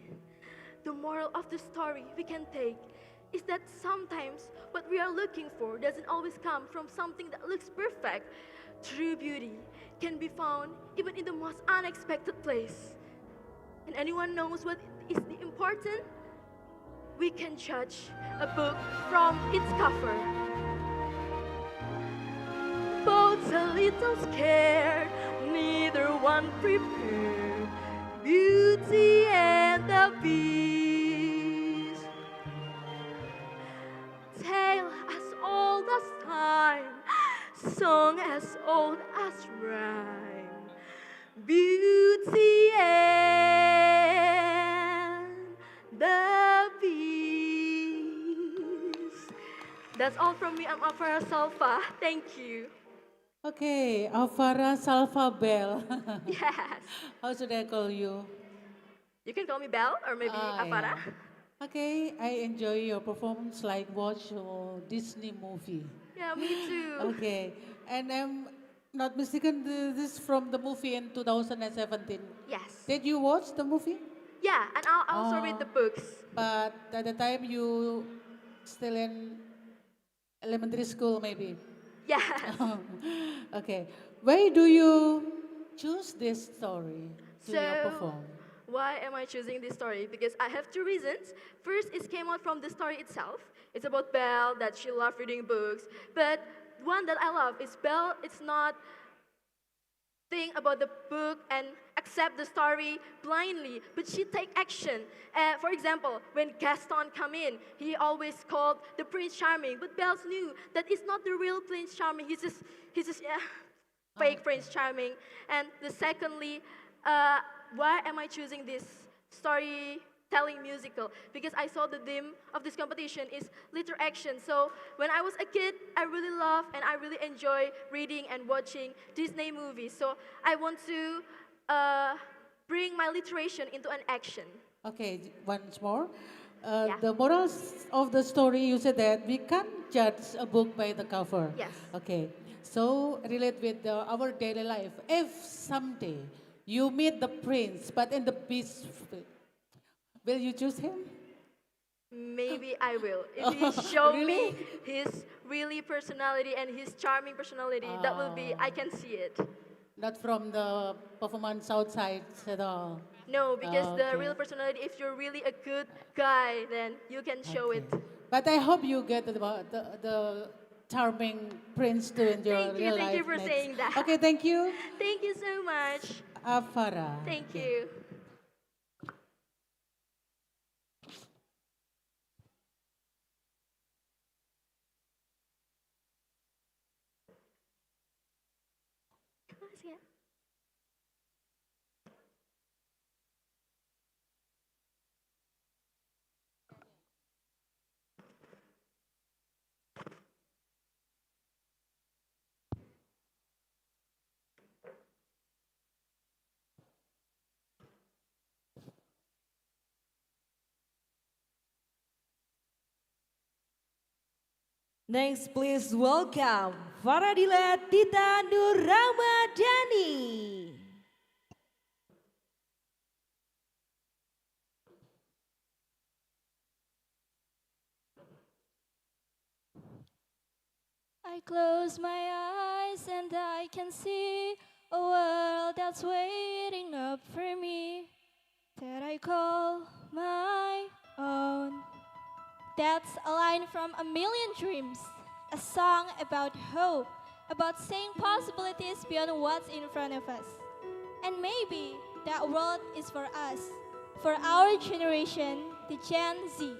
The moral of the story we can take is that sometimes what we are looking for doesn't always come from something that looks perfect. True beauty can be found even in the most unexpected place. And anyone knows what is the important? We can judge a book from its cover. Both a little scared, neither one prepared. Beauty and the Beast. Tale as old as time, song as old as rhyme. Beauty and the Beast. That's all from me. I'm Afara Salfa. Thank you. Okay, Alvara Salva Bell. Yes. How should I call you? You can call me Belle or maybe Afara. Yeah. Okay, I enjoy your performance like watch a Disney movie. Yeah, me too. Okay, and I'm not mistaken, this is from the movie in 2017. Yes. Did you watch the movie? Yeah, and I'll also read the books. But at the time you still in elementary school maybe? Yes. Okay, why do you choose this story to So, perform? why am I choosing this story? Because I have two reasons. First, it came out from the story itself. It's about Belle, that she loved reading books. But one that I love is Belle, it's not think about the book and accept the story blindly, but she take action. For example, when Gaston come in, he always called the Prince Charming, but Belle knew that it's not the real Prince Charming. He's just fake Prince Charming. And the secondly, why am I choosing this storytelling musical? Because I saw the theme of this competition is liter action. So when I was a kid, I really love and I really enjoy reading and watching Disney movies. So I want to bring my literation into an action. Okay, once more. The morals of the story, you said that we can't judge a book by the cover. Yes. Okay, so relate with our daily life. If someday you meet the prince, but in the beast, will you choose him? Maybe I will. If he show me his really personality and his charming personality, that will be, I can see it. Not from the performance outside at all. No, because the real personality, if you're really a good guy, then you can show it. But I hope you get the charming prince too in your real life. Thank you for next. saying that. Okay, thank you. Thank you so much. Afara. Thank you. Next, please welcome Faradila Tita Nur Ramadhani. I close my eyes and I can see a world that's waiting up for me that I call my own. That's a line from A Million Dreams, a song about hope, about seeing possibilities beyond what's in front of us. And maybe that world is for us, for our generation, the Gen Z.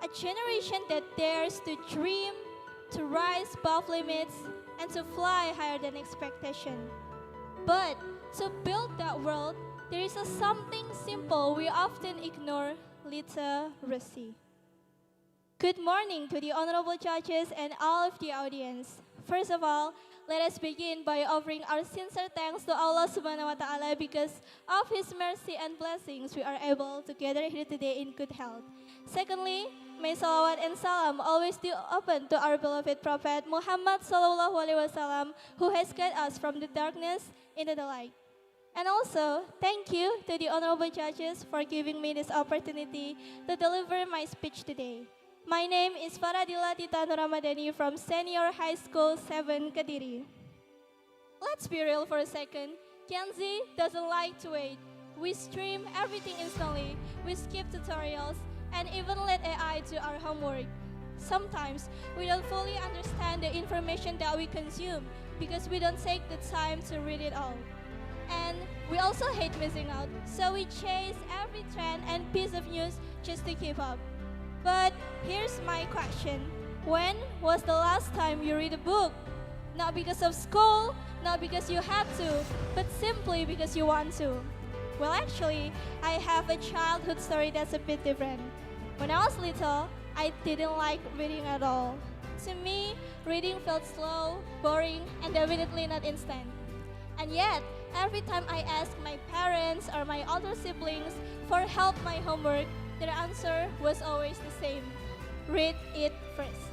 A generation that dares to dream, to rise above limits, and to fly higher than expectation. But to build that world, there is something simple we often ignore: literacy. Good morning to the honorable judges and all of the audience. First of all, let us begin by offering our sincere thanks to Allah Subhanahu wa Ta'ala, because of His mercy and blessings we are able to gather here today in good health. Secondly, may salawat and salam always be open to our beloved Prophet Muhammad Sallallahu Alaihi Wasallam, who has guided us from the darkness into the light. And also, thank you to the honorable judges for giving me this opportunity to deliver my speech today. My name is Faradila Tita Nur Ramadhani from Senior High School 7 Kediri. Let's be real for a second. Gen Z doesn't like to wait. We stream everything instantly, we skip tutorials, and even let AI do our homework. Sometimes we don't fully understand the information that we consume because we don't take the time to read it all. And we also hate missing out, so we chase every trend and piece of news just to keep up. But here's my question. When was the last time you read a book? Not because of school, not because you had to, but simply because you want to. Well, actually, I have a childhood story that's a bit different. When I was little, I didn't like reading at all. To me, reading felt slow, boring, and definitely not instant. And yet, every time I asked my parents or my older siblings for help my homework, their answer was always the same: read it first.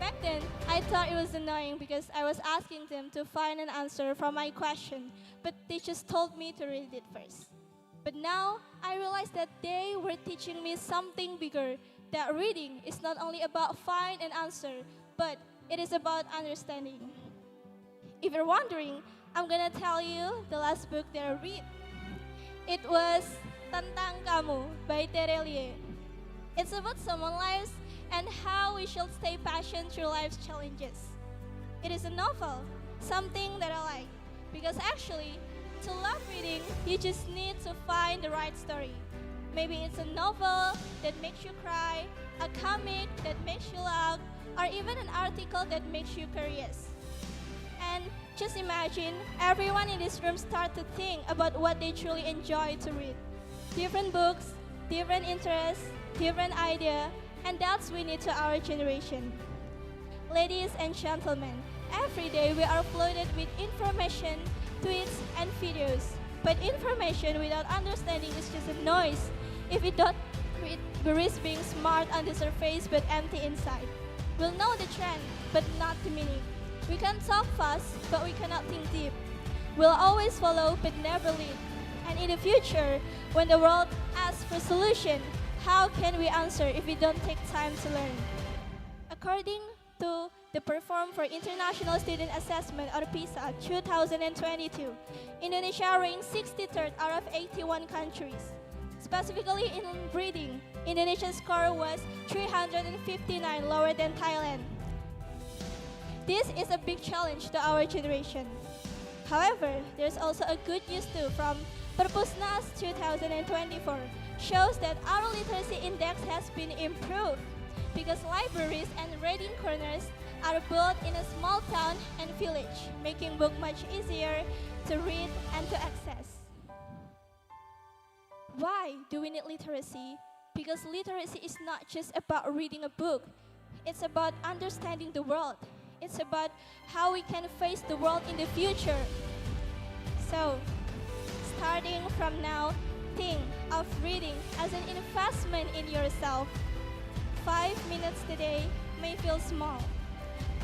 Back then, I thought it was annoying because I was asking them to find an answer for my question, but they just told me to read it first. But now, I realize that they were teaching me something bigger, that reading is not only about find an answer, but it is about understanding. If you're wondering, I'm gonna tell you the last book that I read. It was Tentang Kamu by Terelie. It's about someone's lives and how we should stay passionate through life's challenges. It is a novel, something that I like, because actually, to love reading, you just need to find the right story. Maybe it's a novel that makes you cry, a comic that makes you laugh, or even an article that makes you curious. And just imagine everyone in this room start to think about what they truly enjoy to read. Different books, different interests, different idea, and that's we need to our generation. Ladies and gentlemen, every day we are flooded with information, tweets, and videos. But information without understanding is just a noise. If we don't read, we risk being smart on the surface but empty inside. We'll know the trend, but not the meaning. We can talk fast, but we cannot think deep. We'll always follow, but never lead. And in the future, when the world asks for solution, how can we answer if we don't take time to learn? According to the Perform for International Student Assessment, or PISA 2022, Indonesia ranked 63rd out of 81 countries. Specifically in reading, Indonesia's score was 359, lower than Thailand. This is a big challenge to our generation. However, there's also a good news too from Perpusnas 2024, shows that our literacy index has been improved because libraries and reading corners are built in a small town and village, making book much easier to read and to access. Why do we need literacy? Because literacy is not just about reading a book. It's about understanding the world. It's about how we can face the world in the future. So, starting from now, think of reading as an investment in yourself. 5 minutes today may feel small,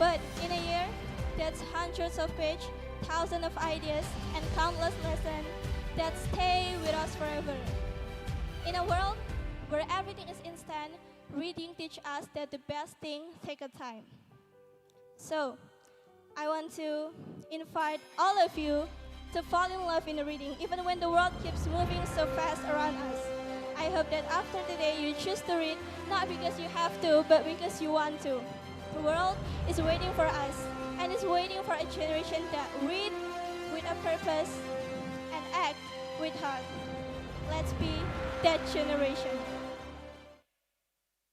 But in a year, that's hundreds of pages, thousands of ideas, and countless lessons that stay with us forever. In a world where everything is instant, reading teaches us that the best thing takes time. So, I want to invite all of you to fall in love in reading, even when the world keeps moving so fast around us. I hope that after today you choose to read, not because you have to, but because you want to. The world is waiting for us, and is waiting for a generation that read with a purpose and act with heart. Let's be that generation.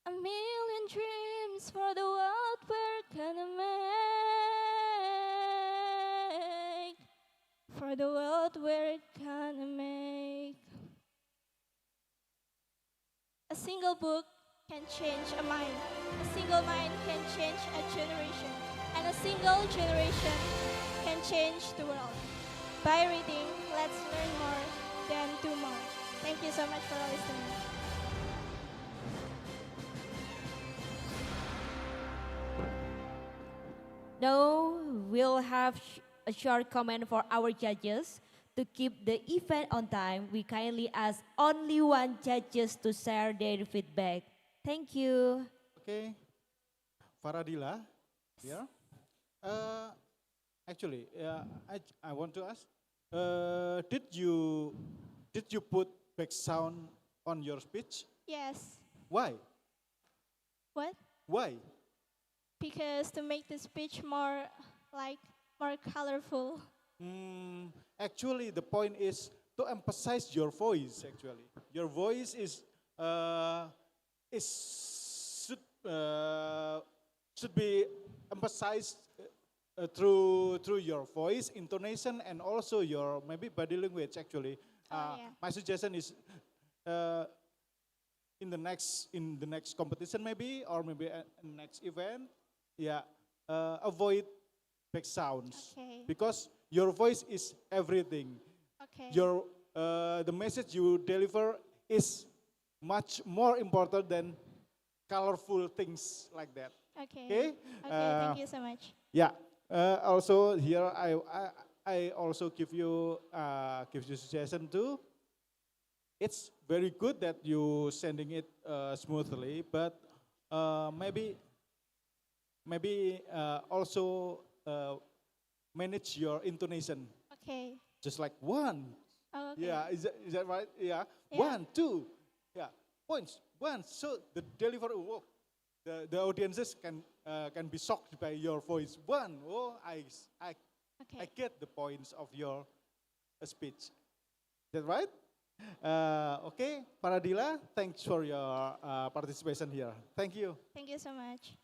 A million dreams for the world we're gonna make. For the world we're gonna make. A single book can change a mind. A single mind can change a generation. And a single generation can change the world. By reading, let's learn more than do more. Thank you so much for listening. Now we'll have a short comment for our judges. To keep the event on time, we kindly ask only one judges to share their feedback. Thank you. Okay, Faradila, here. Actually, I want to ask, did you put back sound on your speech? Yes. Why? What? Why? Because to make the speech more colorful. Actually, the point is to emphasize your voice. Actually, your voice should be emphasized through your voice, intonation, and also your maybe body language. Actually, my suggestion is in the next competition maybe, or maybe next event, avoid back sounds because your voice is everything. The message you deliver is much more important than colorful things like that. Okay. Thank you so much. Yeah. Also here I also give you suggestion too. It's very good that you sending it smoothly, but maybe also manage your intonation. Okay. Just like one. Oh, okay. Yeah, is that right? Yeah. 1, 2. Yeah. Points. 1. So the delivery. Oh, the audiences can be shocked by your voice. 1. Oh, I get the points of your speech. Is that right? Okay, Paradila, thanks for your participation here. Thank you. Thank you so much.